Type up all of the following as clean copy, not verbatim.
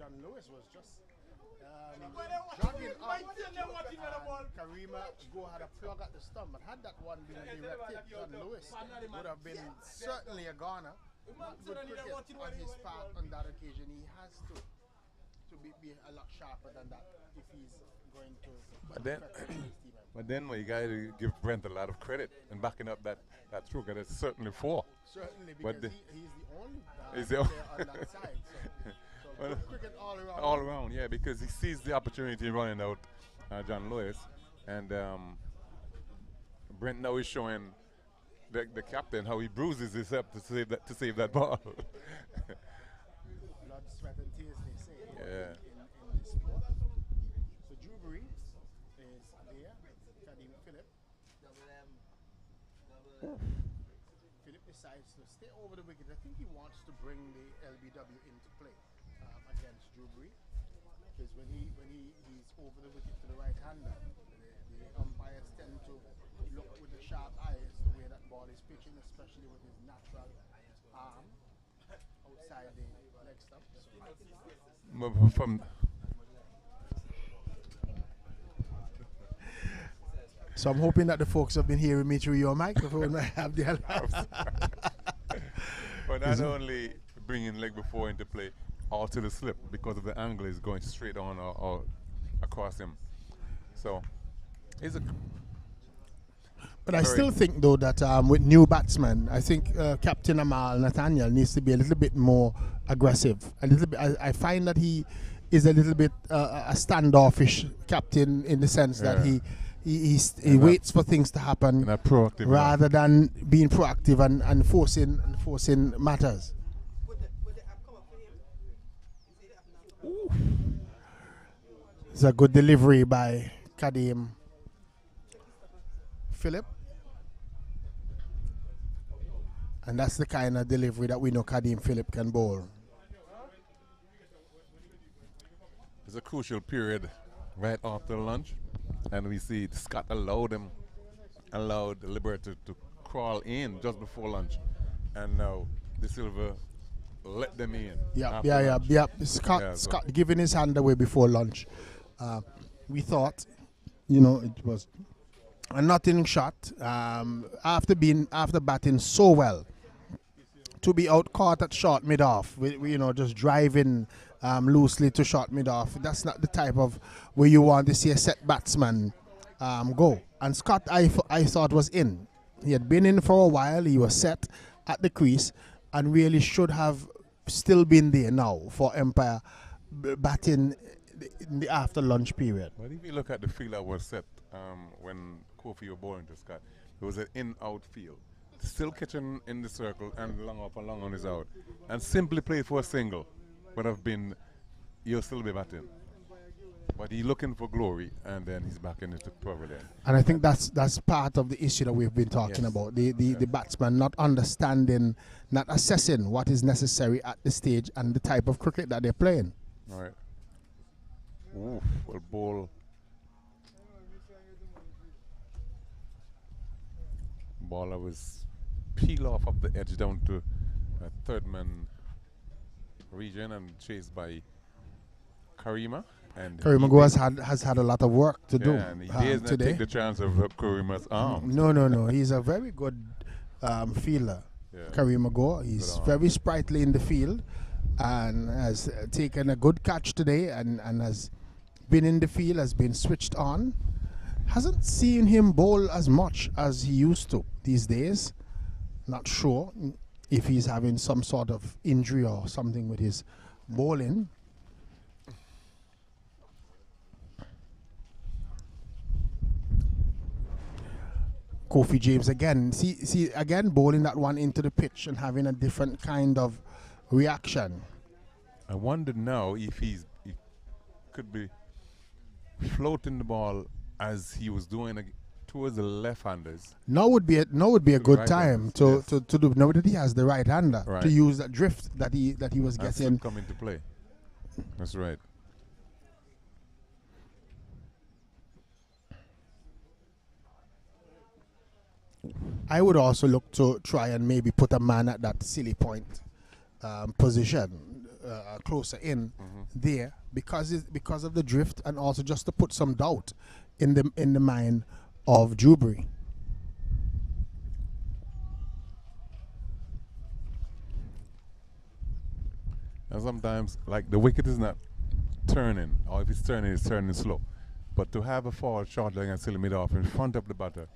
John Lewis was just jogging up. Karima Go had a plug at the stump, but had that one been a direct hit, John Lewis would have been certainly a goner. Not good cricket on his part on that occasion. He has to be a lot sharper than that if he's going to. But then you got to give Brent a lot of credit in backing up that throw, because it's certainly 4. Certainly, because he's the only player on that side. So well, cricket all around. All around, yeah, because he sees the opportunity running out John Lewis, and Brent now is showing the captain how he bruises himself to save that ball. Blood, sweat, and tears, they say. Yeah. In this sport. So Drewbury is there. Kadeem Phillip. Phillip decides to stay over the wicket. I think he wants to bring the LBW into play against Drewbury, because when he's over the wicket to the right-hander, the umpires tend to look with a sharp eye as the way that ball is pitching, especially with his natural arm outside the leg stump. So I'm hoping that the folks have been hearing me through your microphone. I have the alarms. But not only bringing leg before into play, also the slip, because of the angle is going straight on or across him. So it's a. But I still think, though, that with new batsmen, I think Captain Amal Nathaniel needs to be a little bit more aggressive. A little bit. I find that he is a little bit a standoffish captain, in the sense that he waits for things to happen rather than being proactive and forcing matters. It's a good delivery by Kadeem Phillip, and that's the kind of delivery that we know Kadeem Phillip can bowl. It's a crucial period right after lunch, and we see Scott allowed Liberta to crawl in just before lunch, and now De Silva let them in. Yeah. Scott giving his hand away before lunch. We thought, it was a nothing shot. After batting so well, to be out caught at short mid-off, just driving loosely to short mid-off. That's not the type of where you want to see a set batsman go. And Scott, I thought, was in. He had been in for a while. He was set at the crease and really should have still been there now for Empire batting in the after lunch period. But if you look at the field that was set when Kofi was bowling to Scott, it was an in-out field. Still catching in the circle and long up and long on his out. And simply play for a single would have been, you'll still be batting. But he's looking for glory, and then he's back into pavilion. And I think that's part of the issue that we've been talking about. The batsman not understanding, not assessing what is necessary at the stage and the type of cricket that they're playing. All right. Ooh, well, ball. Baller was peel off the edge down to third man region and chased by Karima. And Karima Go has had a lot of work to do and he doesn't today. Take the chance of Karima's arm. No. He's a very good fielder. Yeah. Karima Go. He's very sprightly in the field and has taken a good catch today and has been in the field, has been switched on. Hasn't seen him bowl as much as he used to these days. Not sure if he's having some sort of injury or something with his bowling. Kofi James again. See again bowling that one into the pitch and having a different kind of reaction. I wonder now if he could be floating the ball as he was doing towards the left-handers. Now would be a good time to do. Now that he has the right-hander to use that drift that he was getting. Come into play. That's right. I would also look to try and maybe put a man at that silly point position. closer in there because of the drift, and also just to put some doubt in the mind of Dewberry. And sometimes, like, the wicket is not turning, or if it's turning slow. But to have a forward short leg and still mid off in front of the batter,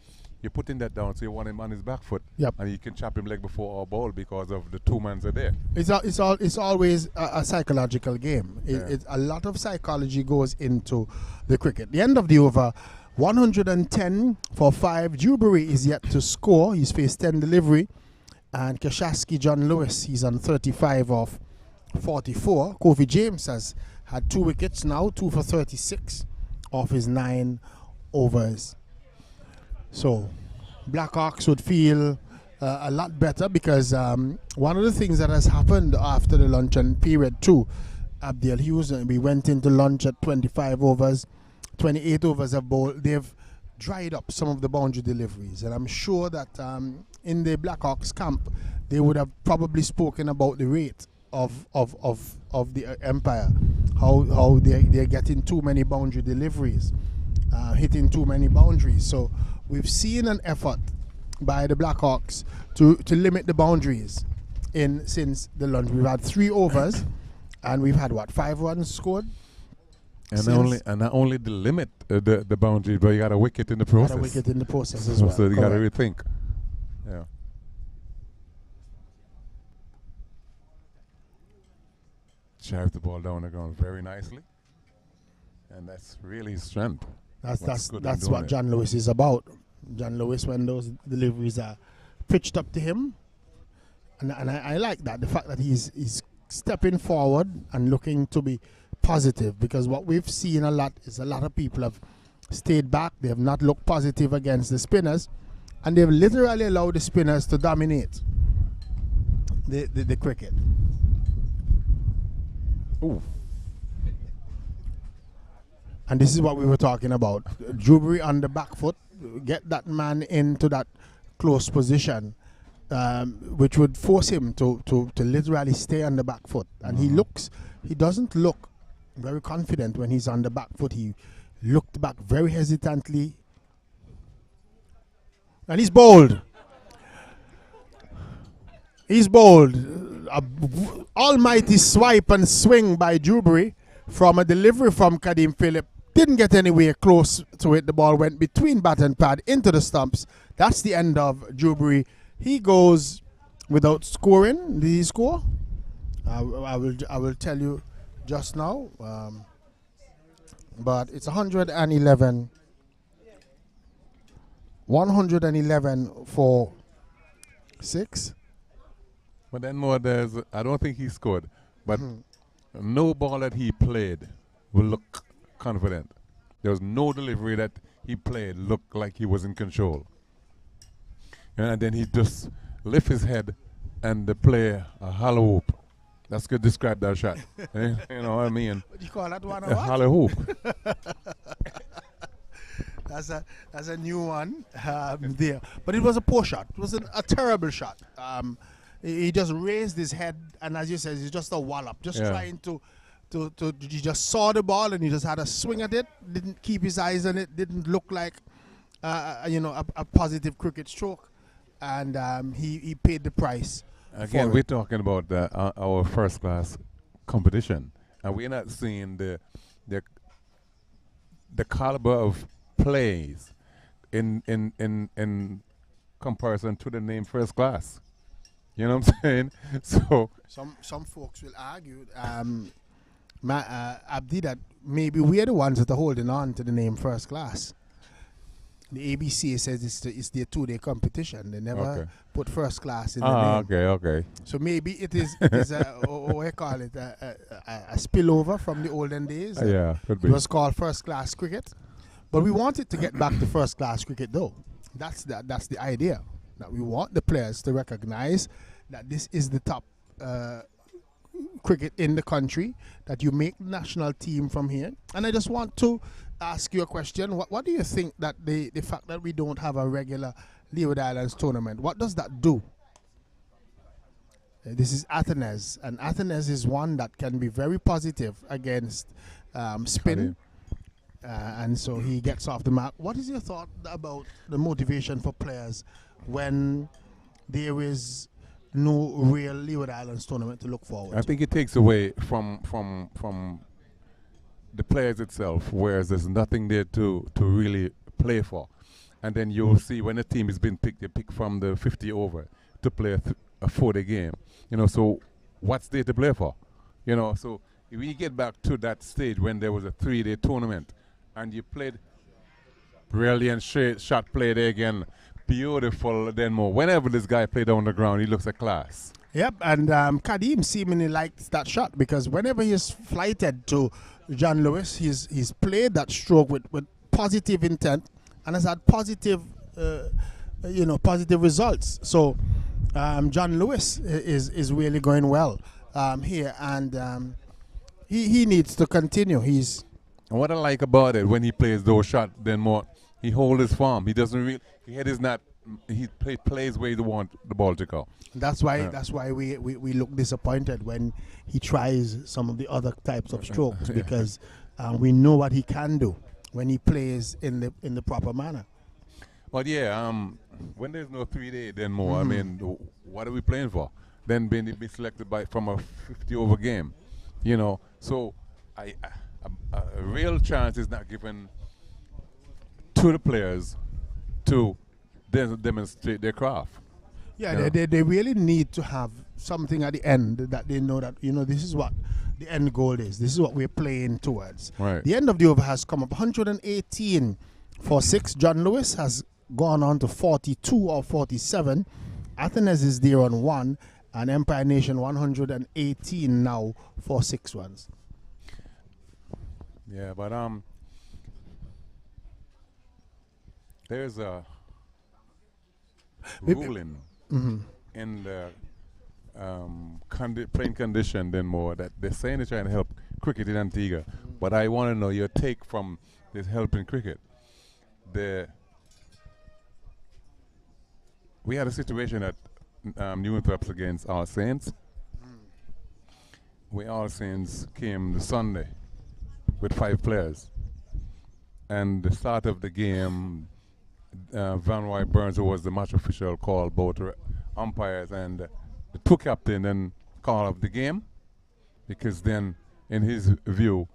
you're putting that down, so you want him on his back foot, and you can chop him leg before or ball because of the two mans are there. It's always a psychological game. A lot of psychology goes into the cricket. The end of the over, 110 for 5. Dewberry is yet to score. He's faced 10 delivery, and Kashasky John Lewis, he's on 35 of 44. Kofi James has had 2 wickets now, 2 for 36 of his 9 overs. So Blackhawks would feel a lot better because one of the things that has happened after the luncheon period too, Abdel Hughes, we went into lunch at 25 overs, 28 overs of bowl. They've dried up some of the boundary deliveries, and I'm sure that in the Blackhawks camp they would have probably spoken about the rate of the Empire, how they're getting too many boundary deliveries, hitting too many boundaries. So we've seen an effort by the Blackhawks to limit the boundaries since the lunch. We've had 3 overs, and we've had 5 runs scored. And not only the limit the boundary, but you got a wicket in the process. Got a wicket in the process as well. So you got to rethink. Yeah. Drive the ball down the ground very nicely, and that's really his strength. That's what John Lewis is about. John Lewis, when those deliveries are pitched up to him, and I like that, the fact that he's stepping forward and looking to be positive, because what we've seen a lot is a lot of people have stayed back. They have not looked positive against the spinners, and they've literally allowed the spinners to dominate the cricket. Ooh. And this is what we were talking about. Dewberry on the back foot, get that man into that close position, which would force him to literally stay on the back foot. And he doesn't look very confident when he's on the back foot. He looked back very hesitantly. And he's bold. He's bold. Almighty swipe and swing by Dewberry from a delivery from Kadeem Phillip. Didn't get anywhere close to it. The ball went between bat and pad into the stumps. That's the end of Dewberry. He goes without scoring. Did he score? I will tell you just now. But it's 111. 111 for 6. But then I don't think he scored, but no ball that he played will look confident. There was no delivery that he played looked like he was in control. And then he just lift his head and play a hollow hoop. That's good to describe that shot. You know what I mean? What do you call that one? A hollow hoop. That's a new one there. But it was a poor shot. It was a terrible shot. He just raised his head, and as you said, it's just a wallop. Just trying to he just saw the ball and he just had a swing at it. Didn't keep his eyes on it. Didn't look like a positive cricket stroke, and he paid the price. Again, we're talking about our first class competition, and we're not seeing the caliber of plays in comparison to the name first class. You know what I'm saying? So some folks will argue, Abdi, that maybe we're the ones that are holding on to the name first class. The ABCA says it's their 2-day competition. They never put first class in the name. Okay. So maybe it is what I call it, a spillover from the olden days. Could be. It was called first class cricket, but we want it to get back to first class cricket though. That's the idea. That we want the players to recognize that this is the top cricket in the country, that you make the national team from here. And I just want to ask you a question. What do you think that the fact that we don't have a regular Leeward Islands tournament, what does that do? This is Athenes, and Athenes is one that can be very positive against spin. And so he gets off the mark. What is your thought about the motivation for players when there is no real Leeward Islands tournament to look forward I to? think it takes away from the players itself, whereas there's nothing there to really play for. And then you'll see when a team has been picked, they pick from the 50 over to play a 4-day game. You know, so what's there to play for? You know, so if we get back to that stage when there was a 3-day tournament and you played brilliant shot play there again, beautiful, then more. Whenever this guy played on the ground, he looks a class. Yep, and Kadim seemingly likes that shot because whenever he's flighted to John Lewis, he's played that stroke with positive intent and has had positive, positive results. So John Lewis is really going well here, and he needs to continue. And what I like about it, when he plays those shots, then more, he holds his form. He doesn't really, his head is not, he plays where he want the ball to go. That's why we look disappointed when he tries some of the other types of strokes because we know what he can do when he plays in the proper manner. But yeah, when there's no 3-day, then more. I mean, what are we playing for? Then being selected from a 50 over game, you know. So a real chance is not given to the players to demonstrate their craft. Yeah, they really need to have something at the end that they know that, this is what the end goal is. This is what we're playing towards. Right. The end of the over has come up 118 for 6. John Lewis has gone on to 42 or 47. Athenes is there on 1. And Empire Nation 118 now for 6 runs. Yeah, but there's a ruling in the playing condition then more that they're saying they're trying to help cricket in Antigua. But I want to know your take from this help in cricket. We had a situation at New Winthrop against All Saints. Where All Saints came the Sunday with 5 players. And the start of the game, Van Roy Burns, who was the match official, called both umpires and the 2 captain and call of the game, because then, in his view,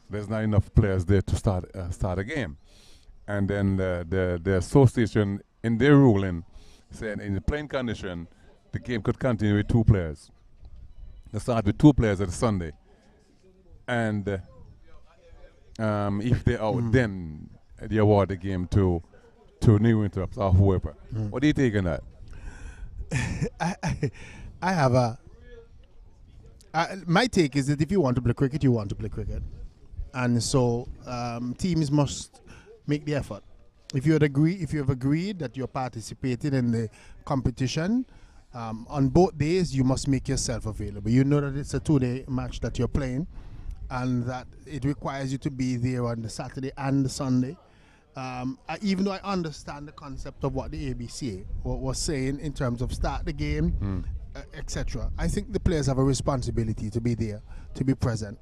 there's not enough players there to start a game. And then the association, in their ruling, said in the playing condition, the game could continue with 2 players. They start with 2 players at Sunday. And if they're out, then they award the game to New Winthrop or whoever. What do you think on that? I have my take is that if you want to play cricket, you want to play cricket. And so teams must make the effort. If you have agreed that you're participating in the competition, on both days you must make yourself available. You know that it's a 2-day match that you're playing, and that it requires you to be there on the Saturday and the Sunday. Even though I understand the concept of what the ABCA was saying in terms of start the game, etc., I think the players have a responsibility to be there, to be present.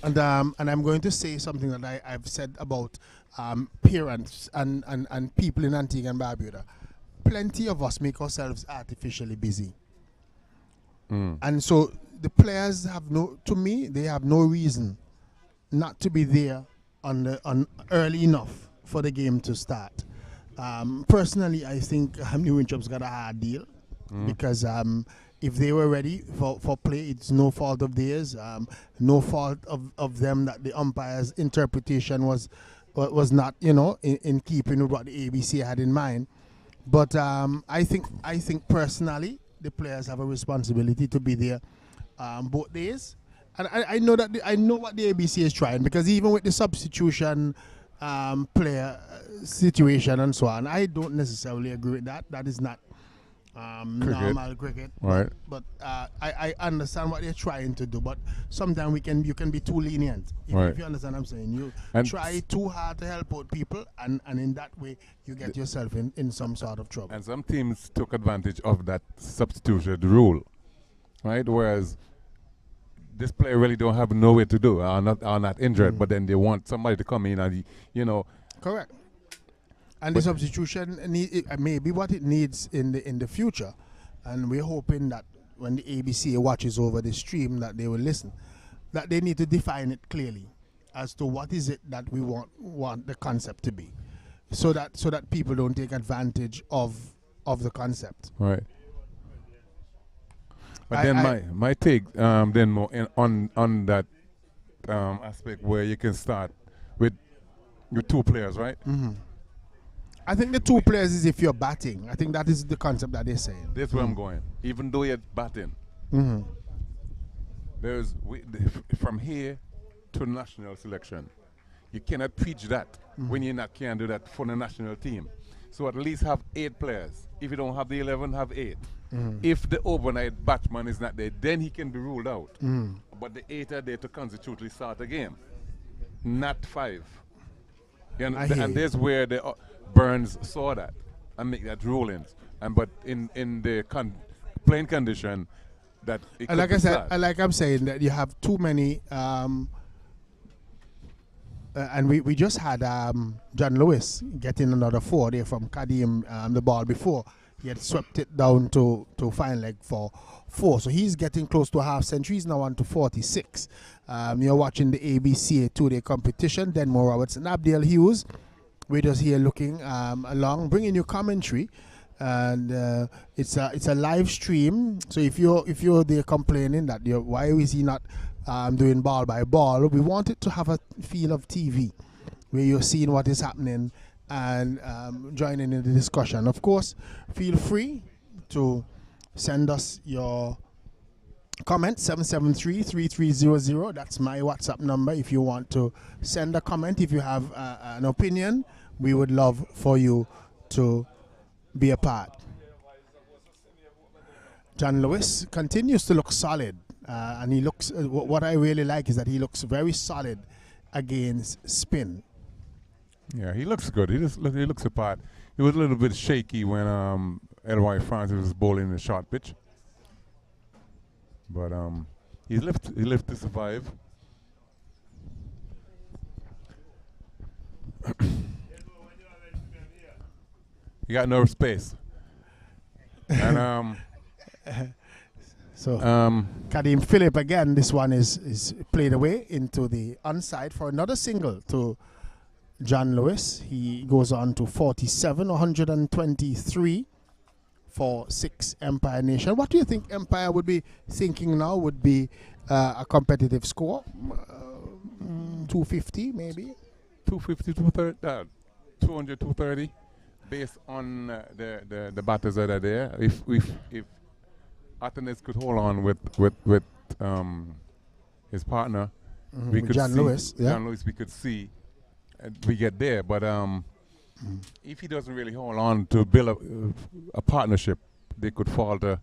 And I'm going to say something that I've said about parents and people in Antigua and Barbuda. Plenty of us make ourselves artificially busy. And so the players have no reason not to be there on early enough for the game to start. Personally, I think New Winthrop's got a hard deal because if they were ready for play, it's no fault of theirs, no fault of them that the umpire's interpretation was not, in keeping with what the ABC had in mind. But I think personally, the players have a responsibility to be there both days. And I know what the ABC is trying, because even with the substitution player situation and so on, I don't necessarily agree with that. That is not normal cricket. Right. But I understand what they're trying to do, but sometimes you can be too lenient. If you understand what I'm saying. You try too hard to help out people, and in that way you get yourself in some sort of trouble. And some teams took advantage of that substitution rule, right? Whereas this player really don't have nowhere to do, are not injured, but then they want somebody to come in and, Correct. And the substitution may be what it needs in the future, and we're hoping that when the ABCA watches over the stream, that they will listen, that they need to define it clearly as to what is it that we want the concept to be, so that people don't take advantage of the concept. Right. But then my take then more on that aspect where you can start with 2 players, right? Mm-hmm. I think the 2 players is if you're batting. I think that is the concept that they're saying. That's where I'm going. Even though you're batting, there's from here to national selection. You cannot preach that when you can't do that for the national team. So at least have 8 players. If you don't have the 11, have 8. If the overnight batsman is not there, then he can be ruled out. But the 8 are there to constitutionally start a game, not 5. And there's where the Burns saw that and make that rulings. But in the playing condition, that it could like be I said, sad. like I'm saying, that you have too many. And we just had John Lewis getting another 4 there from Kadim, the ball before. He had swept it down to fine leg for 4. So he's getting close to a half century. He's now on to 46. You're watching the ABCA 2-day competition. Denmore Roberts and Abdiel Hughes. We're just here looking along, bringing you commentary. And it's a live stream. So if you're there complaining that why is he not doing ball by ball, we want it to have a feel of TV, where you're seeing what is happening and joining in the discussion. Of course, feel free to send us your comments, 773-3300. That's my WhatsApp number. If you want to send a comment, if you have an opinion, we would love for you to be a part. John Lewis continues to look solid, and he looks. What I really like is that he looks very solid against spin. Yeah, he looks good. He looks the part. He was a little bit shaky when L.Y. Francis was bowling the short pitch, but he lived to survive. He got no space, and so Kadim Phillip again. This one is played away into the onside for another single to John Lewis. He goes on to 47, 123 for 6 Empire Nation. What do you think Empire would be thinking now would be a competitive score? 250 maybe? 250, 230, 200, 230, based on the batters that are there. If Athens could hold on with his partner, we could John see Lewis. Yeah. John Lewis. We could see. We get there, but if he doesn't really hold on to build a partnership, they could falter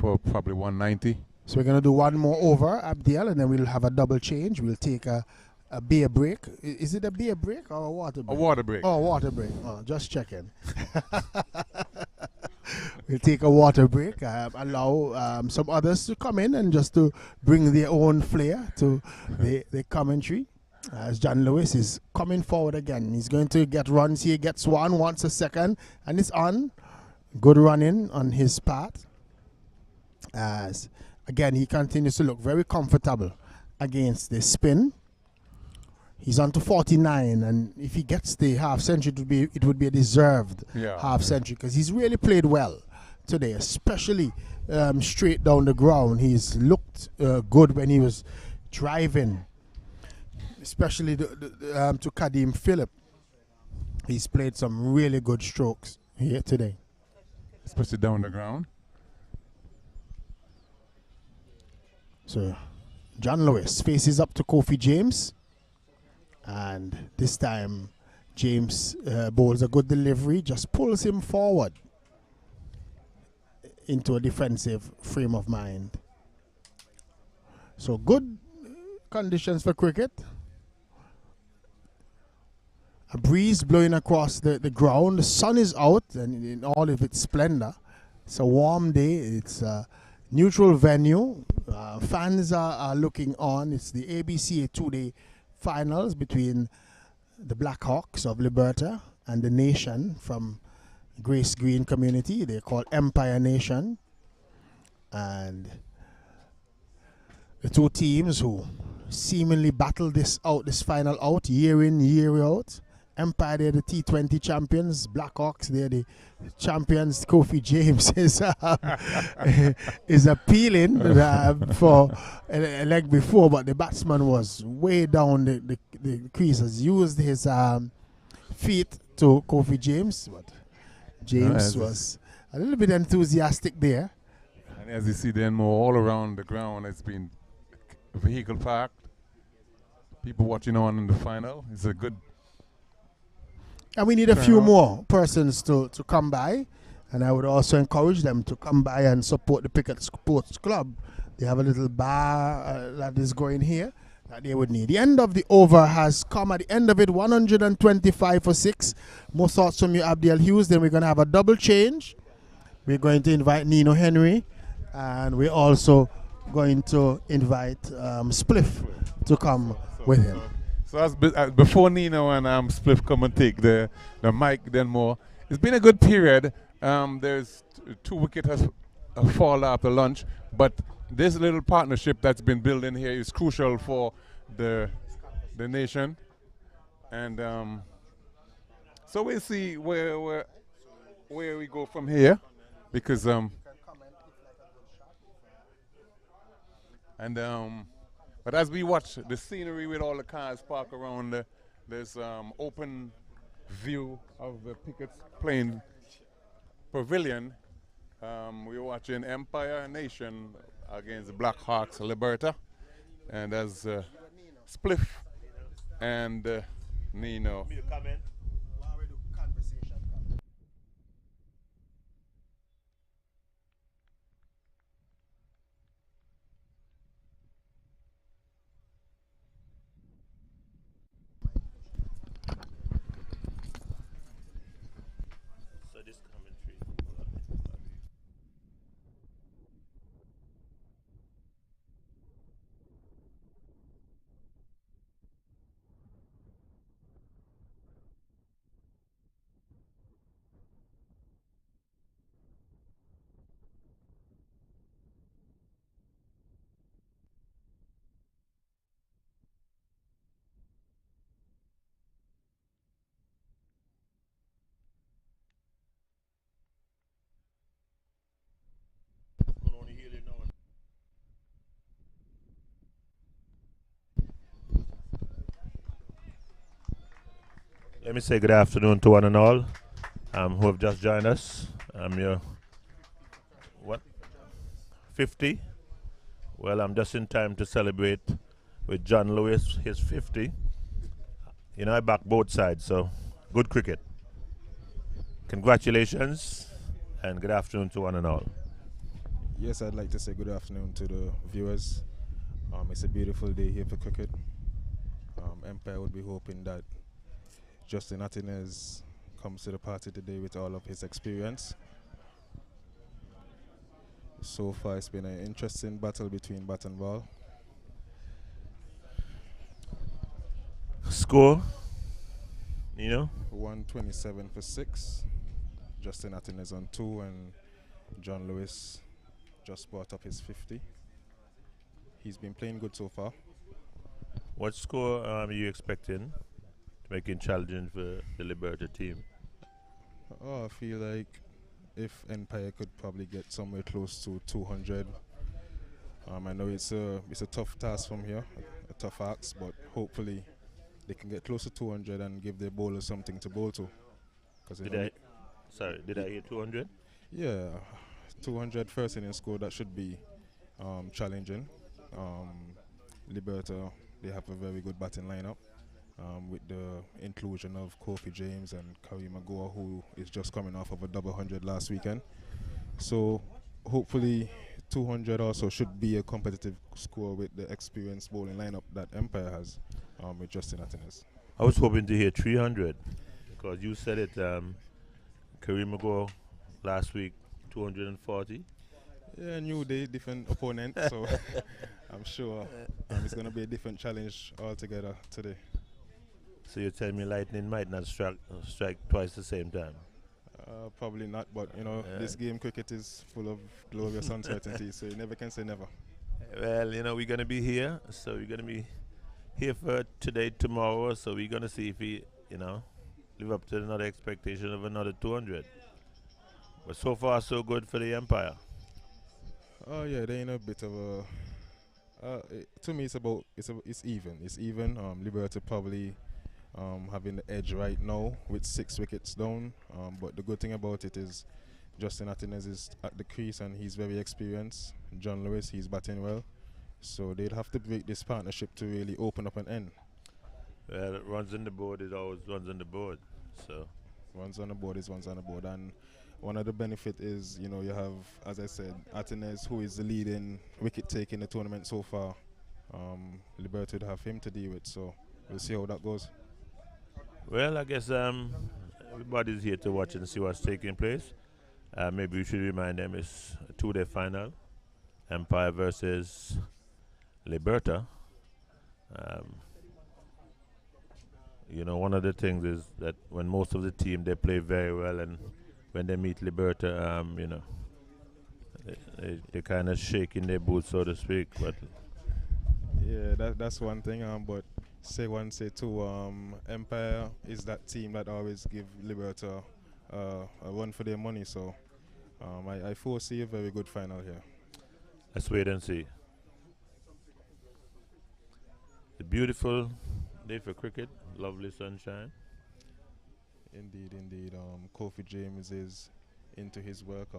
for probably 190. So we're going to do one more over, Abdiel, and then we'll have a double change. We'll take a beer break. Is it a beer break or a water break? A water break. Oh, water break. Oh, just checking. We'll take a water break. Allow some others to come in and just to bring their own flair to the commentary. As John Lewis is coming forward again. He's going to get runs here. Gets one, wants a second, and it's on. Good running on his part. As again, he continues to look very comfortable against the spin. He's on to 49, and if he gets the half century, it would be a deserved half century, because he's really played well today, especially straight down the ground. He's looked good when he was driving, especially to Kadim Phillip. He's played some really good strokes here today, especially down the ground. So John Lewis faces up to Kofi James. And this time, James bowls a good delivery, just pulls him forward. into a defensive frame of mind. So good conditions for cricket. A breeze blowing across the ground. The sun is out and in all of its splendor. It's a warm day. It's a neutral venue. Fans are looking on. It's the ABCA two-day finals between the Blackhawks of Liberta and the Nation from Grace Green community. They're called Empire Nation. And the two teams who seemingly battle this final out, year in, year out. Empire, they're the T20 champions. Blackhawks, they're the champions. Kofi James is appealing for a leg before, but the batsman was way down the crease, has used his feet to Kofi James, but James was a little bit enthusiastic there. And as you see then more all around the ground, it's been vehicle parked. People watching on in the final. It's a good. And we need a few more persons to come by. And I would also encourage them to come by and support the Pickett Sports Club. They have a little bar that is going here that they would need. The end of the over has come. At the end of it, 125 for 6. More thoughts from you, Abdiel Hughes. Then we're going to have a double change. We're going to invite Nino Henry. And we're also going to invite Spliff to come with him. So as before Nino and Spliff come and take the mic, then more. It's been a good period. There's 2 wickets has fall after lunch, but this little partnership that's been built in here is crucial for the nation. And so we'll see where we go from here, because but as we watch the scenery with all the cars parked around, there's open view of the Pickett's playing pavilion. We're watching Empire Nation against the Blackhawks Liberta, and as Spliff and Nino. Let me say good afternoon to one and all who have just joined us. I'm your 50. Well, I'm just in time to celebrate with John Lewis his 50. You know, I back both sides, so good cricket. Congratulations and good afternoon to one and all. Yes, I'd like to say good afternoon to the viewers. It's a beautiful day here for cricket. Empire would be hoping that Justin Martinez comes to the party today with all of his experience. So far, it's been an interesting battle between bat and ball. Score, you know? 127 for 6. Justin Martinez on 2, and John Lewis just brought up his 50. He's been playing good so far. What score are you expecting to make it challenging for the Liberta team? Oh, I feel like if Empire could probably get somewhere close to 200. I know it's a tough task from here, a tough ask, but hopefully they can get close to 200 and give their bowlers something to bowl to. Did I hear 200? Yeah, 200 first inning score, that should be challenging. Liberta, they have a very good batting lineup. With the inclusion of Kofi James and Kareem Magoa, who is just coming off of a double 100 last weekend. So hopefully 200 also should be a competitive score with the experienced bowling lineup that Empire has with Justin Atenes. I was hoping to hear 300 because you said it, Kareem ago last week, 240. Yeah, new day, different opponent, so I'm sure it's going to be a different challenge altogether today. So you're telling me Lightning might not strike twice the same time? Probably not, but this game cricket is full of glorious uncertainty, so you never can say never. Well, we're going to be here, so we're going to be here for today, tomorrow, so we're going to see if we, live up to another expectation of another 200. But so far, so good for the Empire. Oh yeah, they're in a bit of a. To me, it's even. It's even. Liberta probably having the edge right now with 6 wickets down. But the good thing about it is Justin Atenes is at the crease and he's very experienced. John Lewis, he's batting well. So they'd have to break this partnership to really open up an end. Well, runs on the board is always runs on the board. So runs on the board is runs on the board. And one of the benefits is, you have, as I said, Atenes, who is the leading wicket taker in the tournament so far. Liberta would have him to deal with. So we'll see how that goes. Well, I guess everybody's here to watch and see what's taking place. Maybe we should remind them it's a 2-day final. Empire versus Liberta. One of the things is that when most of the team, they play very well, and when they meet Liberta, they kind of shake in their boots, so to speak. But yeah, that's one thing. But say one, say two. Empire is that team that always give Liberta a run for their money. So I foresee a very good final here. Let's wait and see. A beautiful day for cricket. Lovely sunshine. Indeed, indeed. Kofi James is into his work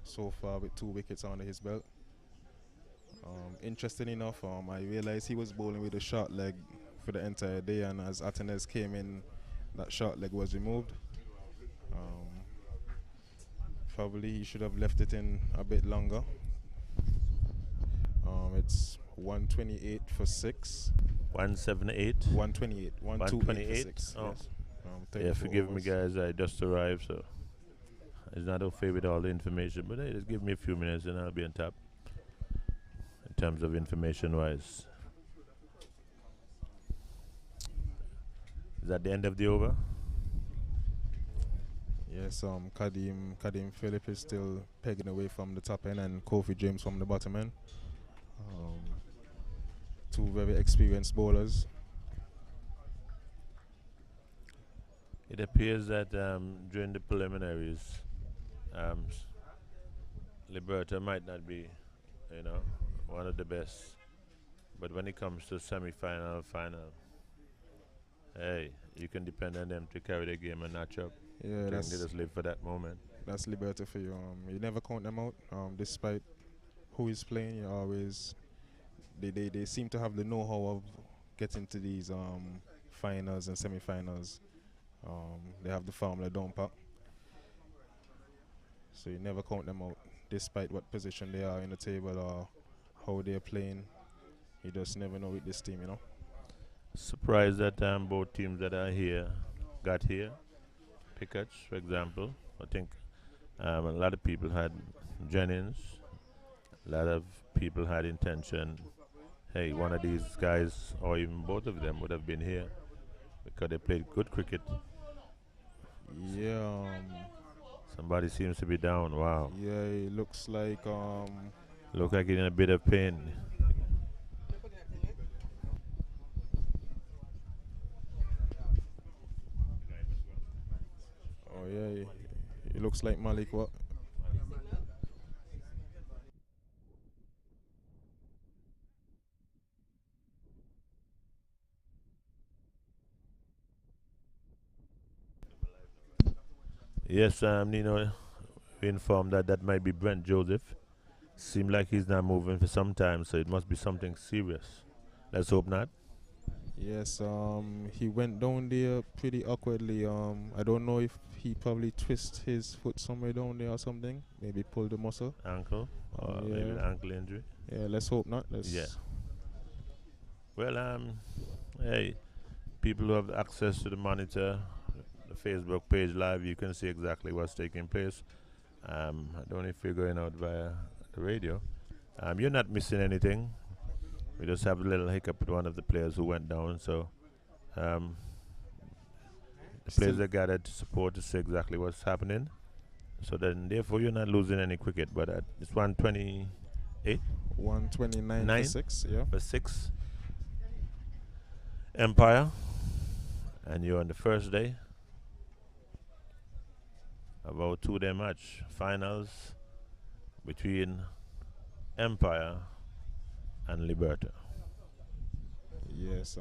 so far with 2 wickets under his belt. Interesting enough, I realized he was bowling with a short leg for the entire day, and as Atenes came in, that short leg was removed. Probably he should have left it in a bit longer. It's 128 for 6. 178. 128. 128 for 6. Oh. Yes. Yeah, forgive me, guys. I just arrived, so it's not okay with all the information. But hey, just give me a few minutes, and I'll be on top in terms of information-wise. Is that the end of the over? Yes. Kadim Phillip is still pegging away from the top end, and Kofi James from the bottom end. 2 very experienced bowlers. It appears that during the preliminaries, Liberta might not be, one of the best. But when it comes to semi-final, final, hey, you can depend on them to carry the game a notch up. Yeah, they just live for that moment. That's Liberta for you. You never count them out. Despite who is playing, you always they seem to have the know-how of getting to these finals and semi-finals. They have the formula down pat. So you never count them out, despite what position they are in the table or how they're playing. You just never know with this team, Surprised that both teams that are here got here. Pickets, for example. I think a lot of people had Jennings. A lot of people had intention. Hey, one of these guys, or even both of them, would have been here because they played good cricket. Yeah. Somebody seems to be down. Wow. Yeah, it looks like look like he's in a bit of pain. Oh yeah, it looks like Malik. What? Yes, Nino, we informed that might be Brent Joseph. Seemed like he's not moving for some time, so it must be something serious. Let's hope not. Yes, he went down there pretty awkwardly. I don't know if he probably twisted his foot somewhere down there or something. Maybe pulled the muscle. Ankle, or maybe Yeah, an ankle injury. yeah. Let's hope not. Yeah. Let's. Well, hey, people who have access to the monitor, the Facebook page live, you can see exactly what's taking place. I don't know if you're going out via the radio. You're not missing anything. We just have a little hiccup with one of the players who went down, so um, the players are gathered to support to see exactly what's happening. So then, therefore, you're not losing any cricket. But it's 128 129 9 for 6. Yeah. for 6 Empire, and you're on the first day of our 2-day match finals between Empire and Liberta. Yes.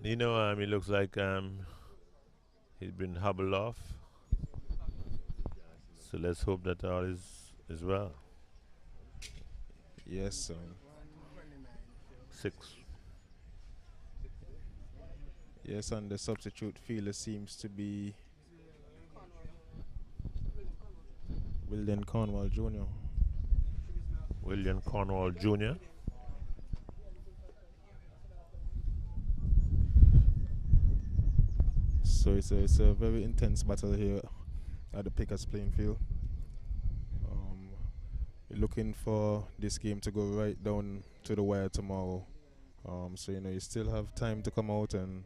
It looks like he's been hobbled off. So let's hope that all is well. Yes. 6. Yes, and the substitute fielder seems to be William Cornwall Jr. William Cornwall Jr. So it's a very intense battle here at the Pickers playing field. Looking for this game to go right down to the wire tomorrow. So you still have time to come out and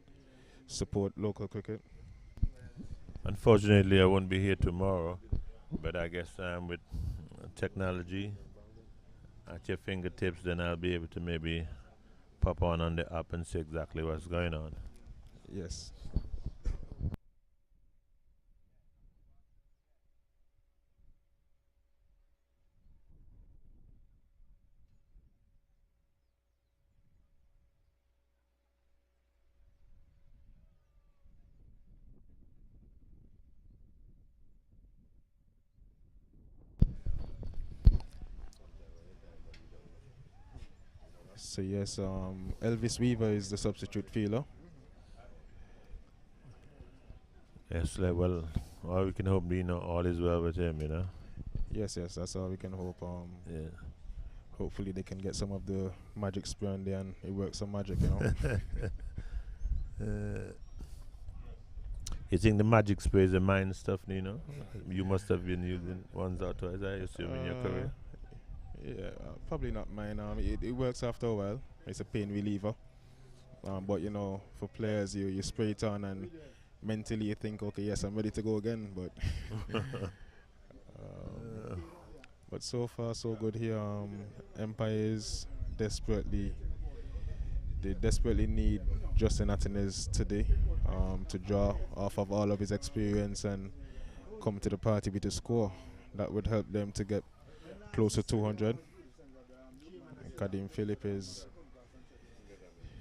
support local cricket. Unfortunately, I won't be here tomorrow, but I guess with technology at your fingertips, then I'll be able to maybe pop on the app and see exactly what's going on. Yes. So yes, Elvis Weaver is the substitute fielder. Yes, well, all we can hope, all is well with him. Yes, that's all we can hope. Yeah. Hopefully they can get some of the magic spray on there and it works some magic. You think the magic spray is a mine stuff, Nino? You must have been using ones or twice, I assume, in your career. Yeah, probably not mine. It works after a while. It's a pain reliever. But for players, you spray it on and mentally you think, okay, yes, I'm ready to go again. But but so far so good here. Empire is desperately need Justin Atinez today to draw off of all of his experience and come to the party with a score that would help them to get close to 200. Kadim Philip is.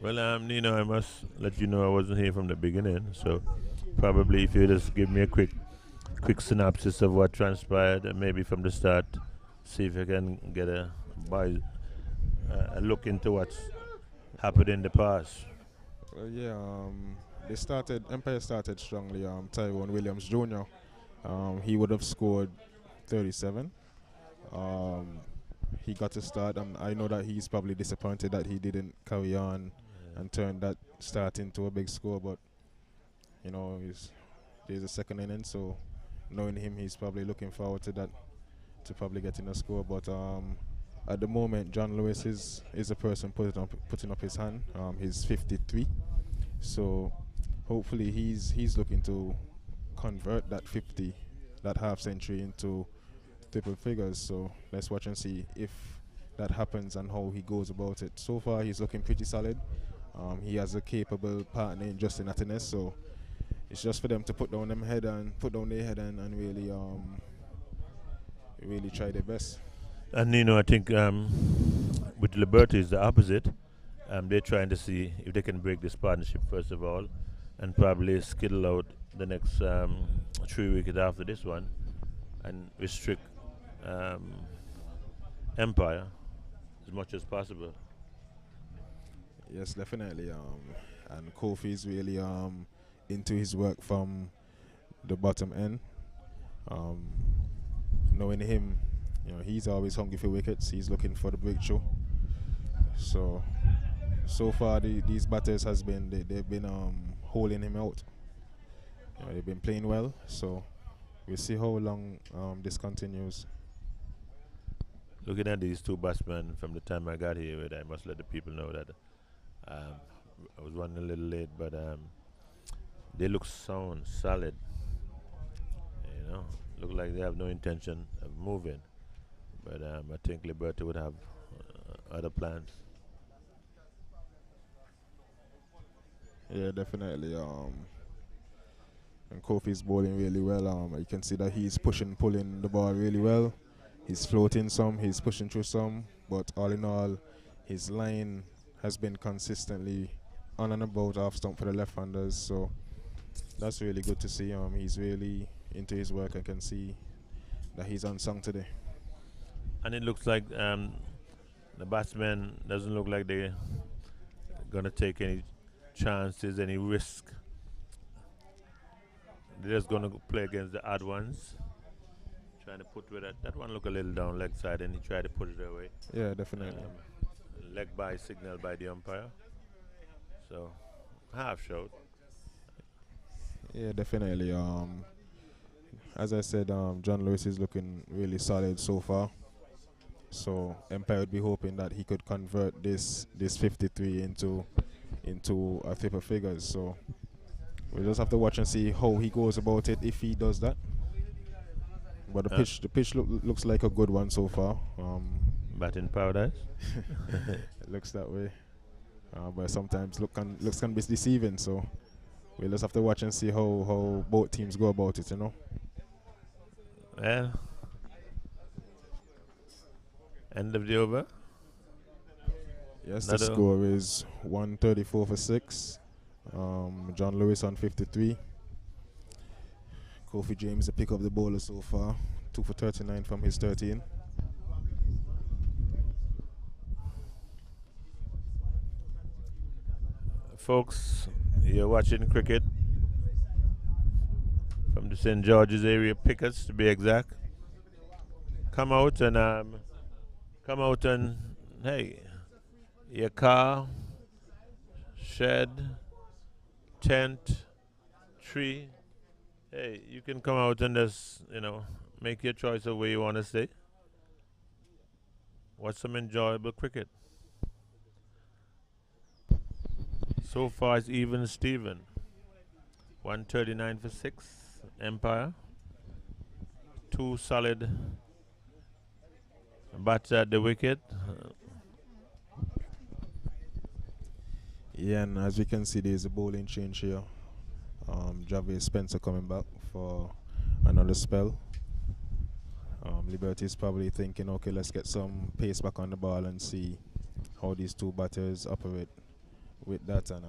Well, I must let you know I wasn't here from the beginning, so probably if you just give me a quick synopsis of what transpired, and maybe from the start, see if I can get a look into what's happened in the past. Well, yeah, Empire started strongly. Tyrone Williams Jr. He would have scored 37. He got to start, and I know that he's probably disappointed that he didn't carry on and turn that start into a big score. But there's a second inning, so knowing him, he's probably looking forward to that, to probably getting a score. But at the moment, John Lewis is a person putting up his hand. He's 53, so hopefully he's looking to convert that half century into triple figures. So let's watch and see if that happens and how he goes about it. So far, he's looking pretty solid. He has a capable partner in Justin Atenes, so it's just for them to put down their head and really try their best. And I think with Liberty is the opposite. They're trying to see if they can break this partnership first of all, and probably skittle out the next 3 weeks after this one, and restrict Empire as much as possible. Yes, definitely. And Kofi is really into his work from the bottom end. Knowing him, he's always hungry for wickets. He's looking for the breakthrough. So far these batters they've been holding him out. They've been playing well. So we'll see how long this continues. Looking at these two batsmen from the time I got here, I must let the people know that I was running a little late, but they look sound, solid. Look like they have no intention of moving. But I think Liberty would have other plans. Yeah, definitely. And Kofi's bowling really well. You can see that he's pulling the ball really well. He's floating some, he's pushing through some, but all in all, his line has been consistently on and about off stump for the left-handers. So that's really good to see. He's really into his work. I can see that he's unsung today. And it looks like the batsmen doesn't look like they're gonna take any chances, any risk. They're just gonna play against the odd ones. Trying to put with that one look a little down leg side, and he tried to put it away. Yeah, definitely. Leg by signal by the umpire. So half shot. Yeah, definitely. As I said, John Lewis is looking really solid so far. So Empire would be hoping that he could convert this 53 into a triple figures. So we'll just have to watch and see how he goes about it if he does that. But the pitch looks like a good one so far. Batting paradise. It looks that way. But sometimes looks can be deceiving. So we'll just have to watch and see how both teams go about it. Well, end of the over. Yes, the score is 134 for 6. John Lewis on 53. Kofi James, the pick of the bowler so far. 2 for 39 from his 13. Folks, you're watching cricket from the St. George's area, Pickets to be exact. Come out and hey, your car, shed, tent, tree. Hey, you can come out and just, make your choice of where you want to stay. Watch some enjoyable cricket. So far it's even Steven. 139 for 6, Empire. 2 solid bats at the wicket. Yeah, and as we can see, there's a bowling change here. Javier Spencer coming back for another spell. Liberty is probably thinking, okay, let's get some pace back on the ball and see how these two batters operate with that. And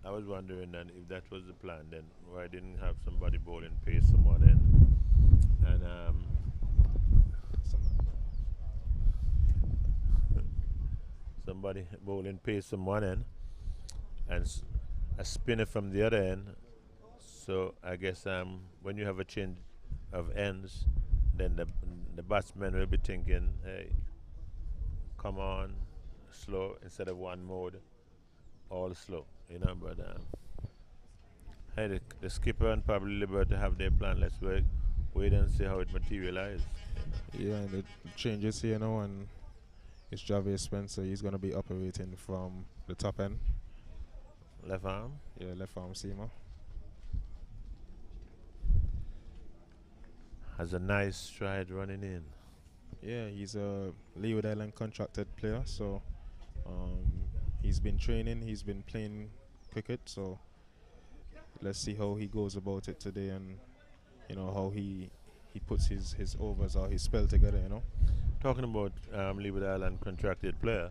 I was wondering then if that was the plan, then why didn't have somebody bowling pace someone in, and somebody bowling pace someone in, and a spinner from the other end. So I guess when you have a change of ends, then the batsman will be thinking, hey, come on, slow instead of one mode, all slow, But Hey, the skipper and probably Liberta have their plan. Let's wait and see how it materializes. Yeah, and the changes here now, and it's Javier Spencer. He's going to be operating from the top end. Left arm. Yeah, left arm seamer. Has a nice stride running in. Yeah, he's a Leeward Island contracted player, so he's been training, he's been playing cricket, so let's see how he goes about it today, and how he puts his overs or his spell together. Talking about Leeward Island contracted player,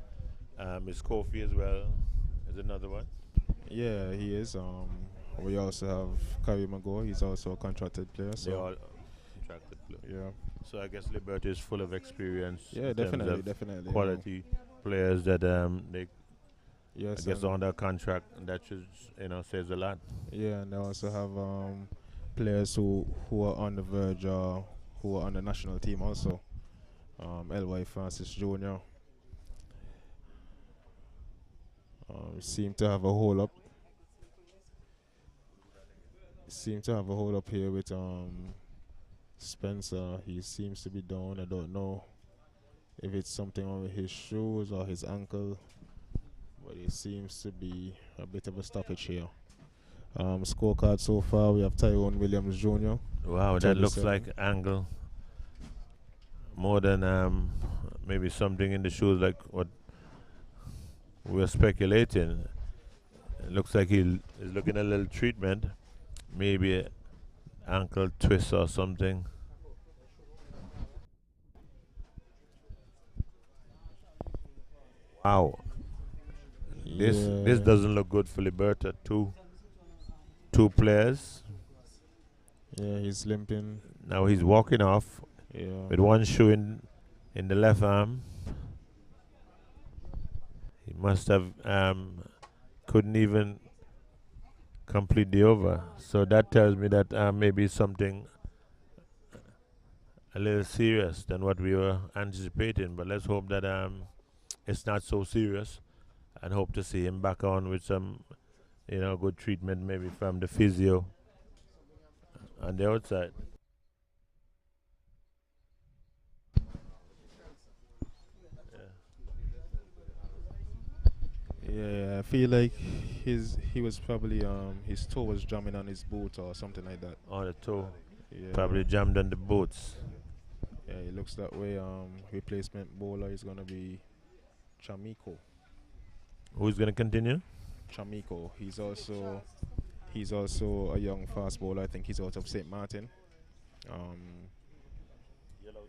is Kofi as well? Is another one? Yeah, he is. We also have Kari Mago. He's also a contracted player. So they all contracted player. Yeah. So I guess Liberty is full of experience. Yeah, definitely. Quality players that they. Yes. I guess on their contract, and that should says a lot. Yeah, and they also have players who are on the verge, who are on the national team also. L.Y. Francis Jr. Seem to have a hold up. Here with Spencer. He seems to be down. I don't know if it's something on his shoes or his ankle, but it seems to be a bit of a stoppage here. Scorecard so far, we have Tyrone Williams Jr. Wow, that looks like angle more than maybe something in the shoes like what we're speculating. It looks like he is looking a little treatment, maybe an ankle twist or something. Wow, this doesn't look good for Liberta. Two players. Yeah, he's limping. Now he's walking off with one shoe in the left arm. He must have couldn't even complete the over. So that tells me that maybe something a little serious than what we were anticipating. But let's hope that it's not so serious, and hope to see him back on with some good treatment maybe from the physio on the outside. Yeah, I feel like he was probably his toe was jamming on his boot or something like that. On the toe. Yeah. Probably jammed on the boots. Yeah, it looks that way. Replacement bowler is gonna be Chamiko. Who's gonna continue? Chamiko. He's also a young fast bowler. I think he's out of St. Martin.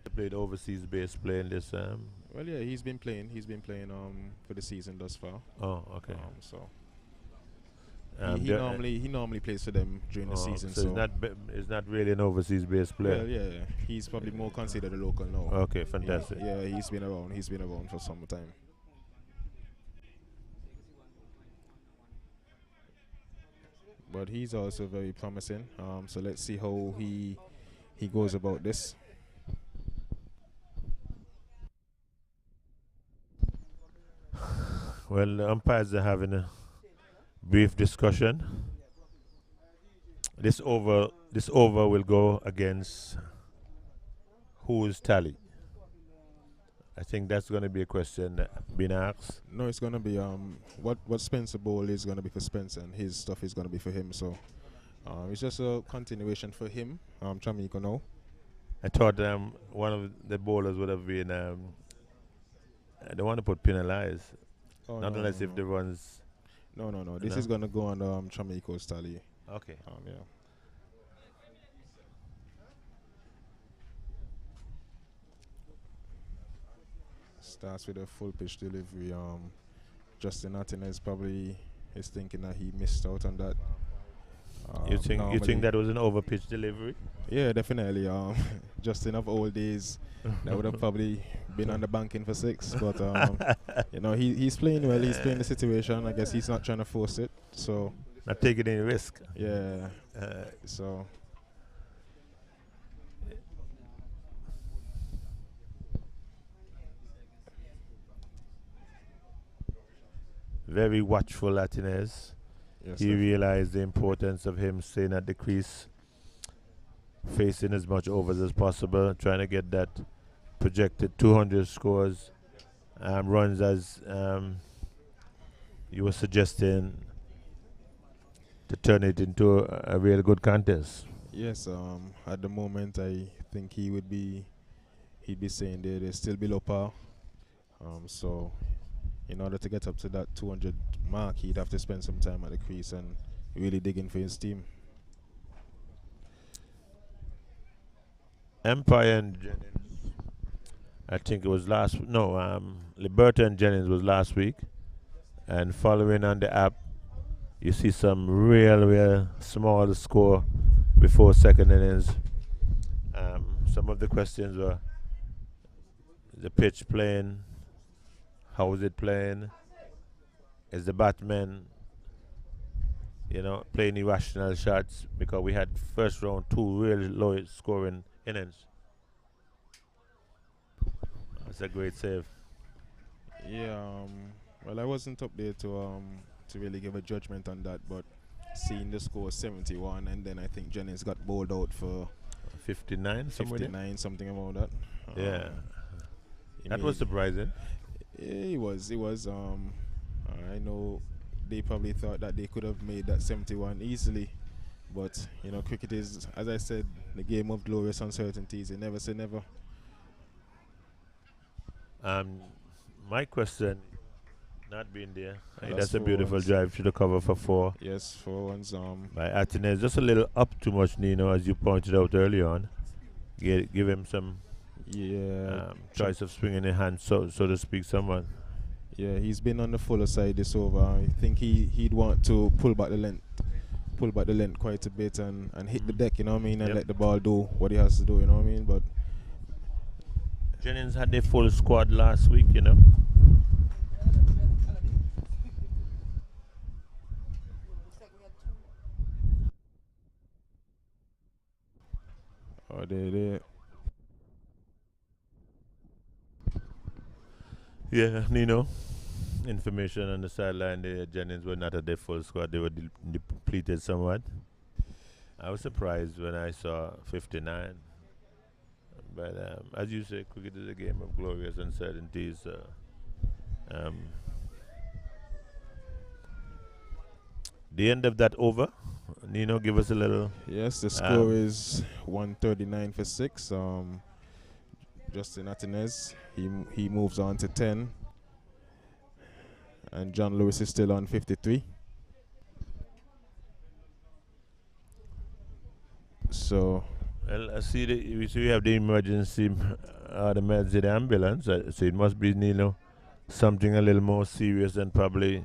He played overseas base play in this. Well, yeah, he's been playing. He's been playing for the season thus far. Oh, okay. So he normally plays for them during the season. So it's not really an overseas base player. Well, yeah, he's probably more considered a local now. Okay, fantastic. Yeah, he's been around. He's been around for some time. But he's also very promising. So let's see how he goes about this. Well, the umpires are having a brief discussion. This over will go against whose tally? I think that's going to be a question that being asked. No, it's going to be what Spencer Bowl is going to be for Spencer, and his stuff is going to be for him. So it's just a continuation for him. Chamiko now. I thought one of the bowlers would have been. I don't want to put penalized. Oh, not unless if the runs. No. This is going to go on Chamiko's tally. Okay. Yeah. Starts with a full pitch delivery. Justin Martinez probably is thinking that he missed out on that. You think that was an over pitch delivery? Yeah, definitely. Justin of old days, that would have probably been on the banking for 6. But he's playing well. He's playing the situation. I guess he's not trying to force it. So not taking any risk. Yeah. So. Very watchful Martinez. Yes, he definitely. realized the importance of him staying at the crease, facing as much overs as possible, trying to get that projected 200 scores, runs as you were suggesting, to turn it into a real good contest. Yes, at the moment I think he'd be saying they're still below par. So in order to get up to that 200 mark, he'd have to spend some time at the crease and really dig in for his team. Empire and Jennings, I think it was last. No, Liberta and Jennings was last week, and following on the app, you see some real small score before second innings. Some of the questions were: the pitch playing? How is it playing? Is the batman, playing irrational shots? Because we had first round two really low scoring innings. That's a great save. Yeah, well, I wasn't up there to really give a judgment on that, but seeing the score 71, and then I think Jennings got bowled out for 59, somewhere there. 59, something about that. Yeah, He that was made- surprising. Yeah, he was. He was. I know they probably thought that they could have made that 71 easily, but cricket is, as I said, the game of glorious uncertainties. You never say never. My question, not being there, That's that's a four beautiful runs. drive to the cover for 4 Yes, for once. by Atinez. Just a little up too much, Nino, as you pointed out early on. Give him some Yeah, choice of swinging in hand, so to speak, someone. yeah, he's been on the fuller side this over. I think he'd want to pull back the length quite a bit and hit the deck. You know what I mean, and Yep. let the ball do what he has to do. You know what I mean, but. Jennings had their full squad last week, Oh, they. Yeah, Nino. Information on the sideline, the Jennings were not at their full squad. They were depleted somewhat. I was surprised when I saw 59. But as you say, cricket is a game of glorious uncertainties. The end of that over, Nino, give us a little. Yes, the score is 139 for 6. Justin Atinez, he moves on to 10, and John Lewis is still on 53. So Well, I see we have the emergency, the meds in the ambulance. So it must be, something a little more serious than probably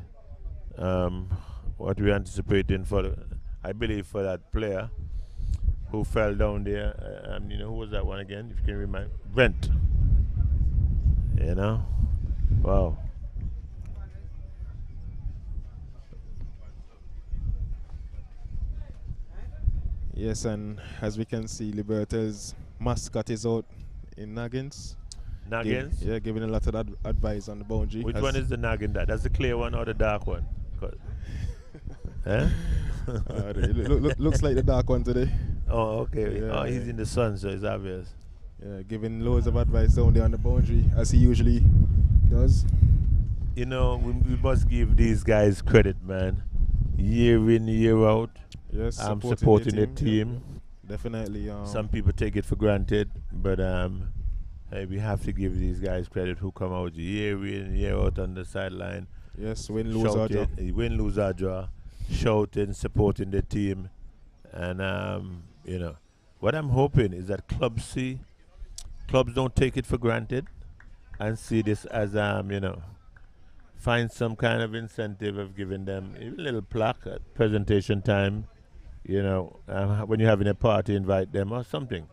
what we're anticipating I believe, for that player who fell down there. Who was that one again? If you can remind. Brent. Wow. yes, and as we can see, Liberta's mascot is out in Naggins. Naggins? Giving a lot of advice on the boundary. Which one is the Naggin? That's the clear one or the dark one? Eh? Looks like the dark one today. Oh, okay. Yeah. He's in the sun, so it's obvious. Yeah, giving loads of advice down there on the boundary, as he usually does. We must give these guys credit, man. Year in, year out. Yes, I'm supporting the team. Yeah, definitely. Some people take it for granted, but hey, we have to give these guys credit who come out year in, year out on the sideline. Yes, win, lose, or draw. Win, lose, or draw. Shouting, supporting the team. And, what I'm hoping is that clubs don't take it for granted and see this as, find some kind of incentive of giving them a little plaque at presentation time. When you're having a party, invite them or something.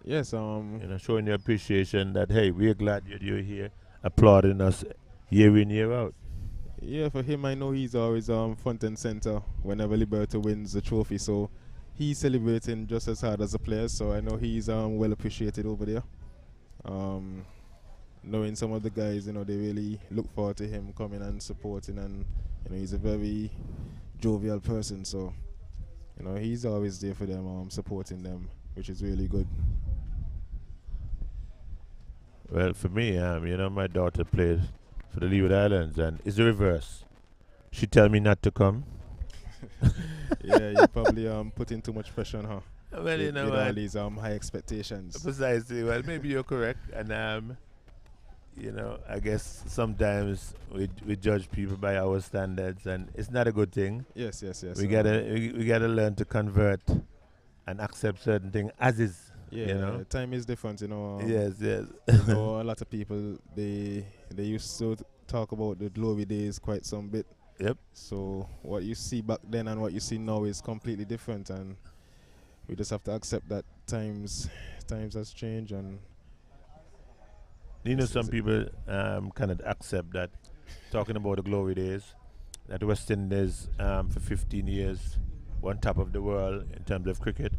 Yes, Showing your appreciation that, hey, we're glad you're here, applauding us year in, year out. Yeah, for him, I know he's always front and center whenever Liberta wins the trophy. So he's celebrating just as hard as the players. So I know he's well appreciated over there. Knowing some of the guys, they really look forward to him coming and supporting. And he's a very jovial person. So, he's always there for them, supporting them, which is really good. Well, for me, my daughter played for the Leeward Islands, and it's the reverse. She tell me not to come. Yeah, you're probably putting too much pressure on her. Well, with all these high expectations. Precisely. Well, maybe you're correct, and I guess sometimes we judge people by our standards, and it's not a good thing. Yes. We gotta learn to convert and accept certain things as is. Yeah, time is different. Yes. A lot of people they used to talk about the glory days quite some bit. Yep. So what you see back then and what you see now is completely different, and we just have to accept that times has changed. And some people cannot accept that. Talking about the glory days, that West Indies for 15 years, one top of the world in terms of cricket,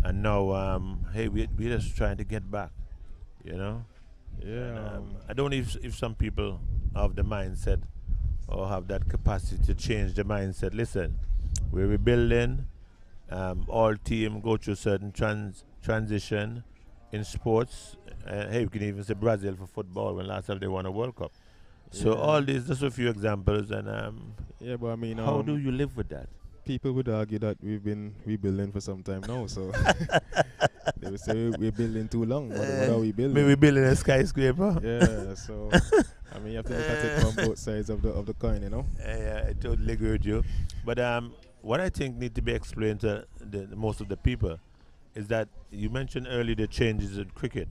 and now hey, we're just trying to get back. Yeah. And, I don't know if some people have the mindset or have that capacity to change the mindset. Listen, we're rebuilding. All team go through certain transition in sports. Hey, we can even say Brazil for football when last time they won a World Cup. So all these, just a few examples, and but I mean, how do you live with that? People would argue that we've been rebuilding for some time now, so they would say we're building too long. What are we building? Maybe building a skyscraper. Yeah, so I mean, you have to look at it from both sides of the coin, Yeah, I totally agree with you. But what I think need to be explained to most of the people is that you mentioned earlier the changes in cricket.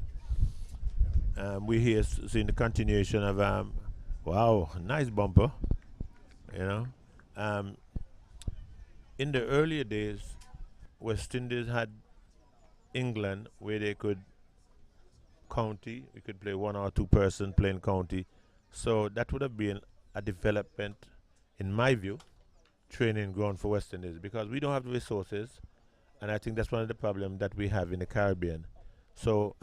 We here seeing the continuation of wow, nice bumper, in the earlier days, West Indies had England where they could county. We could play one or two person playing county. So that would have been a development, in my view, training ground for West Indies, because we don't have the resources, and I think that's one of the problems that we have in the Caribbean. So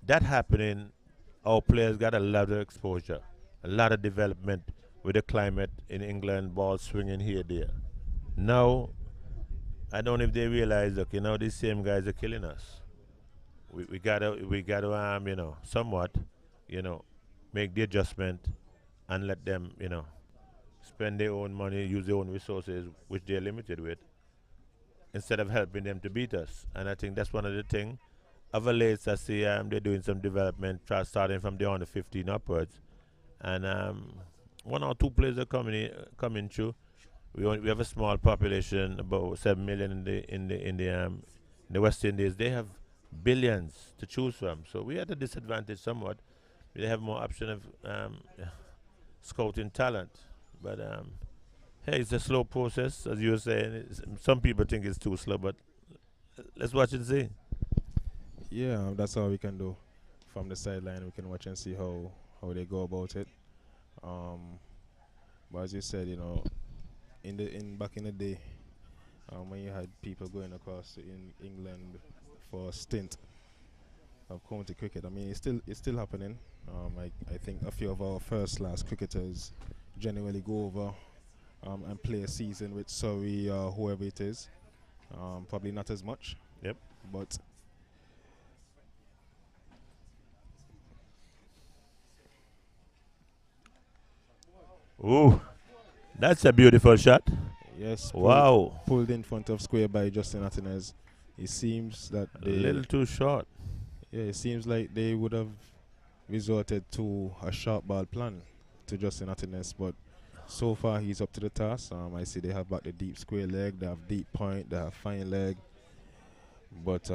that happening, our players got a lot of exposure, a lot of development with the climate in England, ball swinging here, there. Now, I don't know if they realize that, these same guys are killing us. We gotta somewhat, make the adjustment and let them, spend their own money, use their own resources, which they're limited with, instead of helping them to beat us. And I think that's one of the things. Of late, I see they're doing some development, starting from the under 15 upwards, and one or two players are coming through. We have a small population, about 7 million in the West Indies. They have billions to choose from, so we are at a disadvantage somewhat. We have more option of scouting talent, but hey, it's a slow process, as you were saying. Some people think it's too slow, but let's watch and see. Yeah, that's all we can do. From the sideline, we can watch and see how they go about it. But as you said, back in the day, when you had people going across in England for a stint of county cricket, I mean, it's still happening. I think a few of our first-class cricketers generally go over and play a season with Surrey or whoever it is. Probably not as much. Yep. But ooh, that's a beautiful shot. yes, Wow. pulled in front of square by Justin Martinez. It seems that A little too short. yeah, it seems like they would have resorted to a sharp ball plan to Justin Martinez, but so far he's up to the task. I see they have back the deep square leg, they have deep point, they have fine leg, but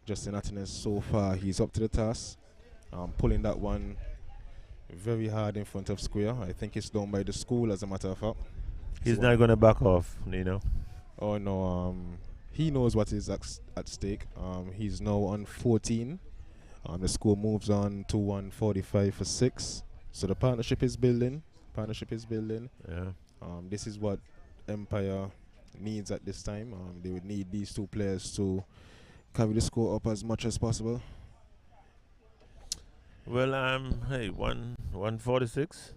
Justin Martinez so far he's up to the task, pulling that one very hard in front of square. I think it's done by the school, as a matter of fact. He's not going to back off, Oh no, he knows what is at stake. He's now on 14. The score moves on to 145 for 6. So the partnership is building. Yeah. This is what Empire needs at this time. They would need these two players to carry the score up as much as possible. Well, hey, 146.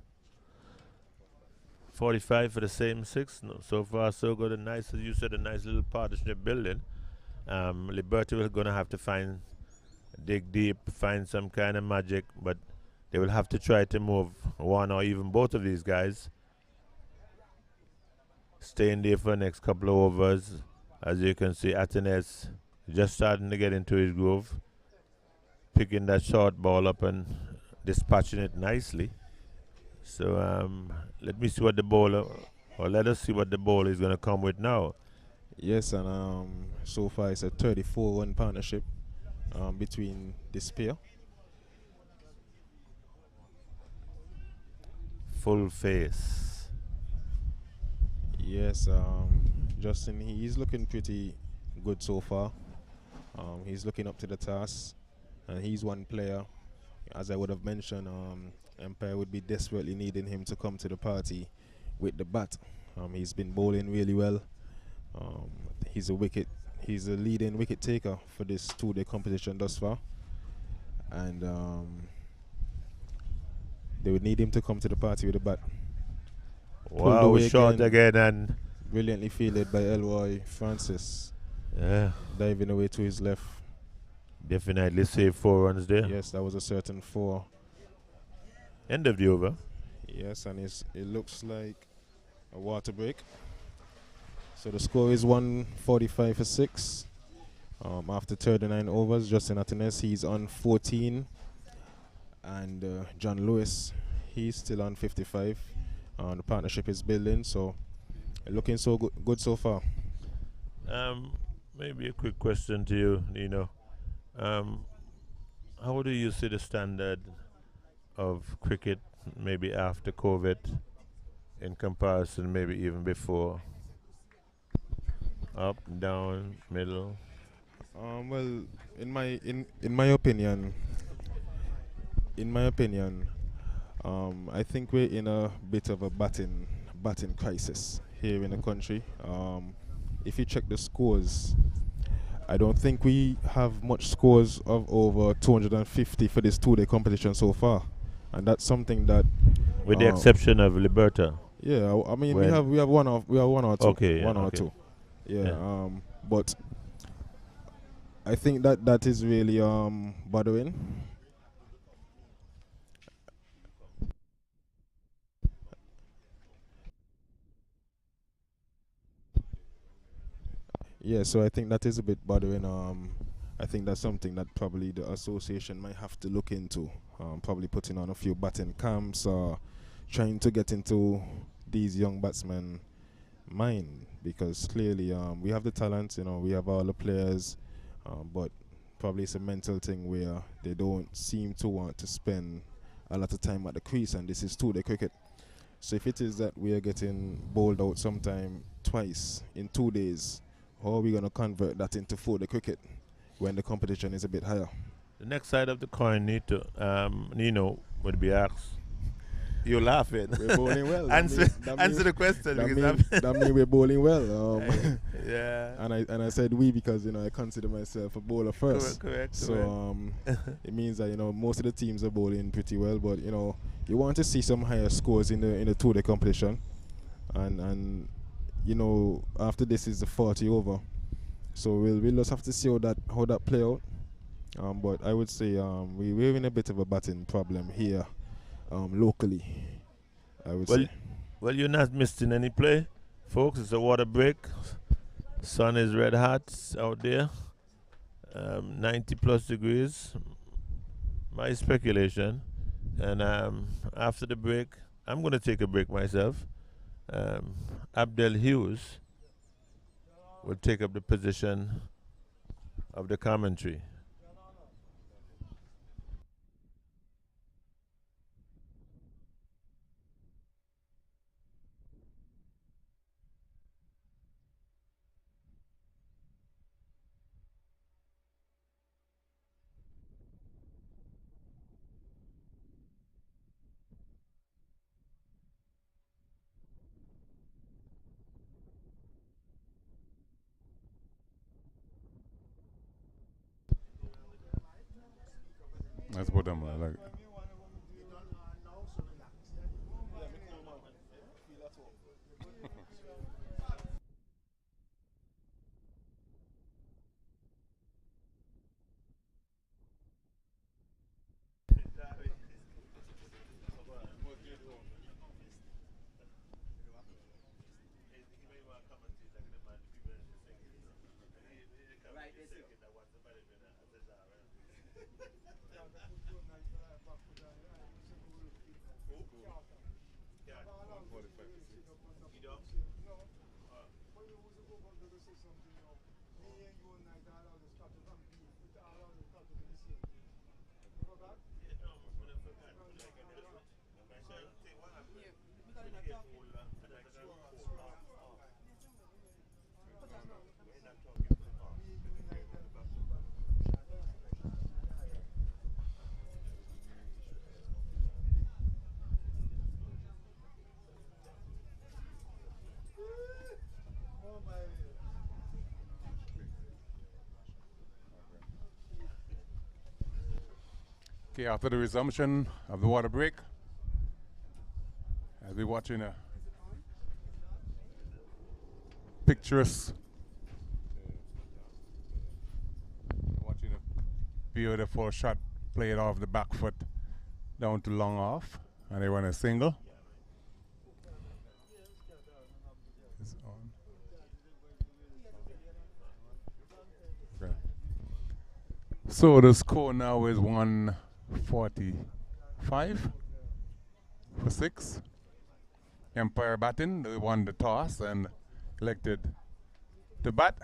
45 for the same six. No, so far, so good. A nice, as you said, a nice little partnership building. Liberty will going to have to dig deep, find some kind of magic, but they will have to try to move one or even both of these guys. Staying there for the next couple of overs. As you can see, Atenes just starting to get into his groove, picking that short ball up and dispatching it nicely. So let me see what the bowler, or let us see what the bowler is going to come with now. Yes, and so far it's a 34-run partnership between this pair. Full face. Yes, Justin, he's looking pretty good so far. He's looking up to the task, and he's one player, as I would have mentioned, Empire would be desperately needing him to come to the party with the bat. He's been bowling really well. He's a leading wicket taker for this two-day competition thus far, and they would need him to come to the party with the bat. Wow, short again and brilliantly fielded by Elroy Francis. Yeah, diving away to his left. Definitely saved 4 runs there. Yes, that was a certain 4. End of the over. Yes, and it looks like a water break. So the score is 145 for 6. After 39 overs, Justin Atenes, he's on 14. And John Lewis, he's still on 55. The partnership is building, so looking so good so far. Maybe a quick question to you, Nino. How do you see the standard of cricket maybe after COVID in comparison maybe even before? Up, down, middle? Well, in my opinion, I think we're in a bit of a batting crisis here in the country. If you check the scores, I don't think we have much scores of over 250 for this two-day competition so far, and that's something that, with the exception of Liberta. Yeah, I mean we have one or two. Okay, one or two. Yeah. But I think that is really bothering. Yeah, so I think that is a bit bothering. I think that's something that probably the association might have to look into. Probably putting on a few batting camps, trying to get into these young batsmen' mind, because clearly we have the talent, we have all the players, but probably it's a mental thing where they don't seem to want to spend a lot of time at the crease, and this is two-day cricket. So if it is that we are getting bowled out sometime twice in 2 days, how are we going to convert that into 4-day cricket when the competition is a bit higher? The next side of the coin, Nino, would be asked. You're laughing. We're bowling well. answer the question. That means we're bowling well. Yeah. And I said we because I consider myself a bowler first. Correct. So it means that most of the teams are bowling pretty well, but you want to see some higher scores in the two-day competition, and after this is the 40 over, so we'll just have to see how that play out. But I would say we're in a bit of a batting problem here, locally, I would say. Well, you're not missing any play, folks. It's a water break. Sun is red hot out there. 90 plus degrees. My speculation. And after the break, I'm going to take a break myself. Abdel Hughes will take up the position of the commentary. That's what I'm like. Okay, after the resumption of the water break, as we're watching a picturesque, watching a beautiful shot played off the back foot down to long off, and they run a single. It's on. Okay. So the score now is 145 for 6. Empire batting, they won the toss and elected to bat.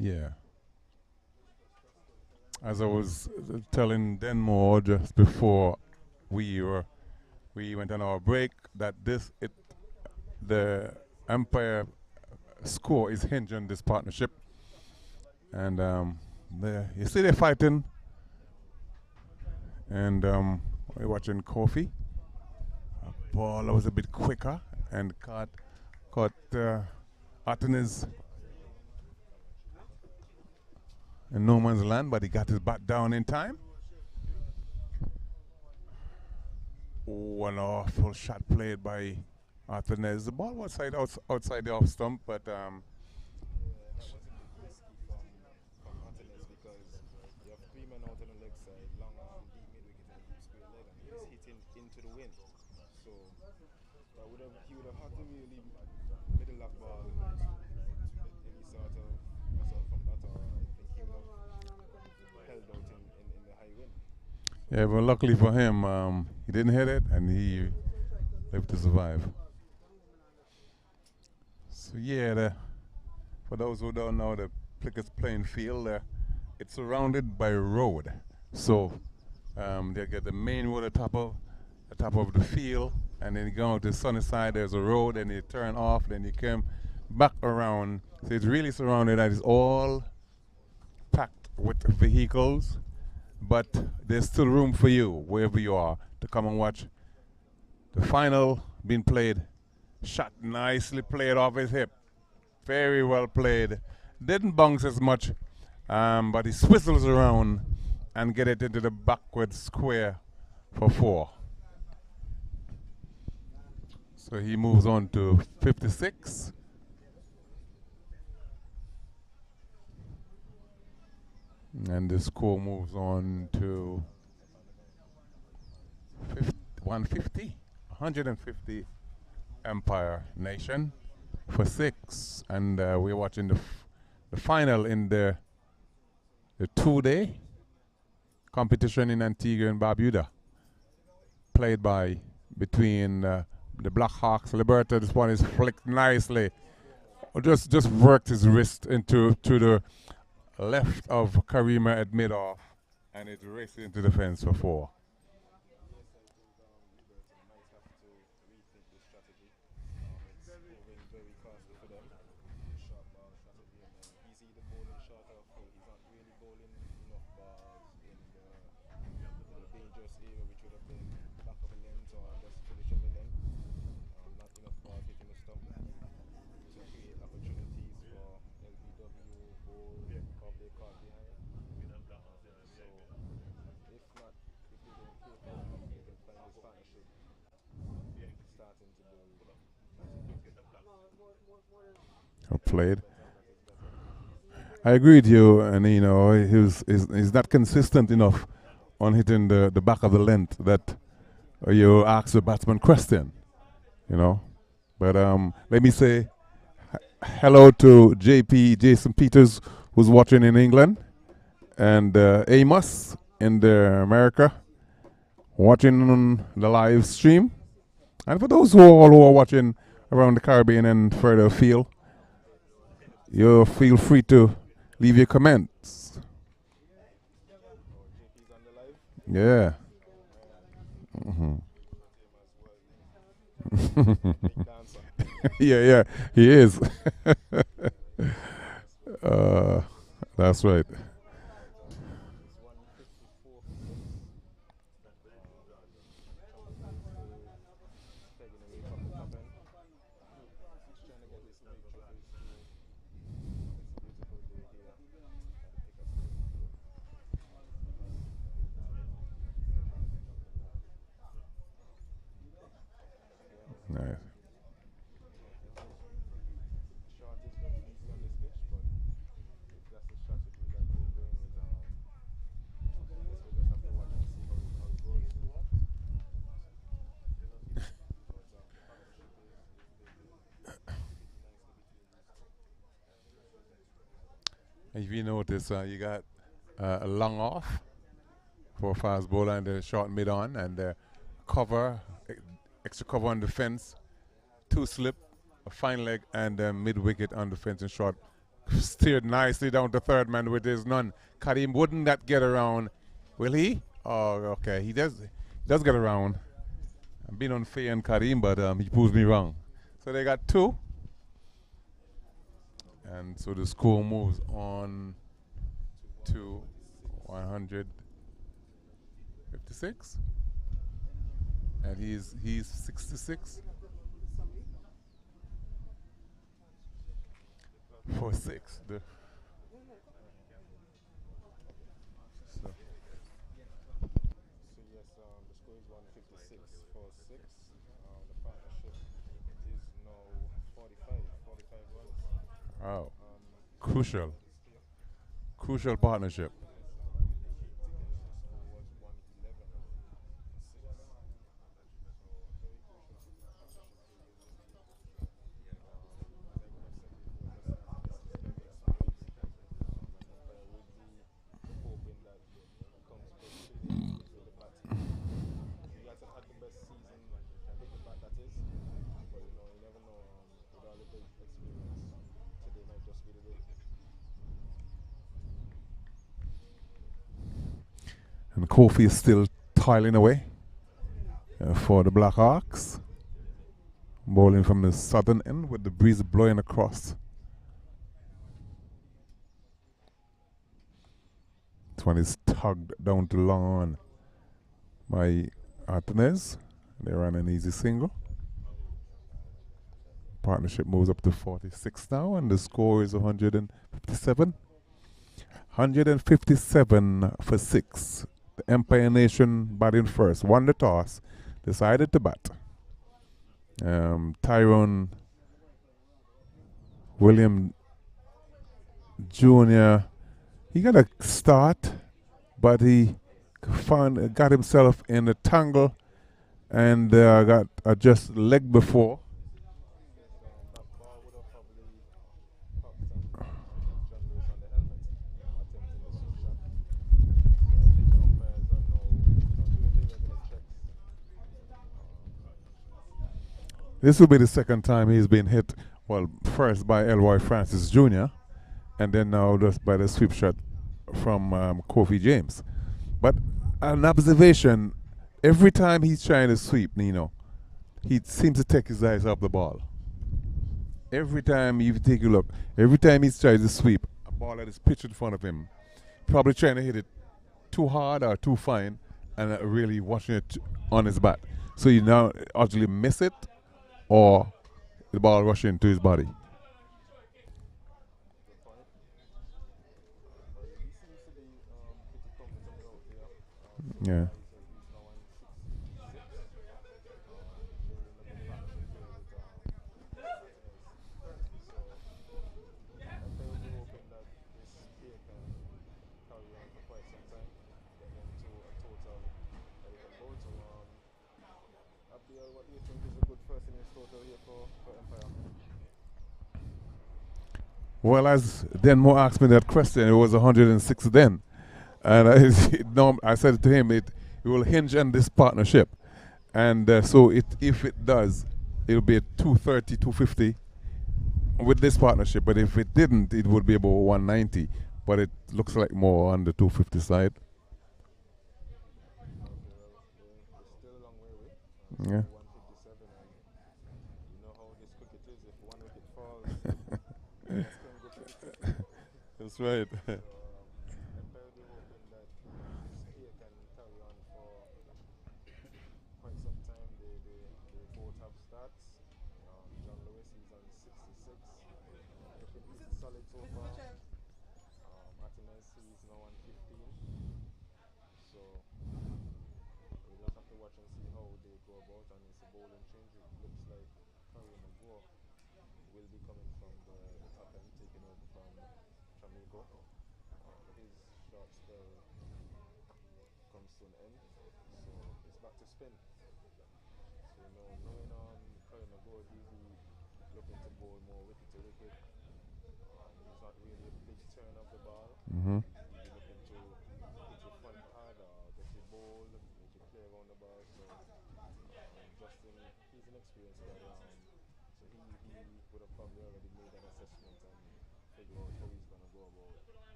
Yeah. As I was telling Denmore just before we went on our break, that the Empire score is hinged on this partnership, and you see they're fighting, and we're watching Kofi. A ball that was a bit quicker and caught Artenis in no man's land, but he got his bat down in time. Oh, an awful shot played by Artenis. The ball was outside the off stump, but yeah, but luckily for him, he didn't hit it, and he lived to survive. So yeah, for those who don't know, the Plickers playing field, it's surrounded by road. So they get the main road at the top of the field, and then you go out to the sunny side. There's a road, and you turn off, then you come back around. So it's really surrounded, and it's all packed with vehicles. But there's still room for you, wherever you are, to come and watch the final being played. Shot nicely played off his hip. Very well played. Didn't bounce as much, but he swizzles around and get it into the backward square for 4. So he moves on to 56. And the score moves on to 150 Empire Nation for 6. And we're watching the final in the 2-day competition in Antigua and Barbuda, played between the Blackhawks, Liberta. This one is flicked nicely. Just worked his wrist into the left of Karima at mid-off, and it raced into the fence for 4. back of a length or just finish of a length. Not enough ball hitting the stump to create opportunities for LBW, Bull, probably caught behind. So if not, if they don't keep up, they can find this partnership starting to build. Played. I agree with you, and you know he's not consistent enough on hitting the back of the length that you ask the batsman question, you know. But let me say hello to JP Jason Peters, who's watching in England, and Amos in America, watching on the live stream, and for those who are watching around the Caribbean and further afield, you feel free to leave your comments. Yeah. Yeah, he is. That's right. Nice. If you notice, you got a long off for a fast bowler and a short mid on, and cover, extra cover on the fence, two slip, a fine leg, and mid wicket on the fence and short. Steered nicely down to third man with his none. Karim wouldn't that get around? Will he? Oh, okay. He does get around. I've been unfair on Karim, but he proves me wrong. So they got two. And so the score moves on to 156. And he's 66. 4-6. So yes, the score is 156 for 6. The partnership is now 45 runs. Wow. Crucial partnership. And Kofi is still toiling away for the Blackhawks. Bowling from the southern end with the breeze blowing across. This one is tugged down to long on by Artenez. They run an easy single. Partnership moves up to 46 now, and the score is 157. 157 for 6. The Empire Nation batting first. Won the toss. Decided to bat. Tyrone William Jr. He got a start, but he got himself in a tangle and got just leg before. This will be the second time he's been hit, well, first by Elroy Francis Jr., and then now just by the sweep shot from Kofi James. But an observation, every time he's trying to sweep, Nino, he seems to take his eyes off the ball. Every time you take a look, every time he's trying to sweep, a ball that is pitched in front of him, probably trying to hit it too hard or too fine, and really watching it on his bat. So you now actually miss it, or the ball rushing into his body. Yeah. Well, as Denmo asked me that question, it was 106 then. And I said to him, it will hinge on this partnership. And so if it does, it'll be at 230, 250 with this partnership. But if it didn't, it would be about 190. But it looks like more on the 250 side. Yeah. That's right. Mm-hmm.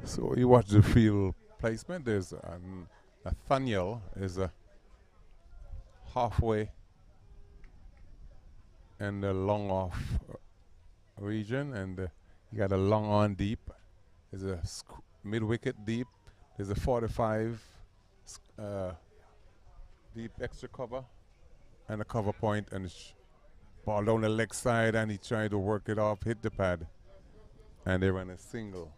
So you watch the field placement. There's Nathaniel is halfway in the long off region, and you got a long on deep. There's a mid wicket deep. There's a 45 deep extra cover, and a cover point, and ball down the leg side, and he tried to work it off, hit the pad, and they ran a single.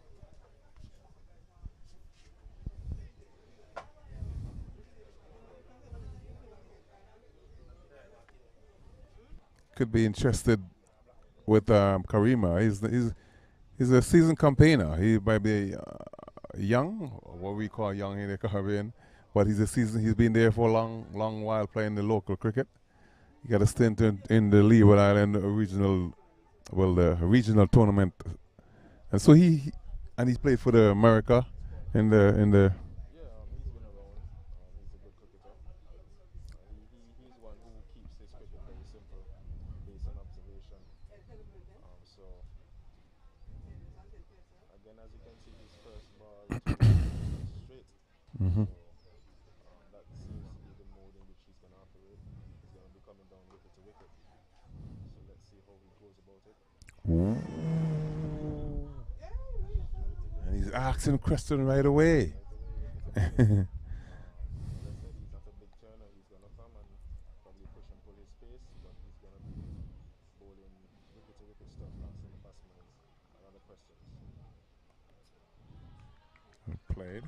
Could be interested with Karima. He's a seasoned campaigner. He might be young, what we call young in the Caribbean, but he's been there for a long while playing the local cricket. He got a stint in the Leeward Island regional tournament, and so he's played for the America in the. Mm-hmm. And he's asking question right away. Played.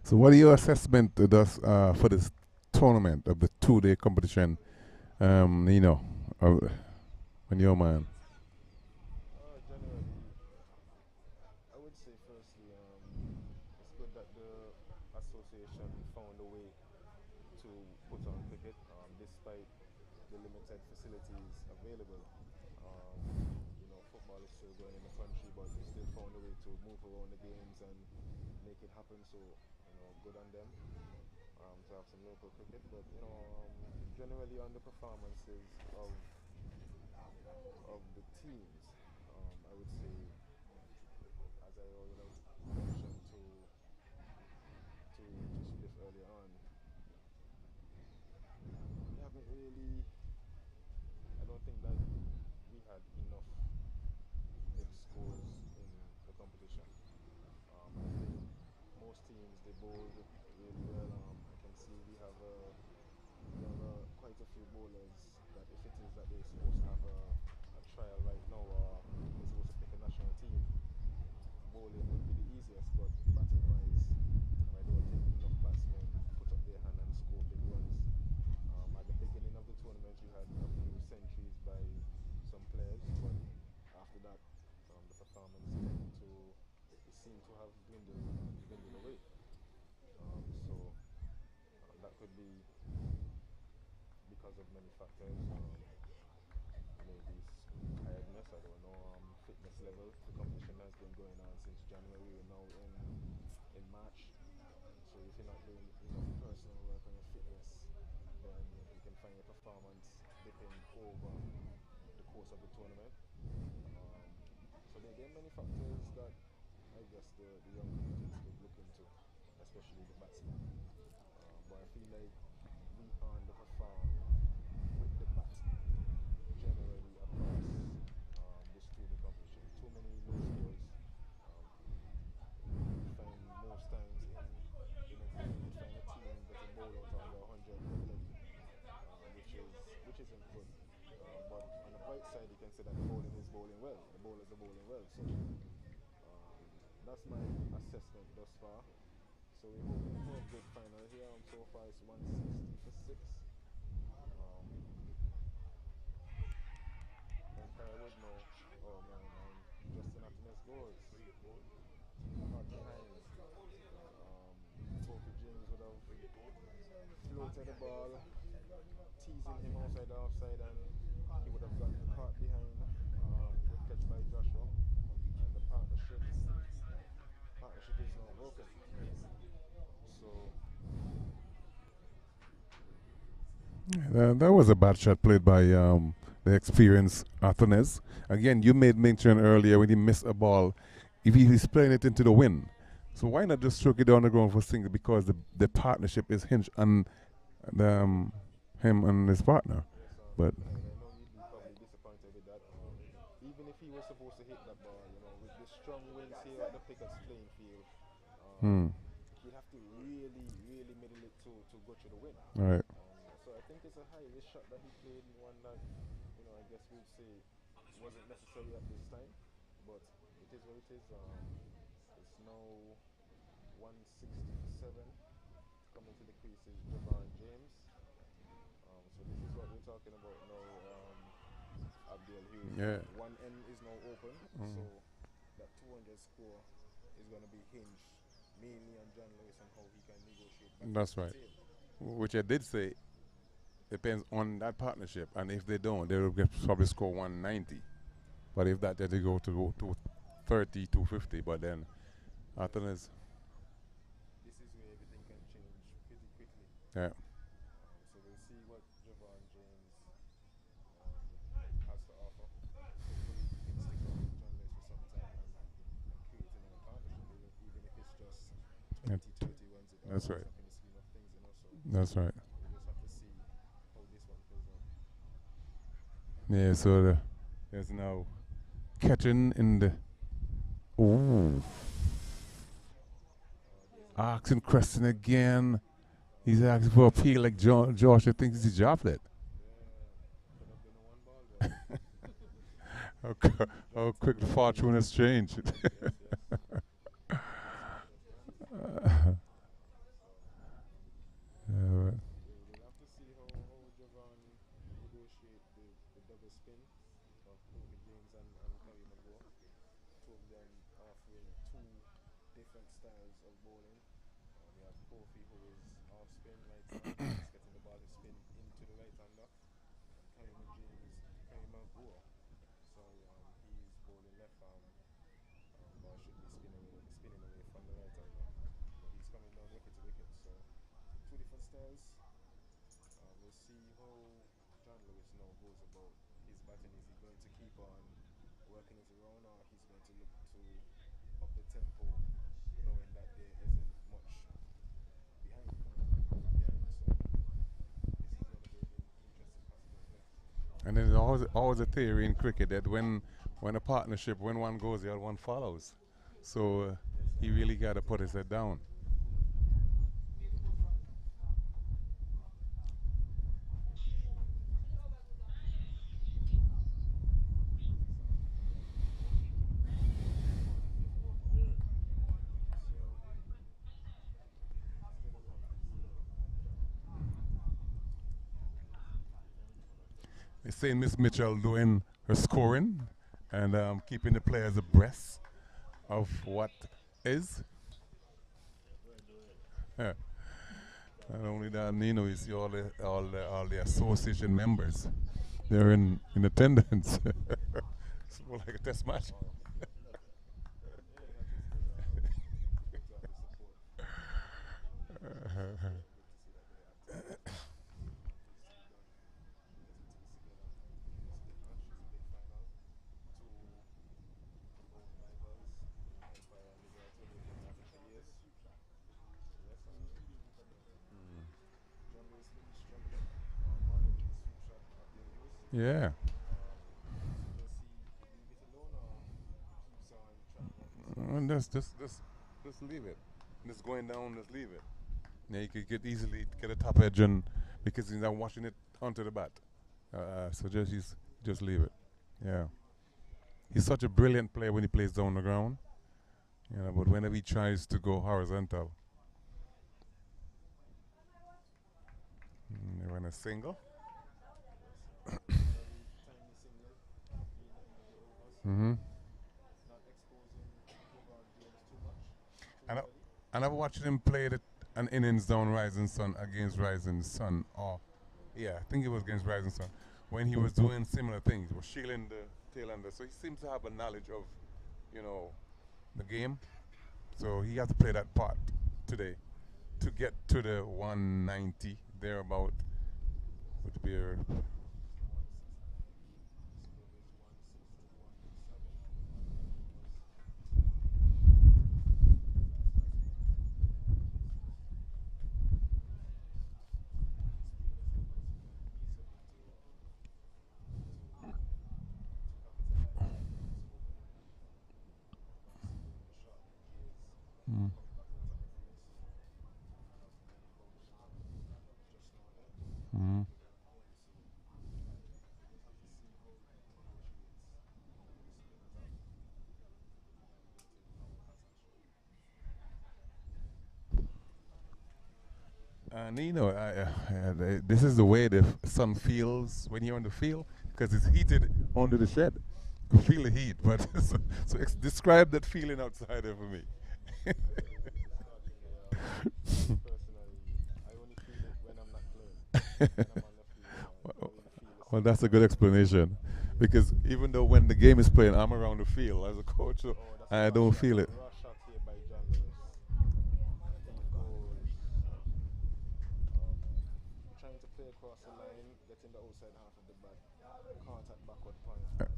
So what are your assessment for this tournament of the 2-day competition Nino, when your man. Generally, I would say firstly, it's good that the association found a way to put on cricket, despite the limited facilities available. Um, football is still going in the country, but they still found a way to move around the games and make it happen. So, good on them to have some local cricket. But generally on the performances of the teams, I would say, as I already mentioned to Spliff earlier on, we haven't really. I don't think that we had enough big scores in the competition. I think most teams they bowled really well. I can see we have quite a few bowlers that if it is that they're supposed to have a trial right now or they're supposed to pick a national team, bowling would be the easiest, but batting wise, I don't think enough batsmen put up their hand and score big runs. At the beginning of the tournament, we had a few centuries by some players, but after that, the performance seemed to have dwindled away. So that could be because of many factors. Maybe tiredness, I don't know. Fitness level. The competition has been going on since January. We're now in March. So if you're not doing enough personal work on your fitness, then you can find your performance dipping over the course of the tournament. So there are many factors that I guess the young cricketers could look into, especially the batsmen. But I feel like we underperform with the bat generally across this two-day competition. Too many low scores. You find most times in a team, you find a team getting bowled out under 100 regularly, which isn't good. But on the bright side, you can say that the bowling is bowling well. The bowlers are bowling well. So that's my assessment thus far. So we're hoping for a good final here. So far it's 160 for 6. Empire would know. Oh man, Justin Attimus goes. Caught behind. Kofi James would have floated the ball, teasing him outside the offside, and he would have gotten caught behind. Good catch by Joshua. And the partnership is now broken. So That was a bad shot played by the experienced Athanes. Again, you made mention earlier when he missed a ball, if he's playing it into the wind. So why not just stroke it down the ground for single? Because the partnership is hinged on him and his partner. But I know you'd be probably disappointed with that. Even if he was supposed to hit that ball, with the strong winds here at the Pickett's playing field, he'd have to really, really middle it to go through the wind. all right. So I think it's a high risk shot that he played, one that, I guess we'd say wasn't necessary at this time, but it is what it is. It's now 160 for 7. Coming to the crease is Javon James. So this is what we're talking about now, Abdul Hughes. Yeah. One end is now open, so that 200 score is going to be hinged mainly on John Lewis and how he can negotiate back. That's right. Which I did say depends on that partnership, and if they don't, they will probably score 190. But if that, then they go to 230, 250. But then, Athanes, This is where everything can change pretty quickly. yeah, So we'll see what Javon James has to offer. Hopefully he can stick around with John Lewis for some time and create another partnership, even if it's just 20, 30 runs. That's right. In the scheme of things, So That's right. we just have to see how this one plays out. Yeah, so there's now catching in the. Ooh. Asking Creston again. He's asking for a appeal like Josh. I think he dropped it. Could have been a one ball there. How quick the fortune has changed. We'll have to see how Javon would appreciate the double spin of Kobe James and Kerry McGraw. Two of them offering two different styles of bowling. We have Kofi, who is off spin right side, just getting the ball to spin into the right hander, and Kerry McGraw. Sorry, he's bowling left arm. Ball should be spinning away from the right hander, but he's coming down wicket to wicket. So two different styles. We'll see how John Lewis now goes about his batting. Is he going to keep on working it around, or he's going to look to up the tempo, knowing that there isn't much behind? So this is going to be an interesting possibility. And then there's always a theory in cricket that when a partnership, when one goes, the other one follows. So he really got to put his head down. They say Miss Mitchell doing her scoring and keeping the players abreast of what is. Yeah. Not only that, Nino, you see all the association members. They're in attendance. It's more like a test match. Yeah. Just leave it. Just going down, just leave it. Yeah, you could easily get a top edge and because he's not washing it onto the bat. So just leave it. Yeah. He's such a brilliant player when he plays down the ground. Yeah, but whenever he tries to go horizontal. They run a single. Mm-hmm. And I've watched him play an innings down Rising Sun against Rising Sun. Or, yeah, I think it was against Rising Sun. When he was doing similar things, he was shielding the tail ender. So he seems to have a knowledge of, the game. So he has to play that part today to get to the 190 thereabout, would be a Mm. And this is the way the sun feels when you're on the field because it's heated under the shed. You feel the heat, but so describe that feeling outside there for me. Well, that's a good explanation because even though when the game is playing, I'm around the field as a coach, so I don't feel it.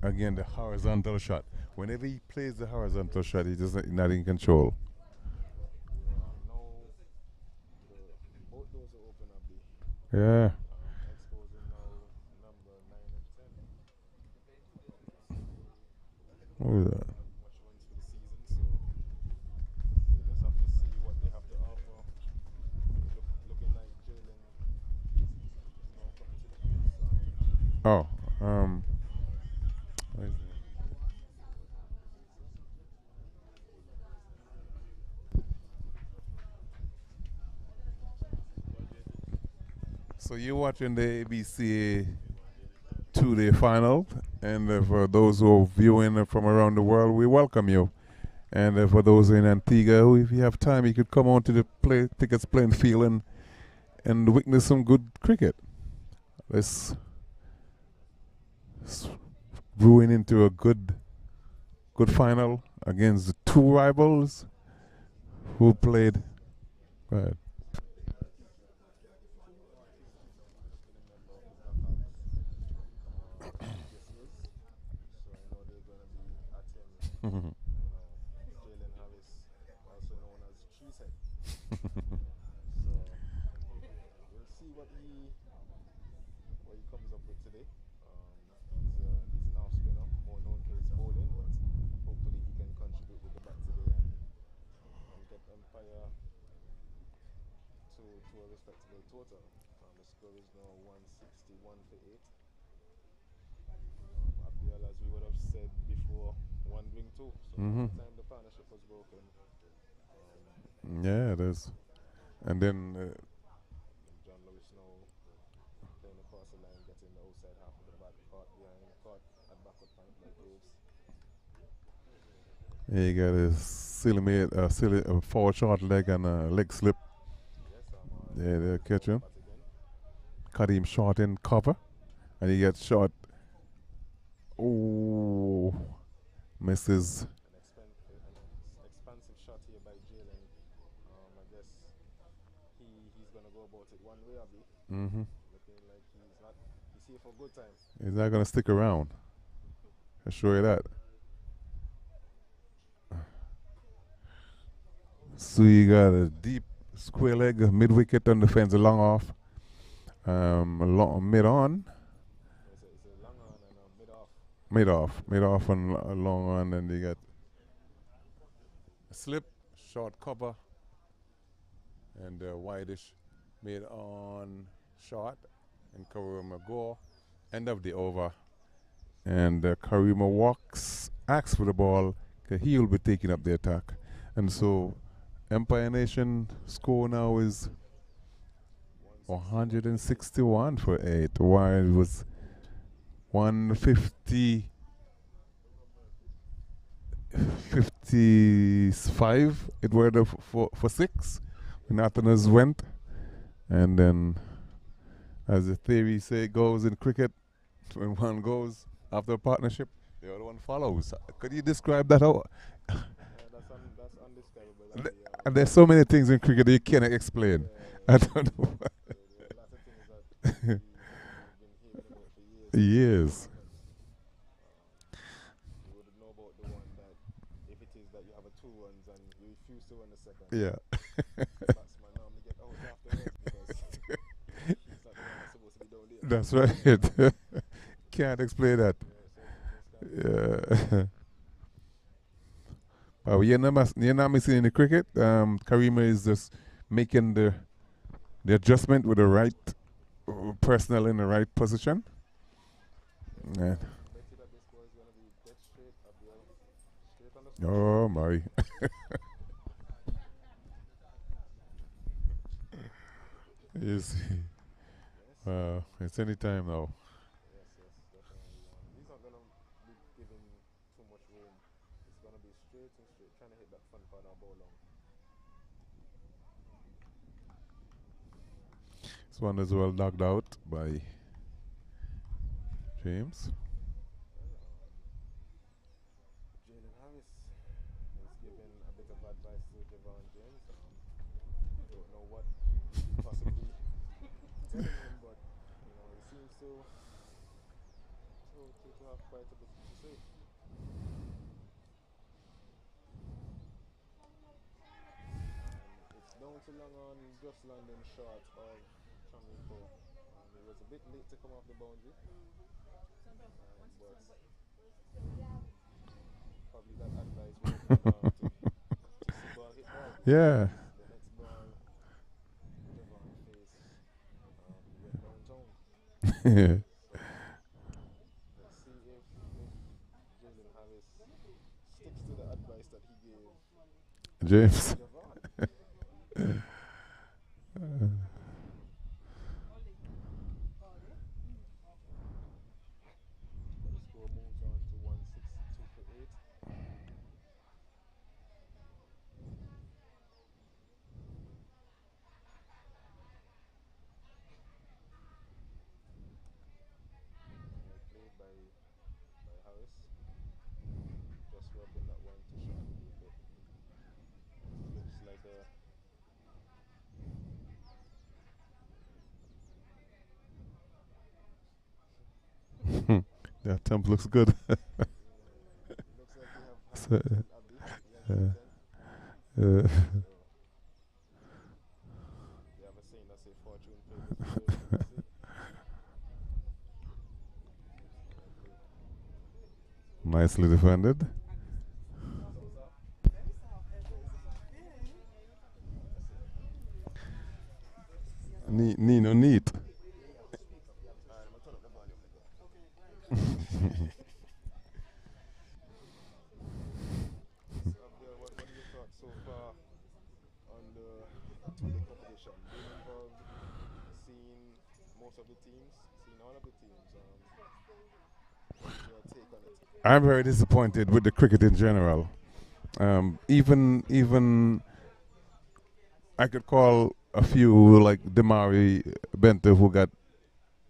Again, the horizontal shot. Whenever he plays the horizontal shot, he just not in control. Yeah. What was that? Oh, what is it? So you're watching the ABCA two-day final. And for those who are viewing from around the world, we welcome you. And for those in Antigua, if you have time, you could come on to the tickets playing field and witness some good cricket. Let's brewing into a good final against the two rivals who played. Go ahead. Jalen Harris, also known as Cheesehead. So we'll see what he comes up with today. He's an off spinner, more known for his bowling, but hopefully he can contribute with the bat today and get Empire to a respectable total. The score is now 161 for 8. Abdiel, as we would have said before, one wing two. So time the partnership was broken. Yeah, it is. And then John Lewis now playing across the line, getting the outside half of the bat, caught behind, caught at backward point like Graves. he got his silly forward short leg and a leg slip. Yes, Yeah, they'll catch him. bat again. Cut him short in cover. And he gets shot. Oh, misses. An expansive shot here by Jalen. I guess he's gonna go about it one way, Abby. Looking like he's here for good times. He's not going to stick around. I'll show you that. So you got a deep square leg, mid wicket on the fence, a long off, mid on, It's a long on and a mid off. mid off and a long on, and they got a slip, short cover, and wideish mid on short, and Karima go, end of the over, and Karima asks for the ball, 'cause he will be taking up the attack, and so Empire Nation score now is 161 for 8, while it was 55 it were for 6 when Northerners went. And then, as the theory goes in cricket, when one goes after a partnership, the other one follows. Could you describe that? How? That's undescribable. And there's so many things in cricket that you cannot explain. I don't know. There are lots of things that we've been hearing about for Years. years. You would know about the one that if it is that you have a 2 runs and you refuse to run the second, Yeah. batsman normally get out after it because he's not the one that's supposed to be down there. That's right. Can't explain that. Yeah. You're not missing any cricket. Karima is just making the adjustment with the right personnel in the right position. Yeah. Oh my. You see. It's any time now. Yes, definitely. He's not going to be giving too much room. It's going to be straight and straight, trying to hit that front part of the ball long. This one is well knocked out by James. Jalen Harris is giving a bit of advice to Javon James. Don't know what he possibly telling him, but he seems to have quite a bit to say. It's down to long on, just landing short of Chamiko. He was a bit late to come off the boundary. But probably that advice will to see ball hit ball. Yeah. The next ball, Javon face went downtown. Yeah. Let's see if Jalen Harris sticks to the advice that he gave James. Javon. That temp looks good. So, uh, nicely defended. Nino neat. I'm very disappointed with the cricket in general. Even I could call a few like Damari Benter who got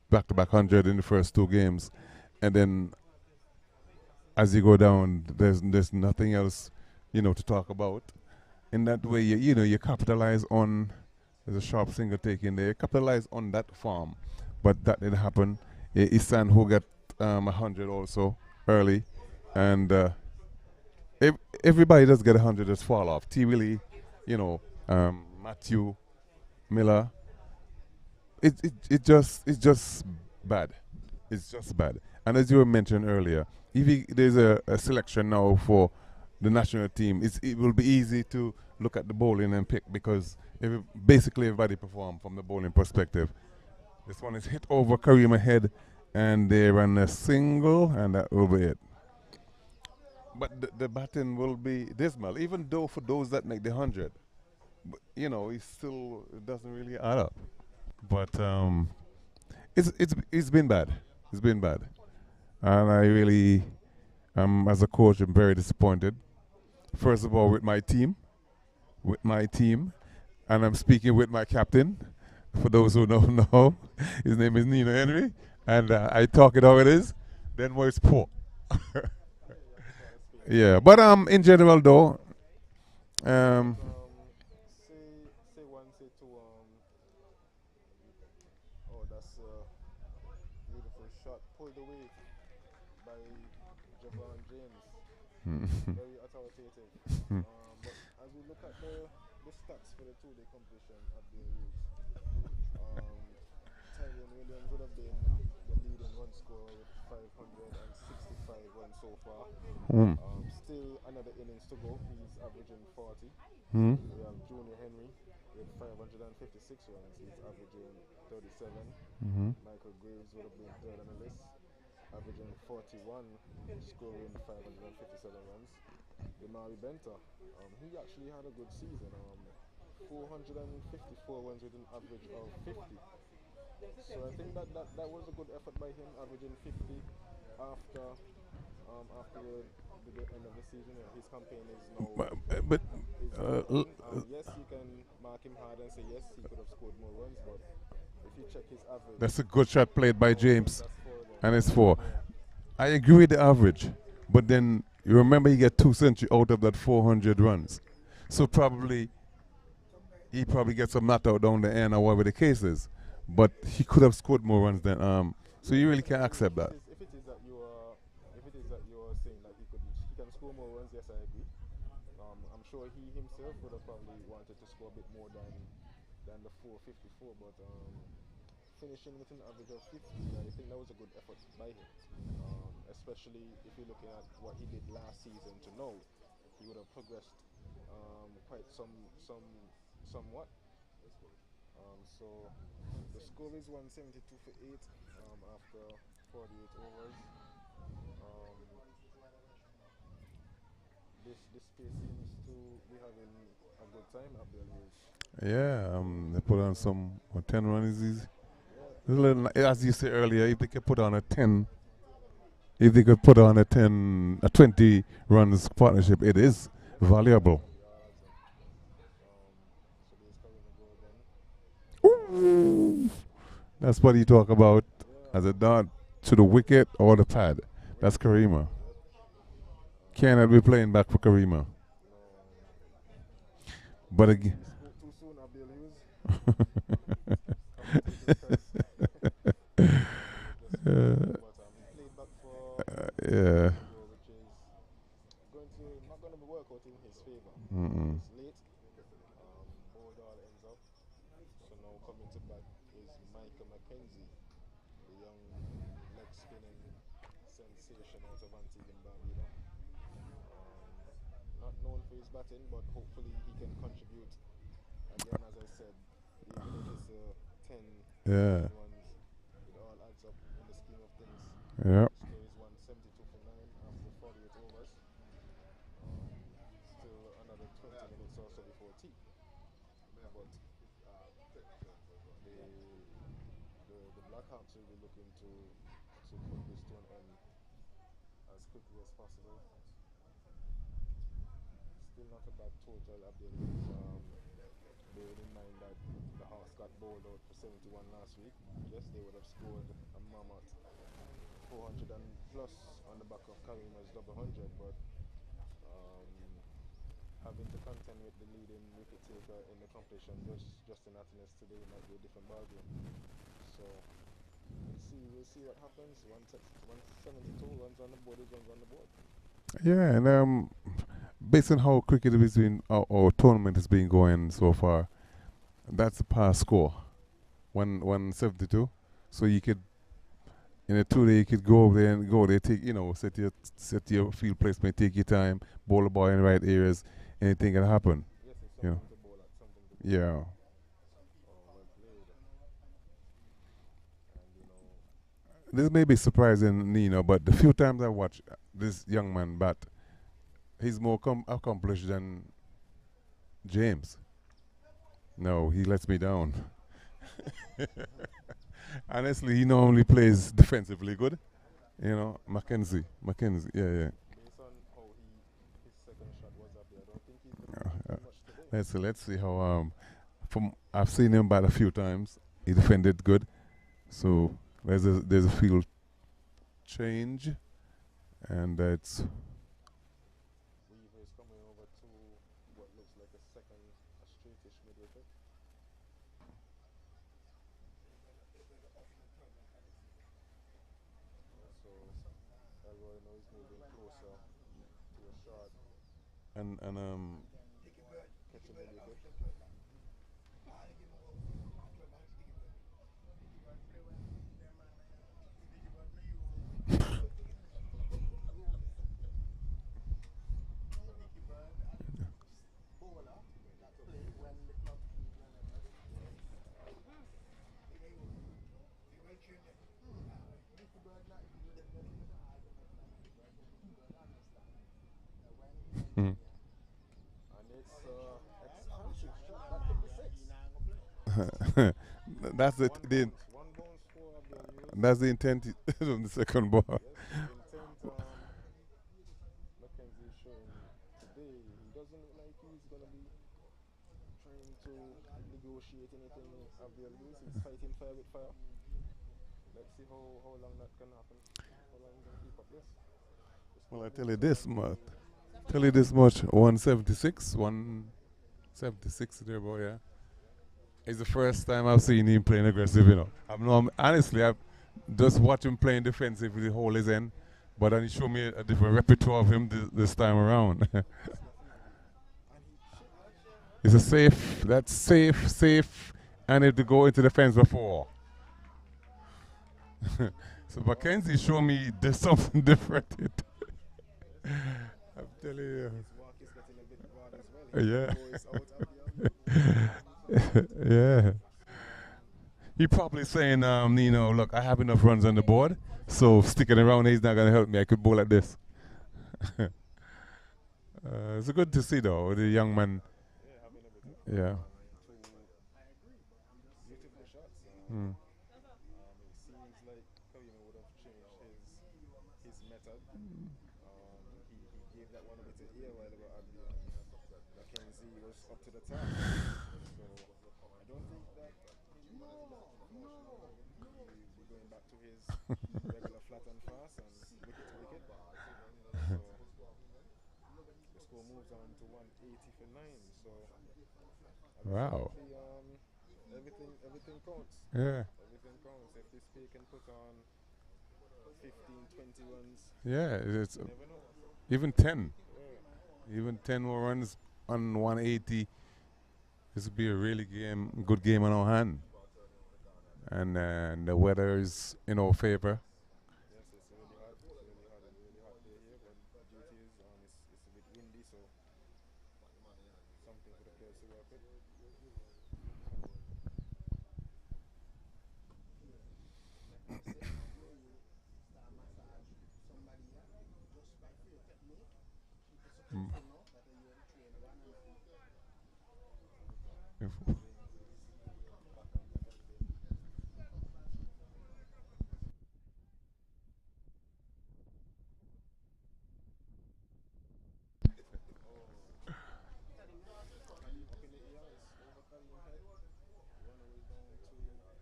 back-to-back 100 in the first 2 games, and then as you go down, there's nothing else, to talk about. In that way, you capitalize on. There's a sharp single take in there. Capitalize on that form, but that didn't happen. Isan who got 100 also early, and everybody does get 100 just fall off. T. Willie, Matthew Miller. It's just bad. It's just bad. And as you mentioned earlier, if there's a selection now for the national team, it will be easy to look at the bowling and pick, because basically everybody performed from the bowling perspective. This one is hit over Kareem head, and they run a single, and that will be it. But the batting will be dismal, even though for those that make the 100. But, it doesn't really add up. But it's been bad. It's been bad, and I really, as a coach, I'm very disappointed. First of all, with my team, and I'm speaking with my captain. For those who don't know, his name is Nino Henry, and I talk it how it is. Then where it's poor. Yeah, but in general though, very authoritative. But as we look at the stats for the 2-day competition at the Roots, Tyrion Williams would have been the leading run scorer with 565 runs so far. Still another innings to go. He's averaging 40. We have Junior Henry with 556 runs. He's averaging 37. Michael Graves would have been third on the list, averaging 41, scoring 557 runs. Damari Benter, he actually had a good season, 454 runs with an average of 50. So I think that was a good effort by him, averaging 50 after the end of the season. His campaign is now. Yes, you can mark him hard and say yes, he could have scored more runs, but if you check his average, that's a good shot played by James, and it's 4. I agree with the average, but then you remember he get 2 centuries out of that 400 runs, so he probably gets some knot out down the end or whatever the case is, but he could have scored more runs than so you really can't accept that. If it is that you are saying that he can score more runs, yes, I agree. I'm sure he himself would have probably wanted to score a bit more than the 454, but finishing with an average of 50, I think that was a good effort by him. Especially if you're looking at what he did last season to now, he would have progressed quite somewhat. So the score is 172 for 8 after 48 overs. This space seems to be having a good time up there. Yeah, they put on some 10 runs. As you said earlier, if they could put on a 10, if they could put on a 20 runs partnership, it is valuable. Ooh. That's what you talk about as a dart to the wicket or the pad. That's Karima. Cannot be playing back for Karima. But again, Spoke too soon, Abdul Hughes. He played back for yeah. which is not going to work out in his favor. Mm-mm. It's late. Bodal ends up. So now coming to bat is Michael McKenzie, the young leg spinning sensation out of Antigua and Barbuda. Not known for his batting, but hopefully he can contribute. Again, as I said, even if it's 10, Yeah. 15 ones, it all adds up in the scheme of things. Yeah. Score is 172 for 9 after 48 overs. Still another 20 minutes or so before tea. But the Blackhawks will be looking to put this to an end as quickly as possible. Still not a bad total, Abdul. Bearing in mind that the Hawks got bowled out for 71 last week. Yes, they would have scored a mammoth 400 and plus on the back of Karima's double 100, but having to contend with the leading wicket taker in the competition, Justin Attinas today, might be a different ballgame. So we'll see what happens. 172 runs on the board is runs on the board. Yeah, and based on how cricket has been, our tournament has been going so far, that's the past score, 172. So you could, in a 2 day, you could go over there and take, set your field placement, take your time, bowl the ball in the right areas, anything can happen. Yes, it's You know. something to bowl at, something to bowl Yeah. at. Well played. And This may be surprising, but the few times I watch this young man bat, he's more accomplished than James. No, he lets me down. Honestly, he normally plays defensively good. Mackenzie, yeah. based on how his second shot was up there, I don't think he's looking much today. Let's see how from I've seen him bat a few times. He defended good. So there's a field change, and that's Weaver is coming over to what looks like a straightish mid wicket. So Elroy now is moving closer to a shot, and catching mid wicket. Mhm. And it's expansive shot. That could be 6. that's the One bounce for Abdul Hughes. that's the intent of the second ball. Yes, the intent Mackenzie is showing today. He doesn't look like he's going to be trying to negotiate anything with Abdul Hughes. He's fighting fire with fire. Let's see how long that can happen. How long he can keep up this. Well, I tell you this much. 176 there, boy. Yeah, it's the first time I've seen him playing aggressive. Honestly, I've just watched him playing defensively the whole his end, but then he showed me a different repertoire of him this time around. It's a safe. That's safe, and it to go into the fence before. So Mackenzie showed me there's something different. I'm telling you. His walk is getting a bit broad as well. Yeah. Yeah. He probably saying, look, I have enough runs on the board, so sticking around he's not gonna help me. I could bowl like this. It's good to see though, the young man. Yeah. Beautiful shots. Mm. It seems like Karima would have changed his method. He gave that one a bit of ear while Mackenzie was up to the task. So I don't think that he'll be going back to his regular flat and fast and wicket to wicket. So the score moves moves on to 180 for 9. So Wow. everything counts. Yeah. Everything counts. If this play can put on 15, 20 runs, Yeah. It's you never know. even 10. Yeah. Even 10 more runs on 180. This would be a really good game on our hand. And the weather is in our favor. Yes, it's really hot. It's really hot day here. But duty is it's a bit windy, so something for the players to work with. Mm.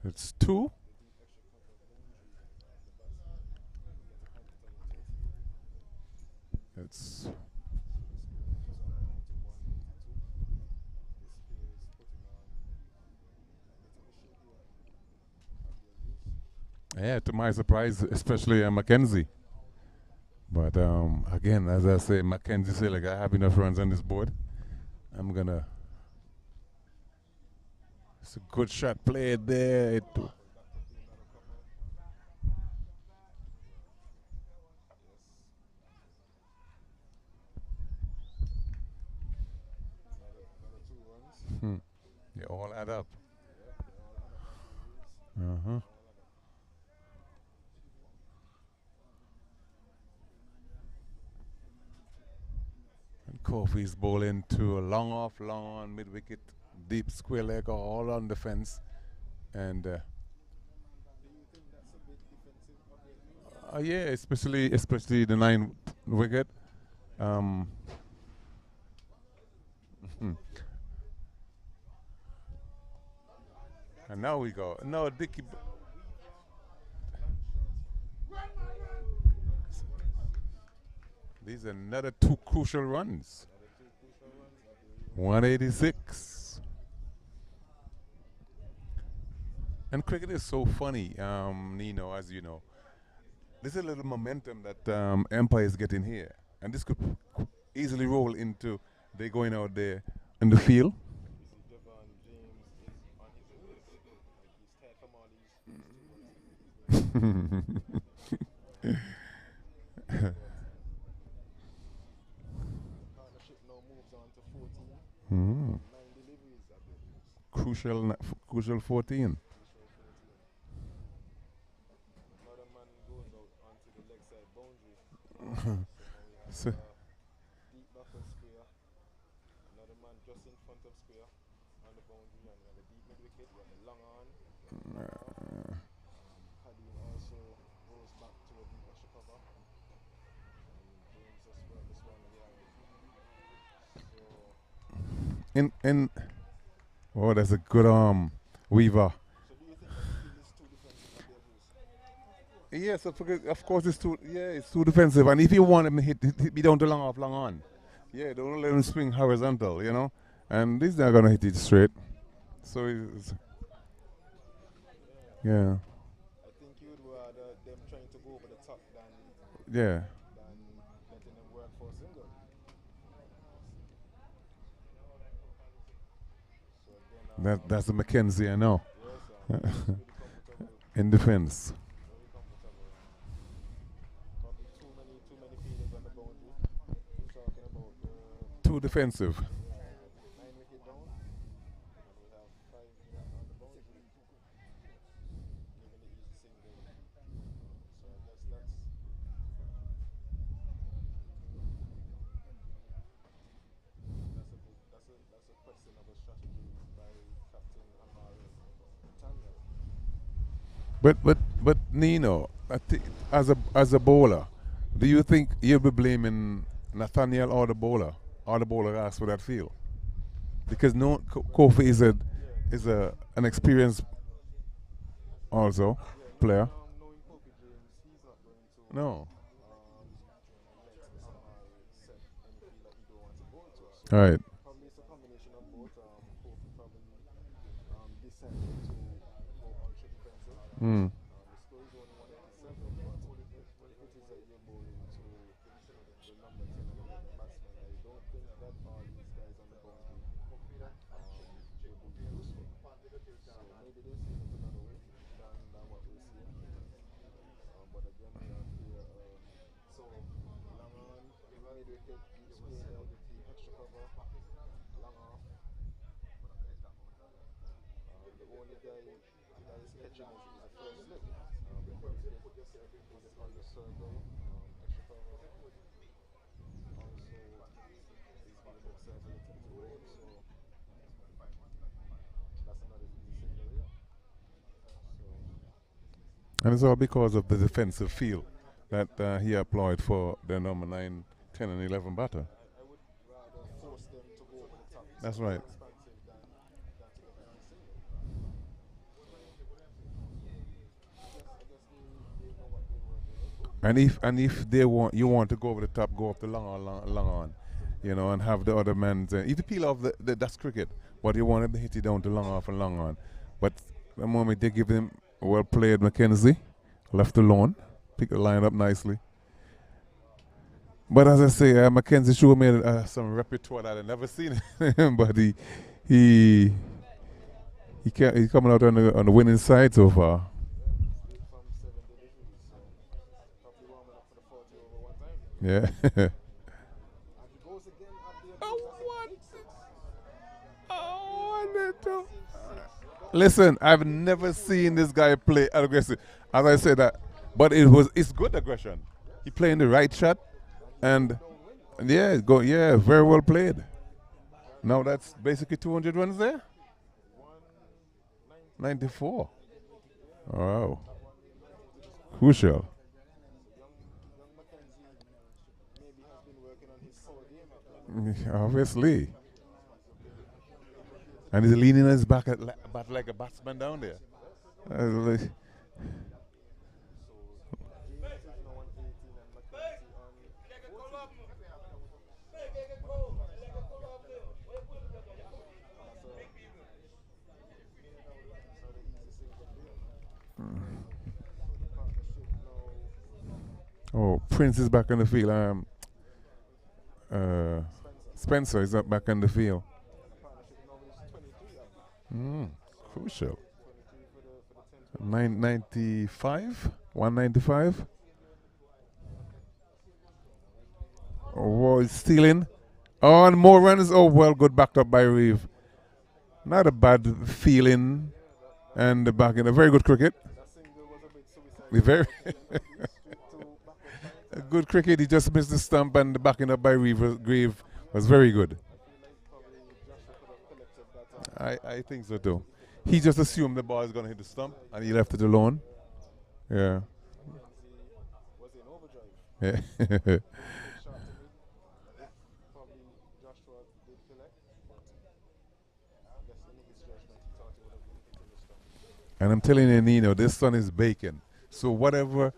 It's 2. It's yeah, to my surprise, especially Mackenzie. But again, as I say, Mackenzie say like I have enough runs on this board. I'm gonna. It's a good shot played there. They all add up. Uh-huh. And Kofi's bowling to a long off, long on, mid wicket, deep square leg, all on the fence. And yeah, especially the 9 wicket. Um, and now we go. No, Dicky. These are another 2 crucial runs. 186. And cricket is so funny, Nino, as you know. There's a little momentum that Empire is getting here. And this could easily roll into they going out there in the field. Mm. Crucial 14. Another man goes out onto the leg side boundary. So deep back of square. Another man just in front of square on the boundary, and we have a deep mid wicket. We have a long on. Hadin also goes back to a deep extra cover and brings us this one behind. In oh, that's a good Weaver. So do you think that it's too defensive at their views? Yes, of course it's too defensive. And if you want him to hit me down to long off, long on. Yeah, don't let him swing horizontal, you know. And this not gonna hit it straight. So it's yeah. I think you would rather them trying to go over the top than Yeah. letting them work for a single. So again, That's the Mackenzie I know. yes, really comfortable. In defense. Very comfortable. Probably too many fielders on the boundary. We're talking about Too defensive. 9 wicket down, and we have 5 on the boundary, giving the easy single. So I guess that's a question of a strategy by Captain Amari Tanga. But Nino, as a bowler, do you think you'll be blaming Nathaniel or the bowler asked for that field? Because no Kofi is an experienced also player. Knowing Kobe James, he's not going to No. let Amari set any field that he don't want to bowl to. All right. Probably it's a combination of both. Kofi probably descended to go ultra defensive. Mm. The score is only 187, but if it is that you're bowling to the number 10 and 11 batsmen, I don't think that all these guys on the boundary will be useful. So maybe they're seeing it another way than what we're seeing. But again, we have here, so long on, mid wicket, deep spin, extra cover, long off. The only guy that is catching is a first slip. Mid wicket is on the circle, extra cover. Also, he's going to move sides a little too late, so that's another easy single here. So, And it's all because of the defensive field that he employed for the number 9, 10, and 11 batter. I would rather force them to go over the top. That's right. Expansive than to get an single. I guess they know what they're working with. And if they want you want to go over the top, go up the long on, you know, and have the other man. If you peel off that's cricket, but you want him to hit it down to long off and long on. But the moment they give him well played, Mackenzie, left alone, pick the line up nicely. But as I say, Mackenzie sure made some repertoire that I've never seen him, but he's coming out on the winning side so far. From 7 deliveries, so probably warming up for the 40 over one time. Yeah. And he goes again at the approach. That's a big six. Listen, I've never seen this guy play aggressive. As I said that, but it's good aggression. He playing the right shot, and yeah, very well played. Now that's basically 200 runs there. 94. Wow, crucial. Young Mackenzie maybe has been working on his power game. Obviously. And he's leaning his back like a batsman down there. So James is now on 18 and Mackenzie on 14. That's the easy single there. So the partnership now. Oh, Prince is back in the field. Spencer is up back in the field. The partnership now is 23 up. Crucial. 23 for the 10. 95? 195? Oh, he's stealing. Oh, and more runs. Oh, well, good backed up by Reeve. Not a bad feeling. And the back in a very good cricket. That single was a bit suicidal. The very Straight to backward a time. good cricket. He just missed the stump, and the backing up by Reeve was very good. I feel like probably Joshua could have collected that. I think so too. He just assumed the ball is going to hit the stump, and he left it alone. Yeah. Was in overdrive. Yeah. Shot to mid. Probably Joshua did collect, but I guess in his judgment he thought he would have been hitting the stump. And I'm telling you, Nino, this sun is baking. So however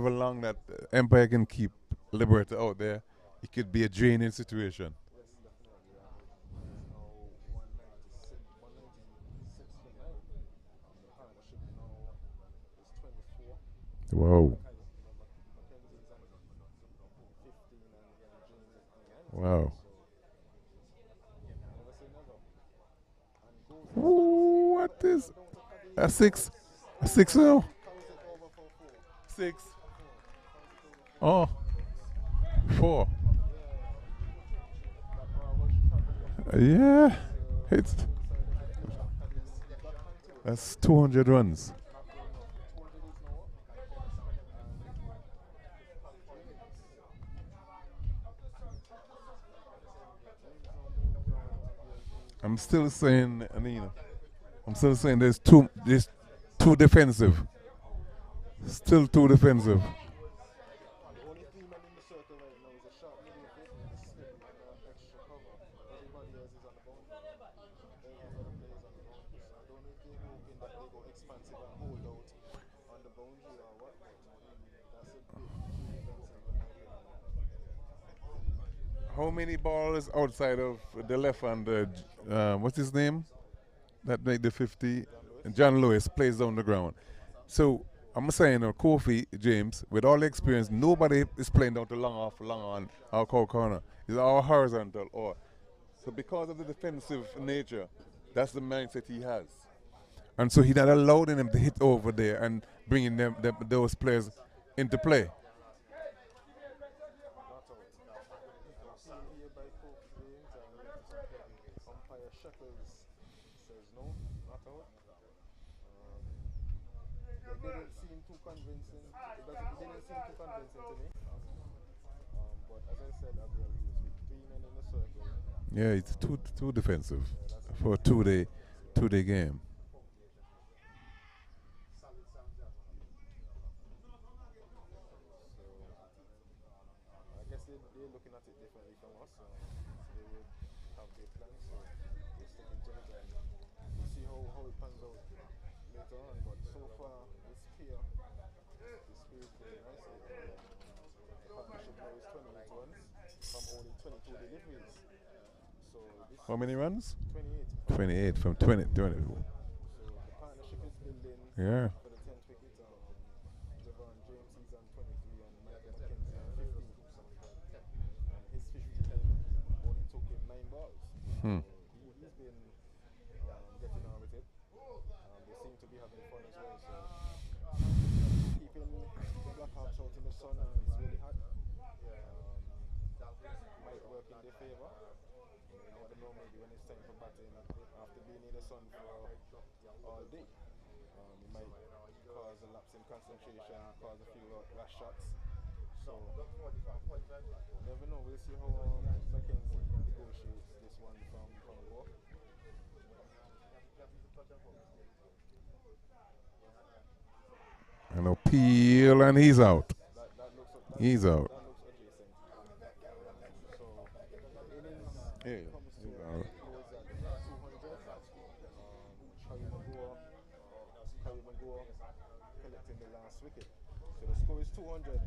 long that Empire can keep Liberta out there, it could be a draining situation. Yes, definitely. It's now 196 for 9. The partnership now is 24. Wow. Mackenzie is on 15 and James is on 9. Wow. So, never say never. And goes Ooh, what is a 6? A 6 now? counts it over for 4. 6. Oh. 4. That was traveling Yeah. It's that's 200 runs. I'm still saying, Nina. I'm still saying there's too defensive. Still too defensive. The only three men in the circle right now is a shot middle wicket, a slip, and an extra cover. Everybody else is on the boundary. Every other player is on the boundary. So I don't know if they're hoping that they go expansive and hold out on the boundary or what. But that's a bit too defensive in my opinion. how many balls outside of the left and what's his name? That made the 50. John Lewis plays down the ground. So I'm saying, Kofi James, with all the experience, nobody is playing down to long off, long on, or corner. It's all horizontal. Or so because of the defensive nature, that's the mindset he has. And so he not allowing them to hit over there and bringing those players into play. Didn't seem too convincing. It didn't seem too convincing to me. But as I said, Gabriel, he was with 3 men in the circle. Yeah, it's too defensive for a two-day game. I guess they're looking at it differently from us. They would have their plans, so they're sticking to it. And we'll see how it pans out later on. But so far, it's clear. This is very nice. The partnership now is 28 runs from only 22 deliveries. So this How many runs? 28. 28 from 20. So the partnership is building Yeah. for the 10th wicket. Javon James is on 23 and Michael McKenzie on 15. And his 15 only took him 9 balls. Hmm. So he's been getting on with it. They seem to be having fun as well. So keeping the Blackhawks out in the sun it's really hot. Might work in their favour. You never know, maybe when it's time for batting after being in the sun for all day. It might cause a lapse in concentration, cause a few rash shots. So never know. We'll see how Mackenzie negotiates this one from Gore. I know Peel and he's out. He's out. That looks adjacent. So innings Yeah. comes to a close at 200. Harry Maguire collecting the last wicket. So the score is 200.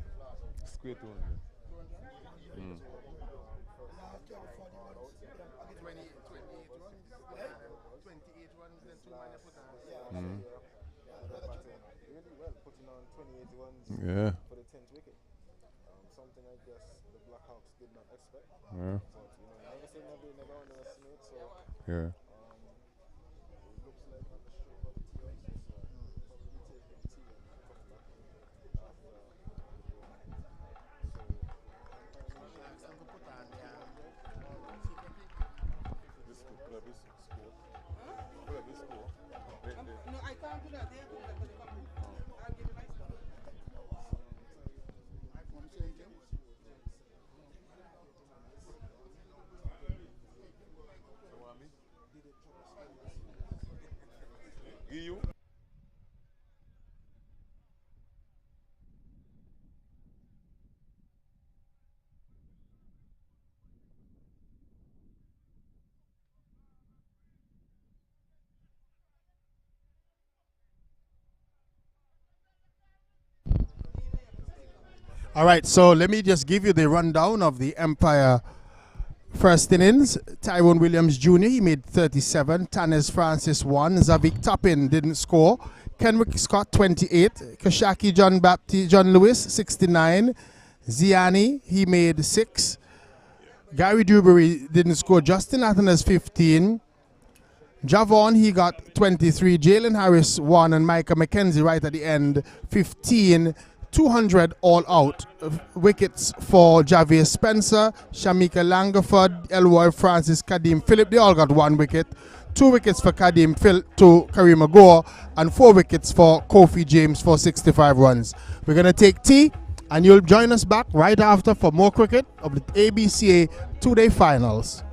Square 200. Mm. 28 runs, then 2 minor put on. Mm. Really well, putting on 28 runs Yeah. for the 10th wicket. Something I guess the Blackhawks did not expect. Yeah. But never say never, never underestimate. So Yeah. it looks like on the stroke of the tee also. So probably taking tea and coming back after. No, I can't do that. They have to do that for the company. I'll give you my stuff. You? All right, so let me just give you the rundown of the Empire first innings. Tyrone Williams Jr., he made 37. Tanis Francis 1. Zavik Toppin didn't score. Kenrick Scott 28. Kashaki John Lewis 69. Ziani, he made 6. Gary Dewberry didn't score. Justin Athanas 15. Javon, he got 23. Jalen Harris 1. And Micah McKenzie right at the end 15. 200 all out. Wickets for Javier Spencer, Shamika Langford, Elroy Francis, Kadeem Phillip. They all got 1 wicket. 2 wickets for Kadeem Phil to Kareem Agor, and 4 wickets for Kofi James for 65 runs. We're going to take tea, and you'll join us back right after for more cricket of the ABCA 2-day finals.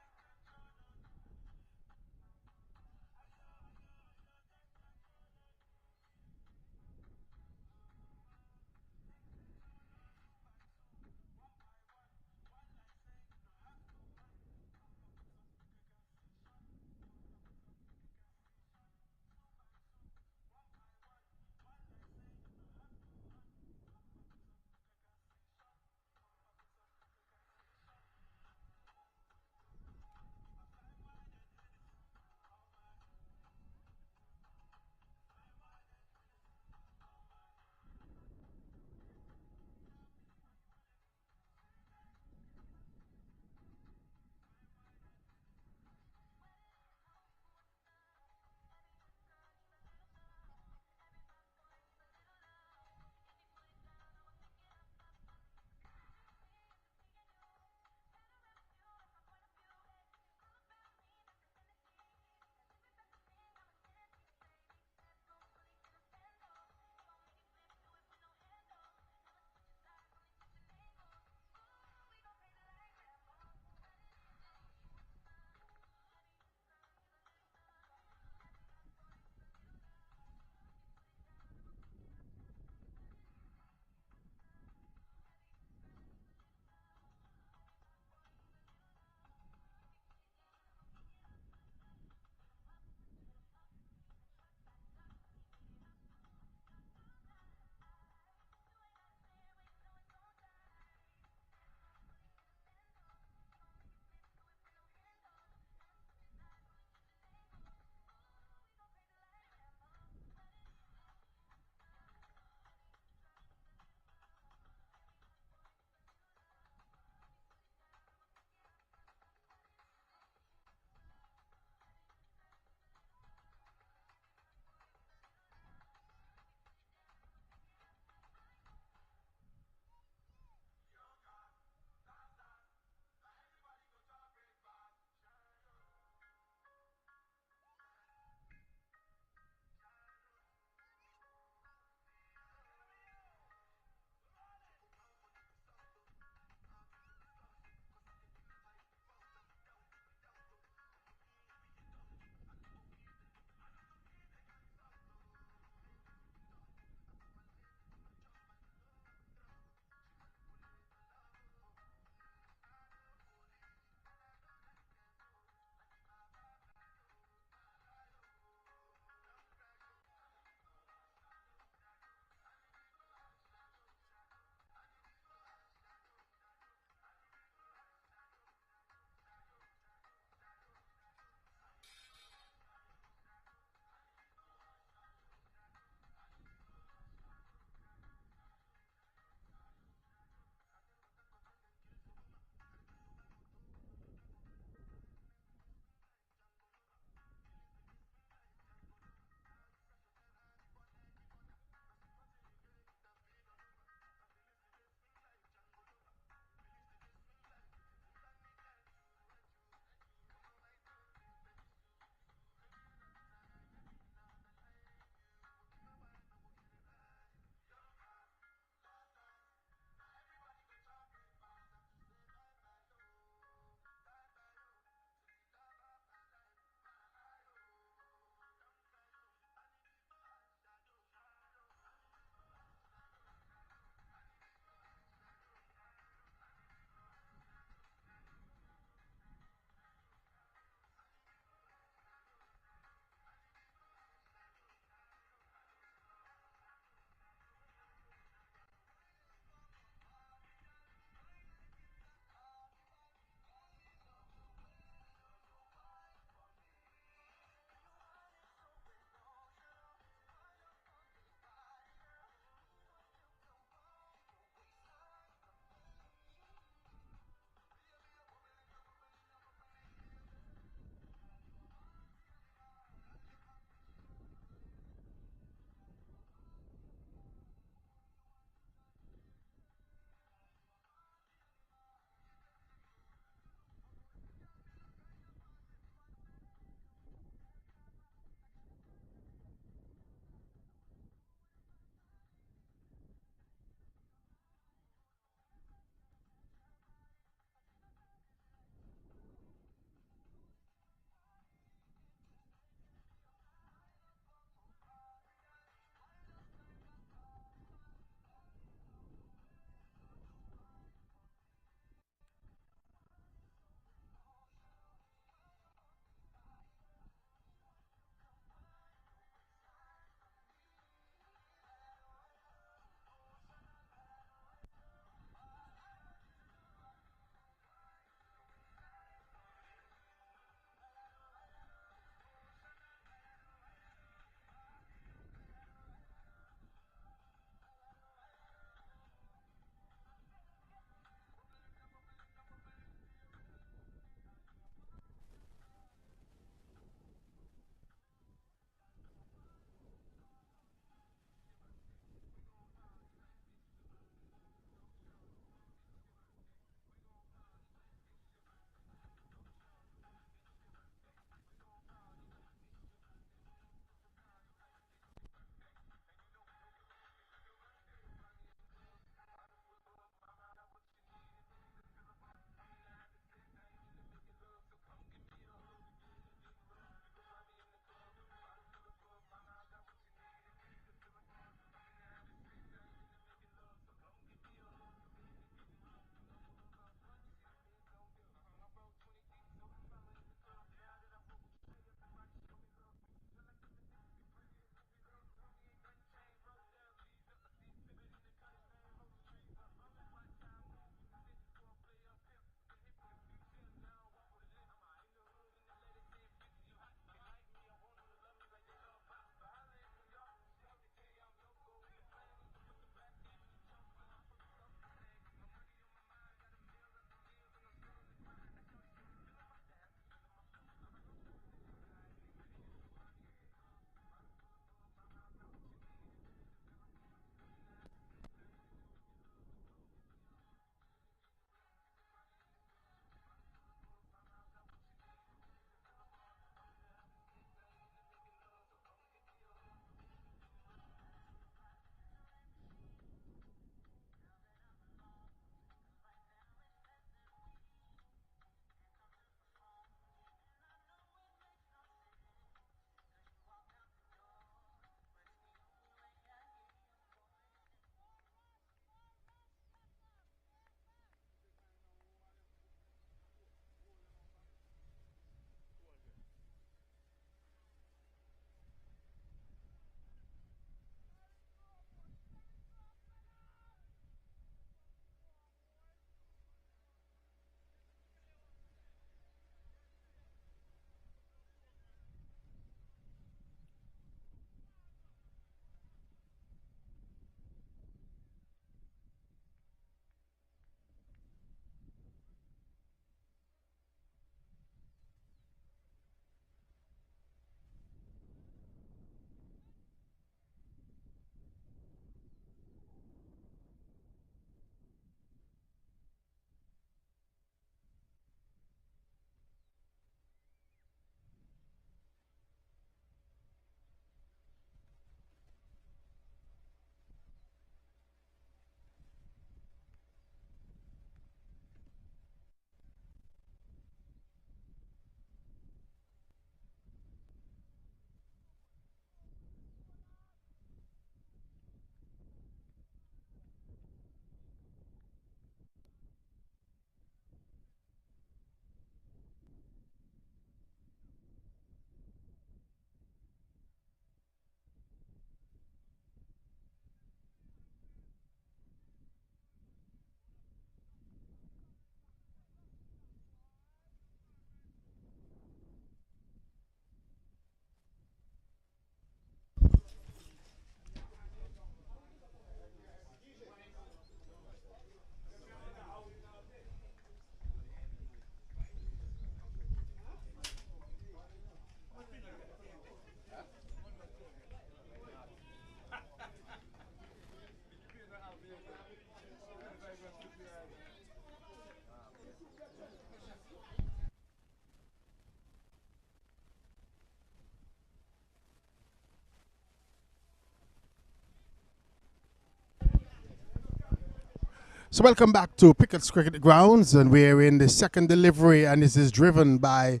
So welcome back to Pickett's Cricket Grounds, and we're in the second delivery, and this is driven by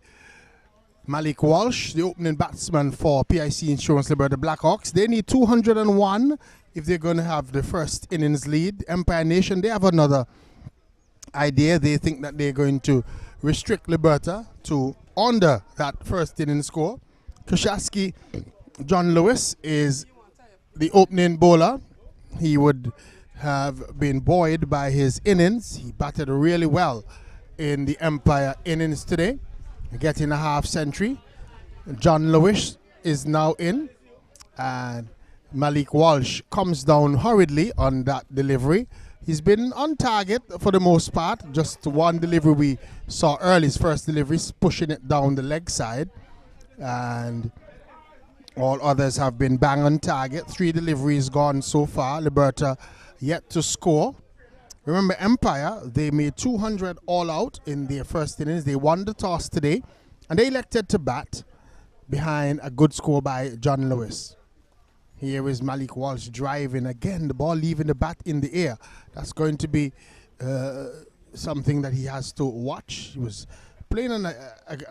Malik Walsh, the opening batsman for PIC Insurance Liberta Blackhawks. They need 201 if they're going to have the first innings lead. Empire Nation, they have another idea. They think that they're going to restrict Liberta to under that first innings score. Kashaski John Lewis is the opening bowler. He would have been buoyed by his innings. He batted really well in the Empire innings today, getting a half century. John Lewis is now in, and Malik Walsh comes down hurriedly on that delivery. He's been on target for the most part. Just one delivery we saw early, his first delivery, pushing it down the leg side, and all others have been bang on target. 3 deliveries gone so far. Liberta yet to score. Remember, Empire, they made 200 all out in their first innings. They won the toss today, and they elected to bat behind a good score by John Lewis. Here is Malik Walsh driving again, the ball leaving the bat in the air. That's going to be something that he has to watch. He was playing an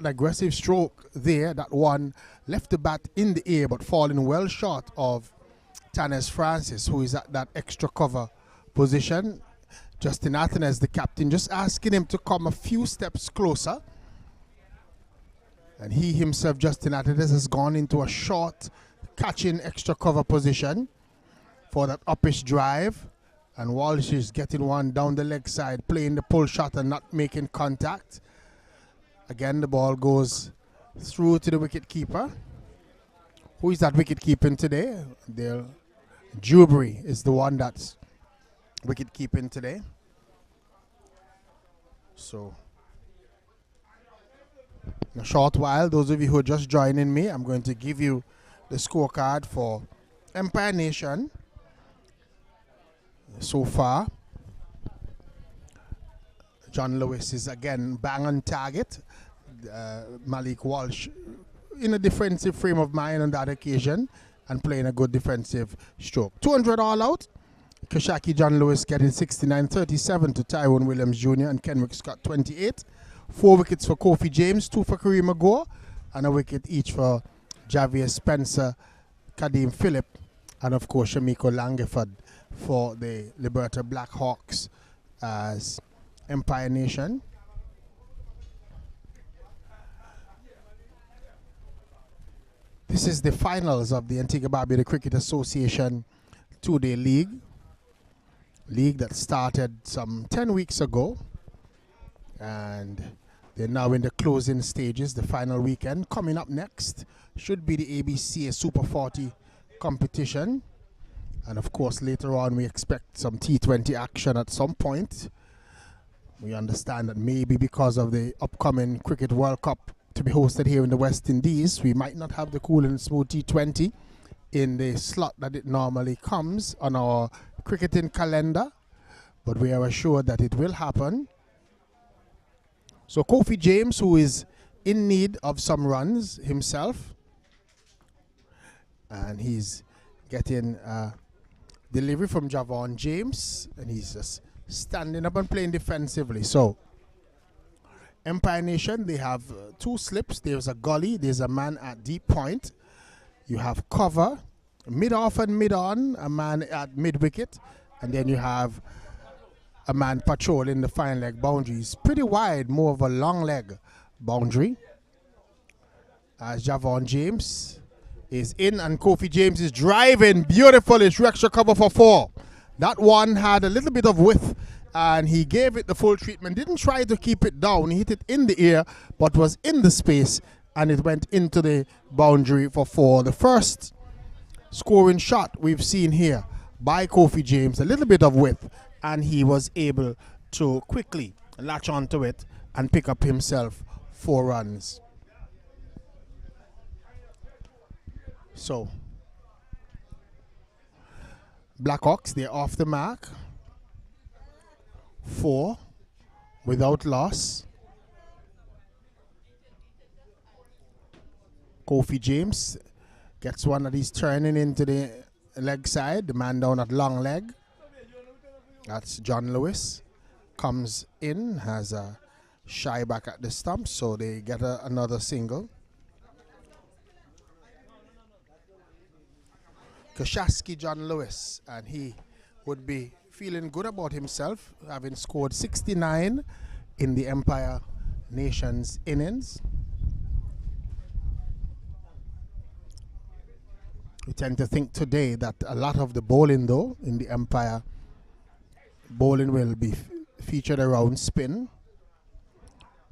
aggressive stroke there. That one left the bat in the air, but falling well short of Tanis Francis, who is at that extra cover position. Justin Athens, the captain, just asking him to come a few steps closer. And he himself, Justin Athens, has gone into a short catching extra cover position for that uppish drive. And Walsh is getting one down the leg side, playing the pull shot and not making contact. Again, the ball goes through to the wicket keeper. Who is that wicket keeping today? Dewberry is the one that's wicket keeping today. So, in a short while, those of you who are just joining me, I'm going to give you the scorecard for Empire Nation so far. John Lewis is again bang on target. Malik Walsh in a defensive frame of mind on that occasion and playing a good defensive stroke. 200 all out. Kashaki John Lewis getting 69, 37 to Tyrone Williams Jr. and Kenrick Scott 28. 4 wickets for Kofi James, 2 for Kareem Agor, and a wicket each for Javier Spencer, Kadeem Phillip, and of course Shamiko Langeford for the Liberta Blackhawks as Empire Nation. This is the finals of the Antigua Barbuda Cricket Association 2-day league that started some 10 weeks ago, and they're now in the closing stages. The final weekend coming up next should be the ABCA Super 40 competition, and of course later on we expect some T20 action at some point. We understand that maybe because of the upcoming Cricket World Cup to be hosted here in the West Indies, we might not have the cool and smooth T20 in the slot that it normally comes on our cricketing calendar, but we are assured that it will happen. So Kofi James, who is in need of some runs himself, and he's getting delivery from Javon James, and he's just standing up and playing defensively. So Empire Nation, they have 2 slips. There's a gully, there's a man at deep point. You have cover, mid-off and mid-on, a man at mid-wicket, and then you have a man patrolling the fine leg boundaries. Pretty wide, more of a long leg boundary. As Javon James is in, and Kofi James is driving beautifully. It's extra cover for 4. That one had a little bit of width, and he gave it the full treatment. Didn't try to keep it down. He hit it in the air, but was in the space, and it went into the boundary for 4. The first scoring shot we've seen here by Kofi James, a little bit of width, and he was able to quickly latch onto it and pick up himself 4 runs. So Blackhawks, they're off the mark. 4 without loss. Kofi James gets one that he's turning into the leg side, the man down at long leg. That's John Lewis. Comes in, has a shy back at the stump, so they get another single. Koshaski John Lewis, and he would be feeling good about himself, having scored 69 in the Empire Nations innings. We tend to think today that a lot of the bowling, though, in the Empire bowling will be featured around spin.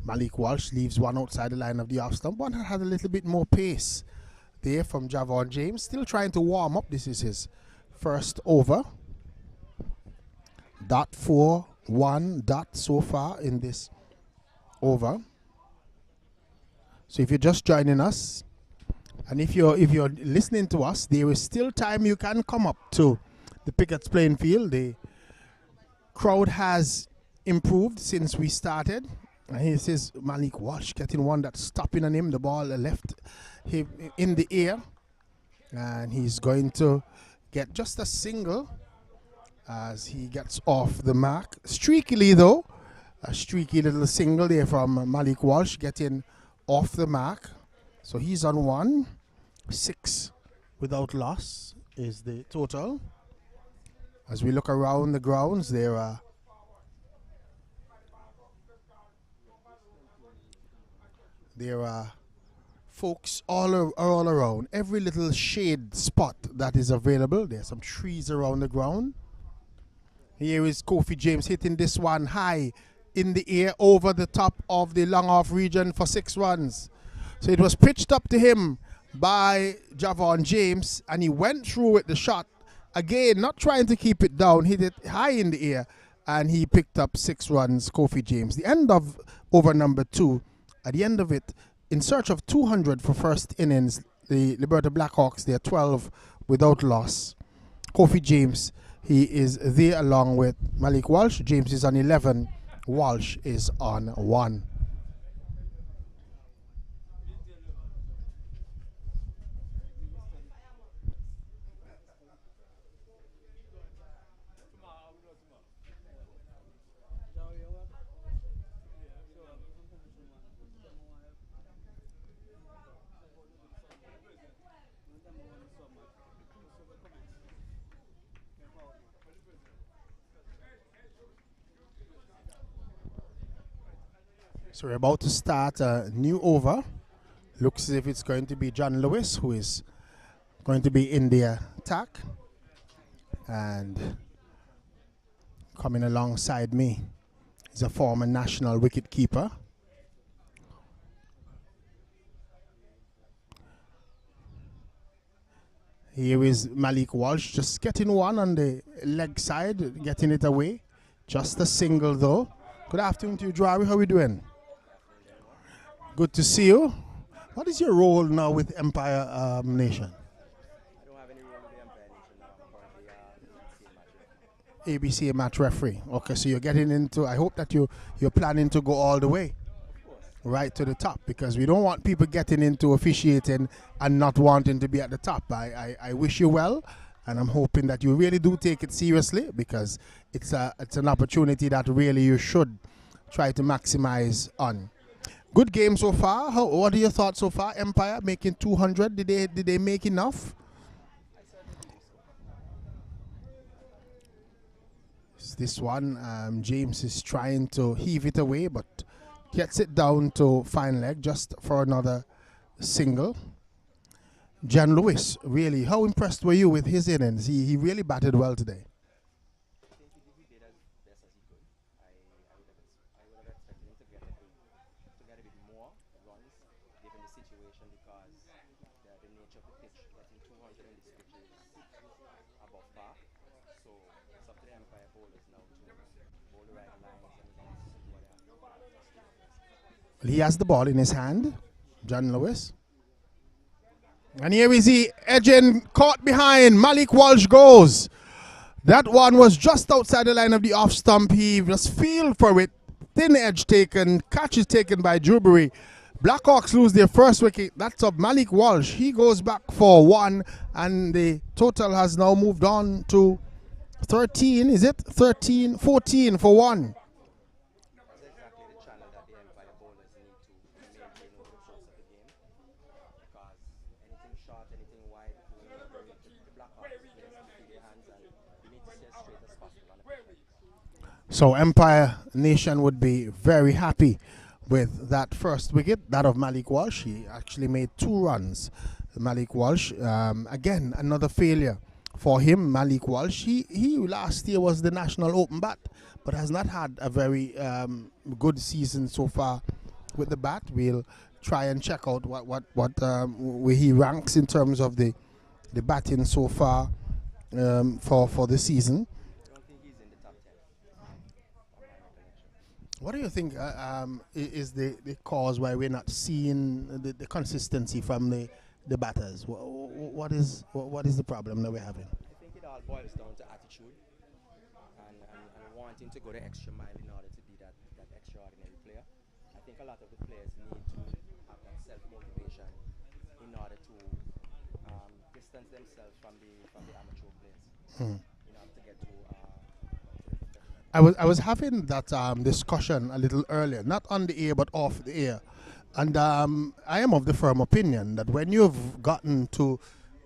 Malik Walsh leaves one outside the line of the off stump. One had a little bit more pace there from Javon James. Still trying to warm up. This is his first over. .41 so far in this over. So if you're just joining us, and if you're listening to us, there is still time you can come up to the Pickett's playing field. The crowd has improved since we started. And here says Malik Walsh getting one that's stopping on him. The ball left him in the air. And he's going to get just a single as he gets off the mark. Streakily though, a streaky little single there from Malik Walsh getting off the mark. So he's on 1. 6 without loss is the total. As we look around the grounds, there are folks all around. Every little shade spot that is available. There's some trees around the ground. Here is Kofi James hitting this one high in the air over the top of the long off region for 6 runs. So it was pitched up to him by Javon James, and he went through with the shot. Again, not trying to keep it down, hit it high in the air, and he picked up 6 runs, Kofi James. The end of over number 2. At the end of it, in search of 200 for first innings, the Liberta Blackhawks, they're 12 without loss. Kofi James, he is there along with Malik Walsh. James is on 11. Walsh is on 1. So we're about to start a new over. Looks as if it's going to be John Lewis who is going to be in the attack. And coming alongside me is a former national wicket keeper. Here is Malik Walsh just getting one on the leg side, getting it away. Just a single though. Good afternoon to you, Drawry. How are we doing? Good to see you. What is your role now with Empire Nation? I don't have any role with the Empire Nation now. I'm currently ABCA match referee. Okay, so you're getting into, I hope that you're planning to go all the way. Right to the top, because we don't want people getting into officiating and not wanting to be at the top. I wish you well, and I'm hoping that you really do take it seriously, because it's an opportunity that really you should try to maximize on. Good game so far. What are your thoughts so far? Empire making 200. Did they make enough? This one, James is trying to heave it away, but gets it down to fine leg just for another single. John Lewis, really, how impressed were you with his innings? He really batted well today. He has the ball in his hand, John Lewis. And here is he edging, caught behind. Malik Walsh goes. That one was just outside the line of the off stump. He just feel for it. Thin edge taken, catch is taken by Dewberry. Blackhawks lose their first wicket. That's of Malik Walsh. He goes back for 1, and the total has now moved on to 13, is it? 13, 14 for 1. That's exactly the channel that the Empire bowlers need to maintain over the course of the game. Because anything short, anything wide, the Blackhawks players can free their hands, and you need to stay as straight as possible on the pitch. So Empire Nation would be very happy with that first wicket, that of Malik Walsh. He actually made 2 runs. Malik Walsh, again, another failure for him. Malik Walsh, he last year was the national open bat, but has not had a very good season so far with the bat. We'll try and check out where he ranks in terms of the batting so far for the season. I don't think he's in the top 10. What do you think is the cause why we're not seeing the consistency from the batters? What is the problem that we're having? I think it all boils down to attitude and wanting to go the extra mile in order to be that extraordinary player. I think a lot of the players need to have that self-motivation in order to distance themselves from the amateur players in order to get to I was having that discussion a little earlier, not on the air but off the air, and I am of the firm opinion that when you've gotten to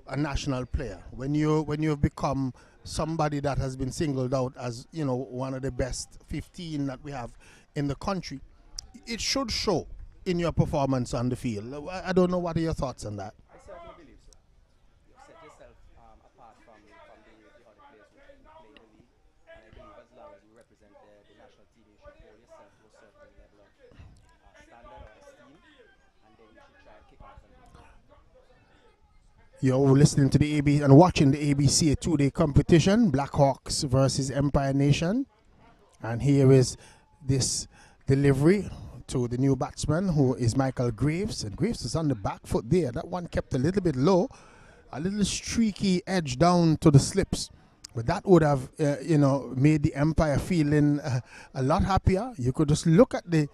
a national player, when you've become somebody that has been singled out as one of the best 15 that we have in the country, it should show in your performance on the field. I don't know, what are your thoughts on that? I certainly believe so. You've set yourself apart from the other players who play in the league, and I believe as long as you represent the national team, you should hold yourself to a certain level of standard or esteem, and then you should try and kick on something. You're listening to the and watching the ABCA 2-day competition, Blackhawks versus Empire Nation, and here is this delivery to the new batsman, who is Michael Graves, and Graves is on the back foot there. That one kept a little bit low, a little streaky edge down to the slips, but that would have made the Empire feeling a lot happier. You could just look at the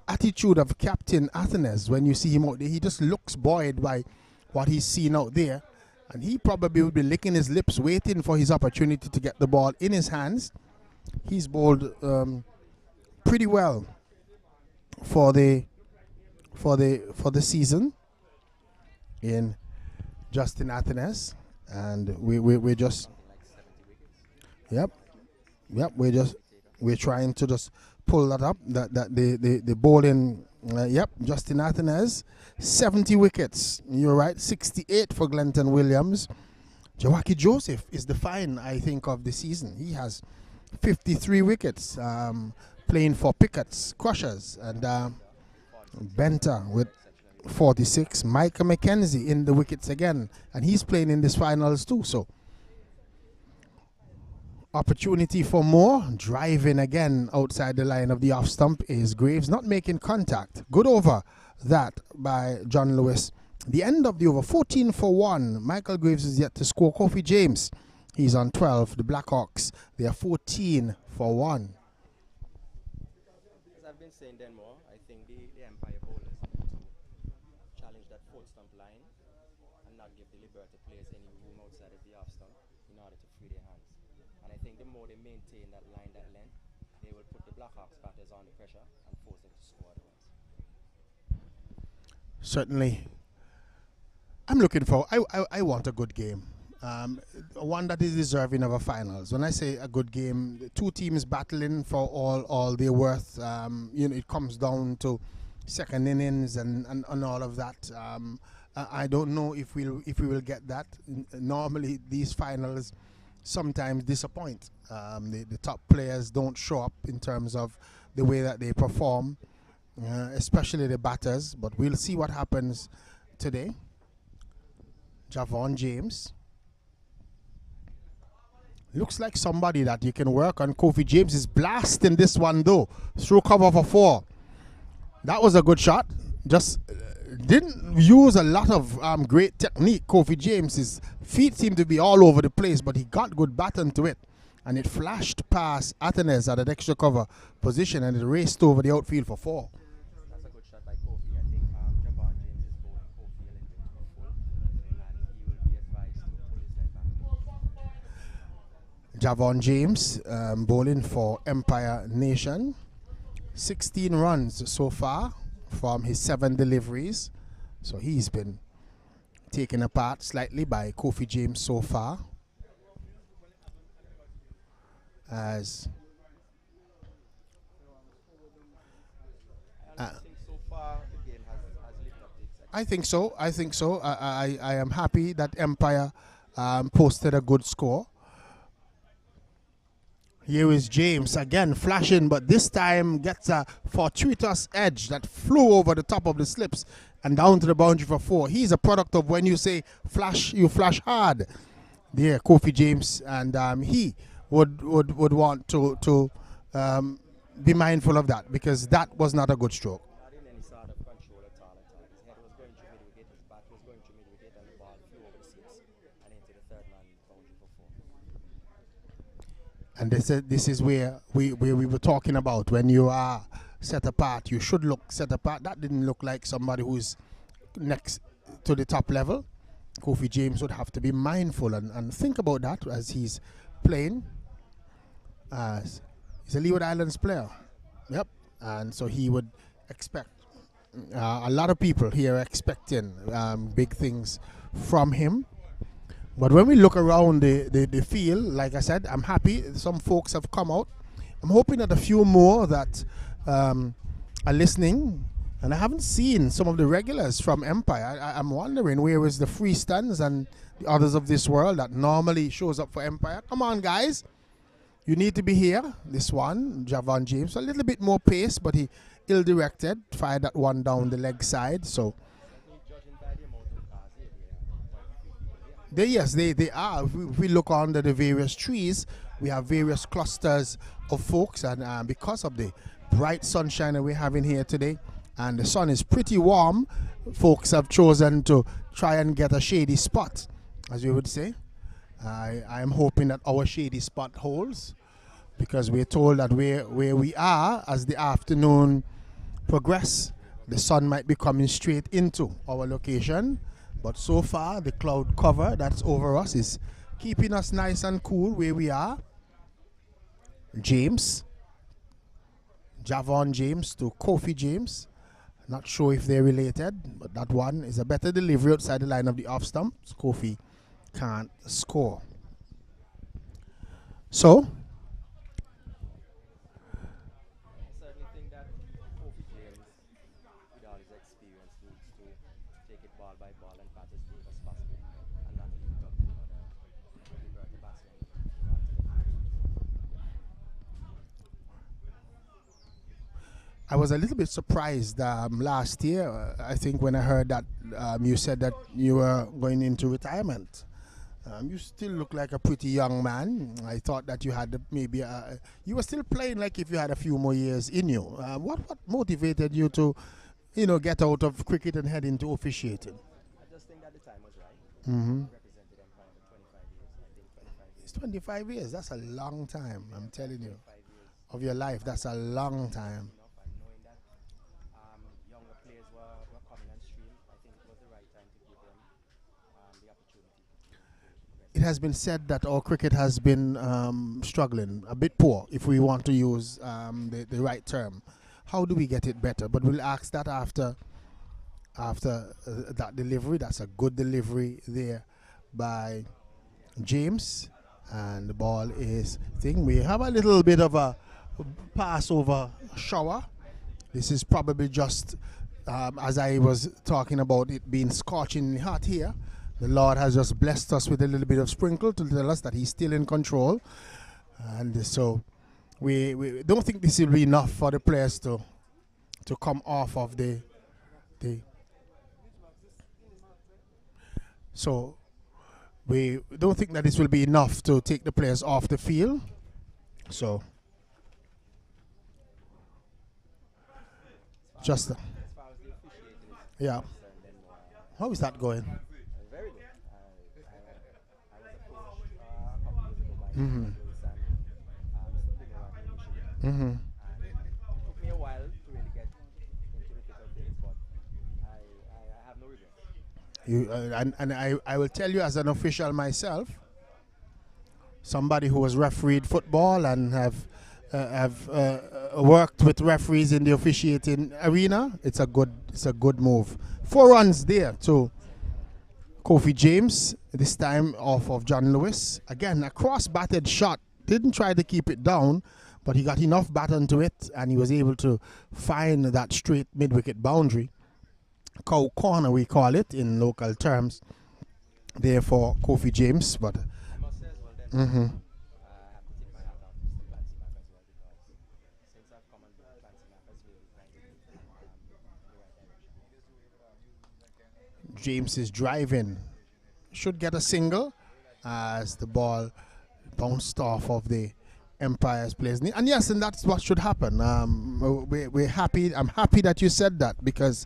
attitude of Captain Athenes when you see him out there. He just looks buoyed by what he's seen out there, and he probably would be licking his lips waiting for his opportunity to get the ball in his hands. He's bowled pretty well for the season in Justin Athenes, and we're just we're trying to just pull that up, that the bowling. Justin Athenes, 70 wickets. You're right, 68 for Glenton Williams. Jawaki Joseph is the find, I think, of the season. He has 53 wickets, playing for Pickets, Crushers, and Benta with 46. Micah McKenzie in the wickets again, and he's playing in this finals too. So opportunity for more. Driving again outside the line of the off stump is Graves, not making contact. Good over that by John Lewis. The end of the over, 14 for 1. Michael Graves is yet to score. Kofi James, he's on 12. The Blackhawks, they are 14 for 1. As I've been saying then more, I think the Empire bowlers need to challenge that fourth stump line and not give the Liberta players any room outside of the off stump in order to free their hands. And I think the more they maintain that line, that length, they will put the Blackhawks batters under pressure and force them to score otherwise. Certainly. I'm looking for, I want a good game. One that is deserving of a finals. When I say a good game, the two teams battling for all their worth. It comes down to second innings and all of that. I don't know if we will get that. Normally these finals sometimes disappoint. The top players don't show up in terms of the way that they perform, especially the batters. But we'll see what happens today. Javon James looks like somebody that you can work on. Kofi James is blasting this one though, through cover for 4. That was a good shot. Just didn't use a lot of great technique. Kofi James's feet seem to be all over the place, but he got good baton to it, and it flashed past Athenes at an extra cover position, and it raced over the outfield for 4. That's a good shot by Kofi. I think Javon James is bowling Kofi a little bit too full, and he will be advised to pull his leg back. Javon James bowling for Empire Nation. 16 runs so far from his 7 deliveries. So he's been taken apart slightly by Kofi James so far. As so far the game has lived up to its I think so. I think so. I am happy that Empire posted a good score. Here is James again flashing, but this time gets a fortuitous edge that flew over the top of the slips and down to the boundary for 4. He's a product of when you say flash, you flash hard. There, Kofi James, and he would want to be mindful of that, because that was not a good stroke. not in any sort of control at all. His head was going through mid wicket, his bat was going through mid wicket, and the ball flew over the slips and into the third man boundary for 4. And this is where we were talking about, when you are set apart, you should look set apart. That didn't look like somebody who's next to the top level. Kofi James would have to be mindful and think about that as he's playing. As he's a Leeward Islands player. Yep. And so he would expect, a lot of people here are expecting big things from him. But when we look around the field, like I said, I'm happy some folks have come out. I'm hoping that a few more that are listening, and I haven't seen some of the regulars from Empire. I'm wondering where is the free stands and the others of this world that normally shows up for Empire. Come on, guys. You need to be here. This one, Javon James, a little bit more pace, but he ill-directed, fired that one down the leg side. So Judging by the amount of cars here, yes, they are. If we look under the various trees, we have various clusters of folks, and because of the bright sunshine that we're having here today, and the sun is pretty warm, folks have chosen to try and get a shady spot, as we would say. I am hoping that our shady spot holds, because we're told that where we are, as the afternoon progress, the sun might be coming straight into our location. But so far, the cloud cover that's over us is keeping us nice and cool where we are. James, Javon James to Kofi James. Not sure if they're related, but that one is a better delivery outside the line of the off stump. So Kofi can't score. So I certainly think that Kofi James, with all his experience, needs to take it ball by ball and bat as deep as possible, and not leave it up to the Liberta batsmen. I was a little bit surprised last year, I think, when I heard that you said that you were going into retirement. You still look like a pretty young man. I thought that you had maybe you were still playing like if you had a few more years in you. What motivated you to, get out of cricket and head into officiating? I just think that the time was right. Mm-hmm. Represented Empire for 25 years. I think 25 years. It's 25 years. That's a long time. I'm telling you. 5 years. Of your life, that's a long time. Enough, and knowing that younger players were coming on stream, I think it was the right time to give them the opportunity. It has been said that our cricket has been struggling, a bit poor, if we want to use the right term. How do we get it better? But we'll ask that after that delivery. That's a good delivery there by James. And the ball is thing. We have a little bit of a Passover shower. This is probably just as I was talking about it being scorching hot here. The Lord has just blessed us with a little bit of sprinkle to tell us that He's still in control. And so we don't think this will be enough for the players to come off of the so we don't think that this will be enough to take the players off the field. So just As far as the officiating is yeah. concerned, then How is that going? very good. I was approached a couple years ago by Mhm. Lewis and Mr. Primero initially. Mm-hmm. And it took me a while to really get into the thick of things, but I have no regrets. And I will tell you as an official myself, somebody who has refereed football and have worked with referees in the officiating arena, it's a good move. 4 runs there to Kofi James, this time off of John Lewis. Again, a cross-batted shot. Didn't try to keep it down, but he got enough bat onto it, and he was able to find that straight mid-wicket boundary. Cow corner, we call it in local terms. There for Kofi James, but I must say as well then, I have to tip my hat off to Mr. Clancy Mack as well, because since I've come on board, Clancy Mack has really guided me in the right direction. James is driving. Should get a single as the ball bounced off of the Empire's players. And yes, and that's what should happen. We're happy. I'm happy that you said that, because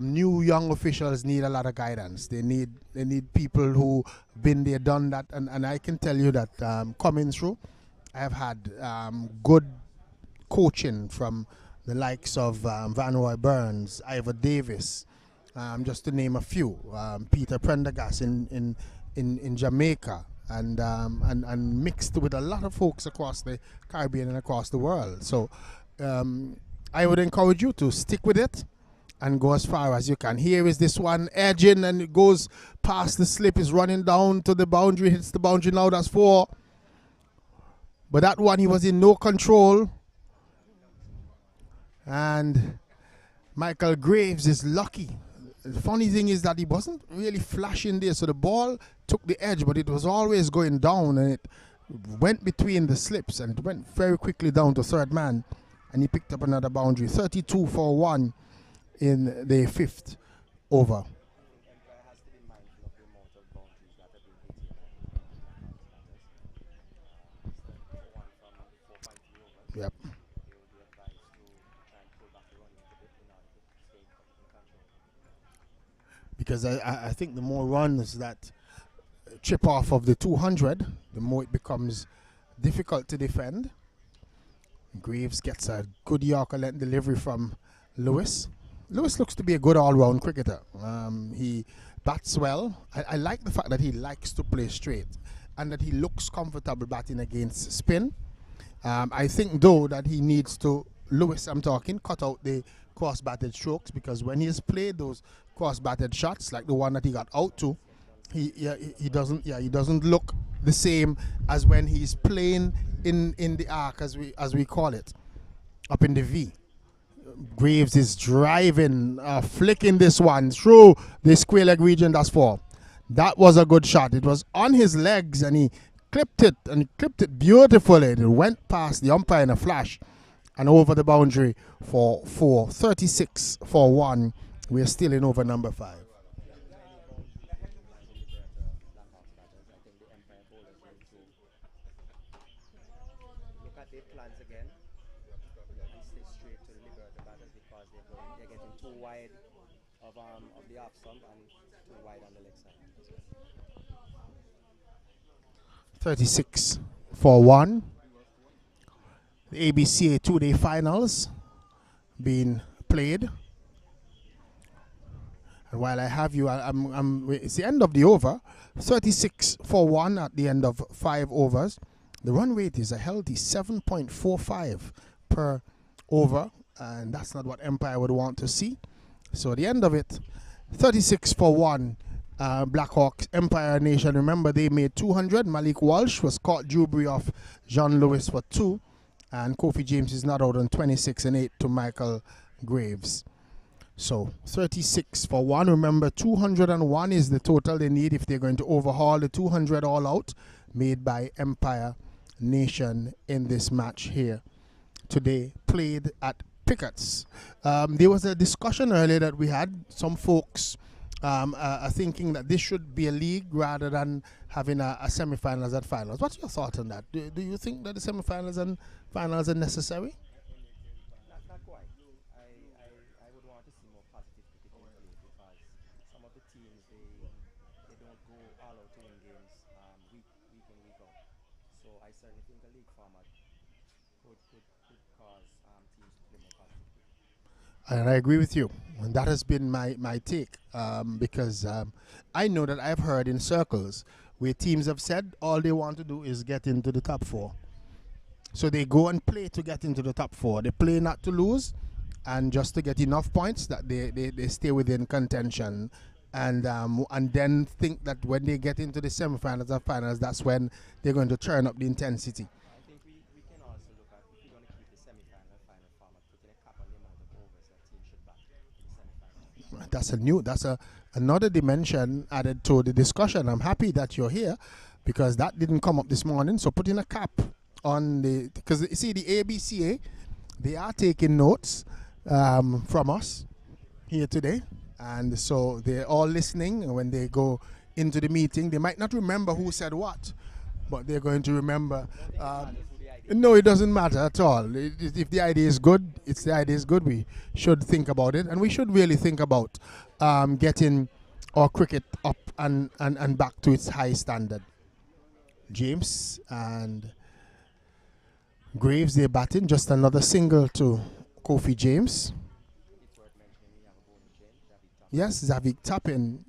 new young officials need a lot of guidance. They need people who been there, done that, and I can tell you that coming through, I have had good coaching from the likes of Van Roy Burns, Ivor Davis, just to name a few. Peter Prendergast in Jamaica, and mixed with a lot of folks across the Caribbean and across the world. So I would encourage you to stick with it and go as far as you can. Here is this one edging, and it goes past the slip, is running down to the boundary, hits the boundary now, that's 4. But that one, he was in no control. And Michael Graves is lucky. The funny thing is that he wasn't really flashing there, so the ball took the edge, but it was always going down, and it went between the slips, and it went very quickly down to third man, and he picked up another boundary. 32 for 1 in the 5th over. Empire has to be mindful of the amount of boundaries that have been hit here by the Blackhawks batters. One from 4.3 overs. Yep. They will be advised to try and pull back the running a bit in order to stay in control. Because I think the more runs that chip off of the 200, the more it becomes difficult to defend. Graves gets a good Yorker length delivery from Lewis. Lewis looks to be a good all-round cricketer. He bats well. I like the fact that he likes to play straight and that he looks comfortable batting against spin. I think, though, that he needs to, Lewis, I'm talking, cut out the cross-batted strokes, because when he's played those cross-batted shots, like the one that he got out to, he doesn't look the same as when he's playing in the arc, as we call it, up in the V. Graves is driving, flicking this one through the square leg region. That's 4. That was a good shot. It was on his legs, and he clipped it beautifully. It went past the umpire in a flash and over the boundary for 4. 36 for 1. We're still in over number 5. Look at their plans again and stay straight to the Liberta batters, because they're getting too wide of the off stump and too wide on the leg side. 36 for 1. The ABCA 2-day finals being played. And while I have you, it's the end of the over. 36 for 1 at the end of 5 overs. The run rate is a healthy 7.45 per over, and that's not what Empire would want to see. So at the end of it, 36 for 1. Blackhawks, Empire Nation. Remember, they made 200. Malik Walsh was caught Dewberry off John Lewis for 2. And Kofi James is not out on 26 and 8 to Michael Graves. So 36 for 1. Remember, 201 is the total they need if they're going to overhaul the 200 all out made by Empire Nation in this match here today, played at Pickett's. There was a discussion earlier that we had. Some folks are thinking that this should be a league rather than having a semi-finals and finals. What's your thought on that? Do you think that the semi-finals and finals are necessary? Not quite. I would want to see more positive cricket in play, because some of the teams they don't go all out to win games week in, week out. So I certainly think a league format could cause teams to play more positively. And I agree with you. And that has been my take, because I know that I've heard in circles where teams have said all they want to do is get into the top 4. So they go and play to get into the top 4. They play not to lose and just to get enough points that they stay within contention. And then think that when they get into the semifinals or finals, that's when they're going to turn up the intensity. I think we can also look at, if we're going to keep the semi-final final format, putting a cap on the amount of overs that team should bat in the semi-final. That's another dimension added to the discussion. I'm happy that you're here because that didn't come up this morning. So putting a cap on because you see the ABCA, they are taking notes from us here today. And so they're all listening, and when they go into the meeting, they might not remember who said what, but they're going to remember. No, it doesn't matter at all. If the idea is good, the idea is good. We should think about it, and we should really think about getting our cricket up and back to its high standard. James and Graves, they're batting. Just another single to Kofi James. Yes, Zavik Tapin.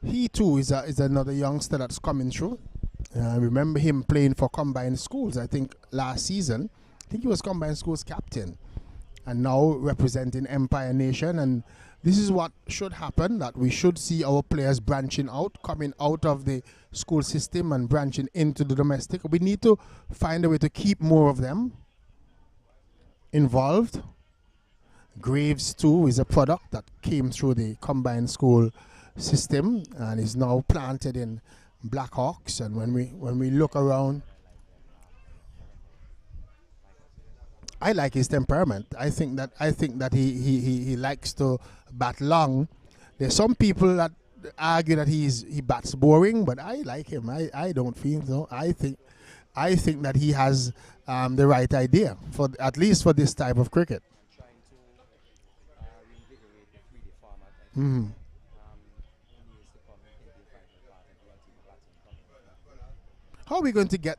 He too is another youngster that's coming through. I remember him playing for Combined Schools, I think, last season. I think he was Combined Schools captain. And now representing Empire Nation. And this is what should happen, that we should see our players branching out, coming out of the school system and branching into the domestic. We need to find a way to keep more of them involved. Graves too is a product that came through the combined school system and is now planted in Blackhawks. And when we look around, I like his temperament. I think that he likes to bat long. There's some people that argue that he bats boring, but I like him. I don't feel so. I think that he has the right idea for at least for this type of cricket. Mm-hmm. How are we going to get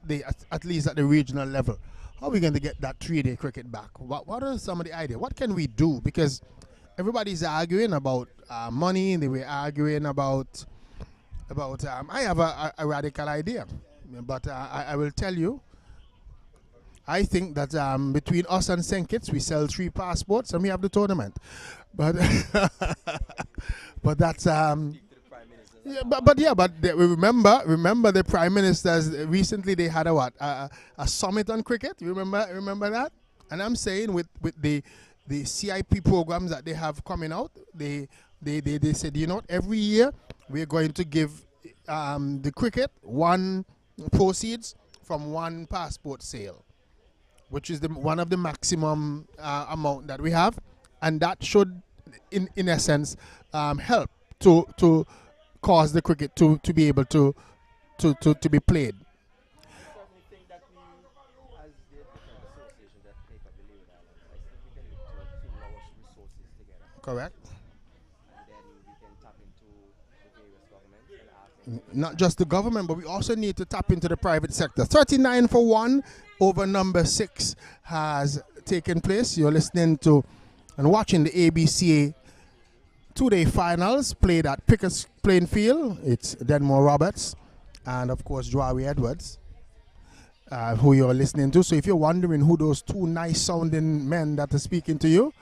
at least at the regional level? How are we going to get that 3-day cricket back? What are some of the ideas? What can we do? Because everybody's arguing about money. They were arguing about. I have a radical idea, but I will tell you. I think that between us and St. Kitts, we sell 3 passports and we have the tournament. But but that's remember the prime ministers recently they had a summit on cricket. Remember that? And I'm saying with the CIP programs that they have coming out, they said, you know, every year we're going to give the cricket one proceeds from 1 passport sale, which is one of the maximum amount that we have, and that should, in essence, help to cause the cricket to be able to be played. Certainly think that we, as the different associations that make up the Leeward Islands, I think we can look to pool our resources together. Correct. And then we can tap into the various governments and ask them. Not just the government, but we also need to tap into the private sector. 39 for 1 over number 6 has taken place. You're listening to and watching the ABCA 2-day finals played at Pickett's playing field. It's Denmore Roberts and, of course, Joari Edwards, who you're listening to. So if you're wondering who those 2 nice-sounding men that are speaking to you,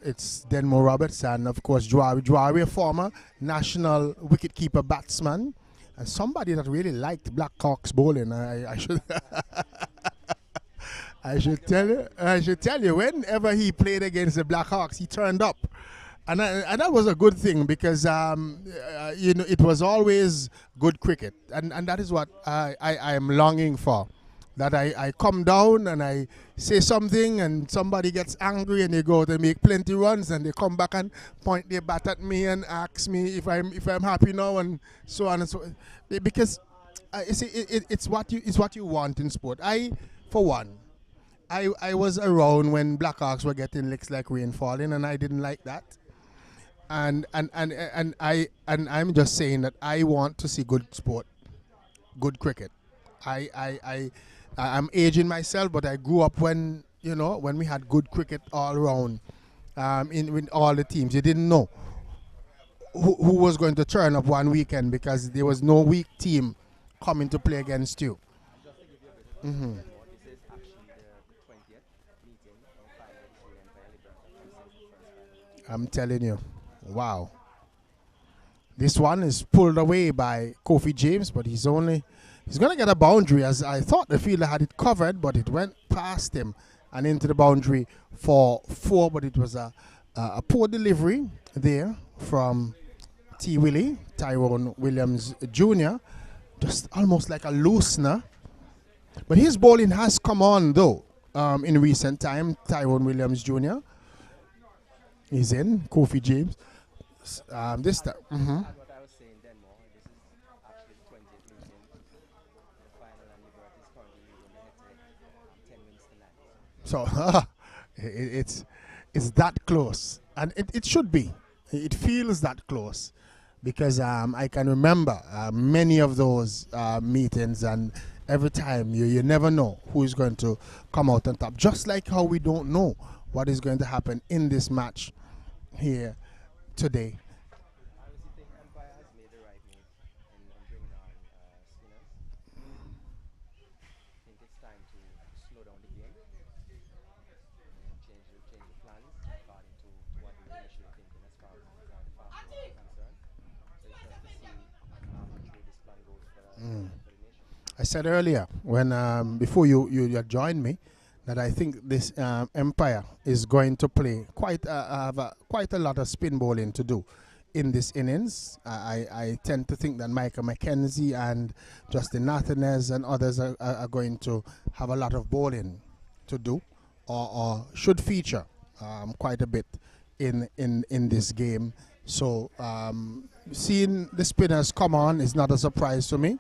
it's Denmore Roberts and, of course, Joari, a former national wicketkeeper batsman and somebody that really liked Blackhawks bowling. I should I should tell you, whenever he played against the Blackhawks, he turned up. And that was a good thing because, it was always good cricket. And that is what I am longing for. That I come down and I say something and somebody gets angry and they go to make plenty runs and they come back and point their bat at me and ask me if I'm happy now and so on and so on. Because you see, it's what you want in sport. For one, I was around when Blackhawks were getting licks like rain falling, and I didn't like that. And I'm just saying that I want to see good sport, good cricket. I'm aging myself, but I grew up when we had good cricket all around, in all the teams. You didn't know who was going to turn up one weekend because there was no weak team come into play against you. Just to give you a bit of more, this is actually the 20th meeting of final between Empire Liberta since the first final. I'm telling you, wow. This one is pulled away by Kofi James, but he's going to get a boundary, as I thought the fielder had it covered, but it went past him and into the boundary for 4, but it was a poor delivery there from T. Willie, Tyrone Williams Jr., just almost like a loosener. But his bowling has come on, though, in recent time. Tyrone Williams Jr. is in, Kofi James. This time. As what I was saying then, more, this is actually the 20th meeting. The final, and Liberta is currently leading the head-to-head 10 wins to 9. So it's that close, and it should be. It feels that close, because I can remember many of those meetings, and every time you never know who is going to come out on top. Just like how we don't know what is going to happen in this match here today. I honestly think Empire has made the right move in bringing on spinners. I think it's time to slow down the game, change the plans according to what we were initially thinking as far as the fast ball is concerned. So it's just to see how much way this plan goes for the nation. I said earlier, when before you joined me, that I think this Empire is going to play quite a lot of spin bowling to do in this innings. I tend to think that Michael McKenzie and Justin Nathanez and others are going to have a lot of bowling to do, or should feature quite a bit in this game. So seeing the spinners come on is not a surprise to me.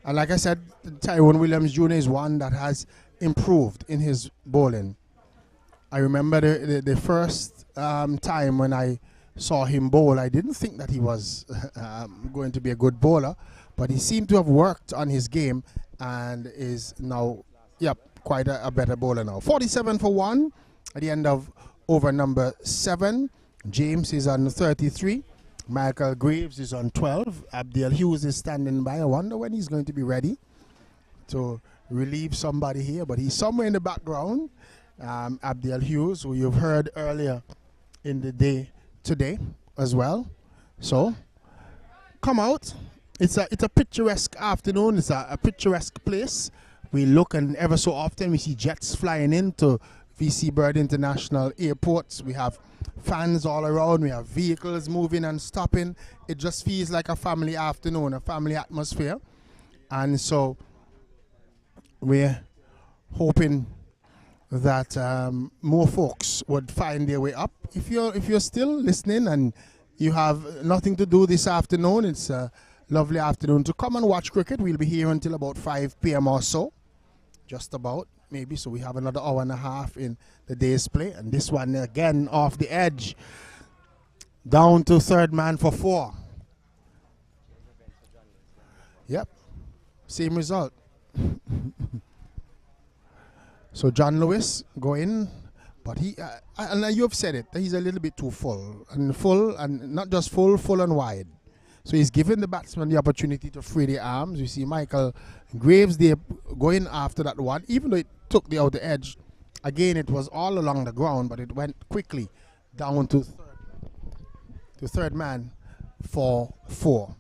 And like I said, Tyrone Williams Jr. is one that has improved in his bowling. I remember the first time when I saw him bowl, I didn't think that he was going to be a good bowler, but he seemed to have worked on his game and is now, quite a better bowler now. 47 for 1 at the end of over number 7. James is on 33. Michael Graves is on 12. Abdiel Hughes is standing by. I wonder when he's going to be ready to relieve somebody here, but he's somewhere in the background. Abdiel Hughes, who you've heard earlier in the day today as well. So come out. It's a picturesque afternoon. It's a picturesque place. We look, and ever so often we see jets flying into VC Bird International Airports. We have fans all around. We have vehicles moving and stopping. It just feels like a family afternoon, a family atmosphere. And so we're hoping that more folks would find their way up. If you're still listening and you have nothing to do this afternoon, it's a lovely afternoon to come and watch cricket. We'll be here until about 5 p.m. or so, just about, maybe. So we have another hour and a half in the day's play. And this one again off the edge, down to third man for 4. Yep, same result. So John Lewis go in, but he and you have said it, he's a little bit too full, and not just full and wide. So he's given the batsman the opportunity to free the arms. You see Michael Graves there going after that one, even though it took the outer edge. Again, it was all along the ground, but it went quickly down to third man for 4.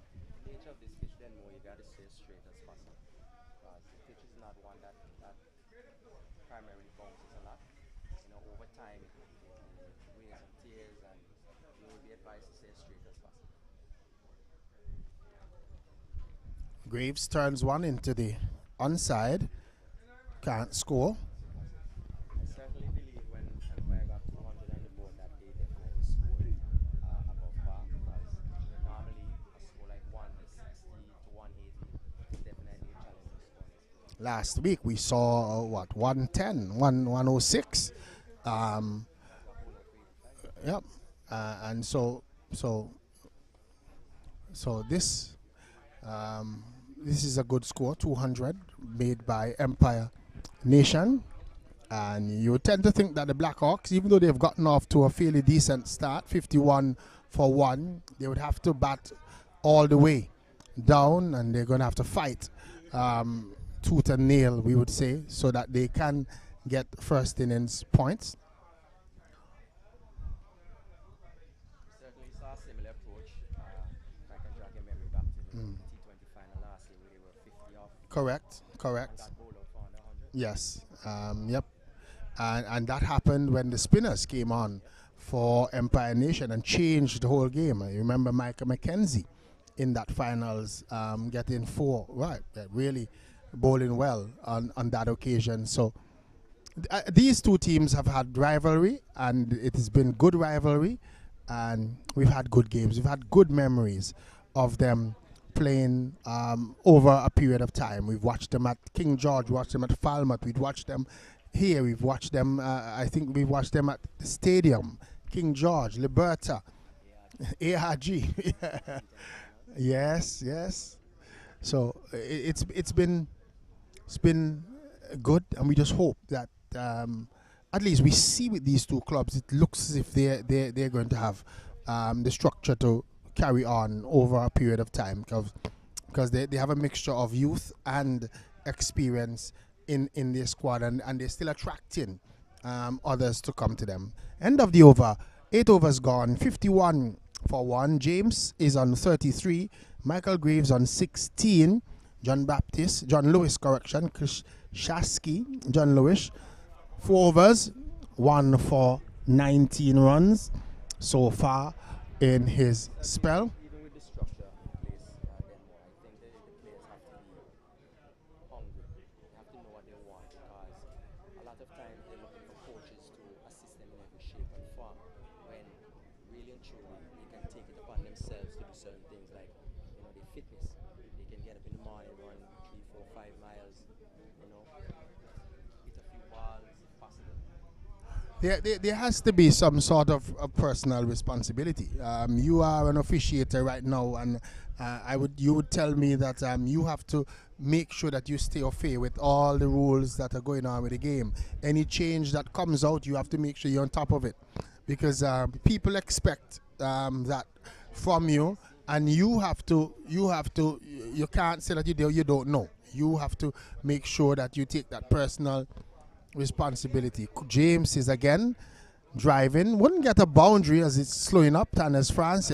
Graves turns one into the onside. Can't score. I certainly believe when Empire got 200 on the board that they definitely scored above par, because normally a score like 160 to 180 is definitely a challenging score. Last week we saw 110, 106. Yep. And so this this is a good score, 200 made by Empire Nation. And you tend to think that the Blackhawks, even though they've gotten off to a fairly decent start, 51 for 1, they would have to bat all the way down, and they're going to have to fight tooth and nail, we would say, so that they can get first innings points. Certainly saw a similar approach. If I can drag your memory back to the T20 final last year, where they were 50 off Correct. and got bowled out for under 100. Yes. Yep. And that happened when the spinners came on for Empire Nation and changed the whole game. I remember Michael McKenzie in that finals getting 4, right, really bowling well on that occasion. So these two teams have had rivalry, and it has been good rivalry, and we've had good games. We've had good memories of them playing over a period of time. We've watched them at King George, watched them at Falmouth, we've watched them here, we've watched them, I think we've watched them at the stadium, King George, Liberta, ARG. Yes, yes. So it's been good, and we just hope that at least we see with these two clubs, it looks as if they're going to have the structure to carry on over a period of time, because they have a mixture of youth and experience in their squad, and they're still attracting others to come to them. End of the over, 8 overs gone, 51 for 1. James is on 33, Michael Graves on 16, John Lewis, Chris Shasky, John Lewis, 4 overs, 1 for 19 runs so far in his spell. Even with the structure in place, Denmark, I think the players have to be hungry. They have to know what they want, because a lot of times they're looking for coaches to assist them in every shape and form, when really and truly they can take it upon themselves to do certain things, like their fitness. They can get up in the morning, run 3, 4, 5 miles, hit a few balls if possible. There has to be some sort of personal responsibility. You are an officiator right now, and you would tell me that you have to make sure that you stay au fait with all the rules that are going on with the game. Any change that comes out, you have to make sure you're on top of it, because people expect that from you, and you can't say that you don't know. You have to make sure that you take that personal responsibility. James is again driving, wouldn't get a boundary as it's slowing up. Tanner's France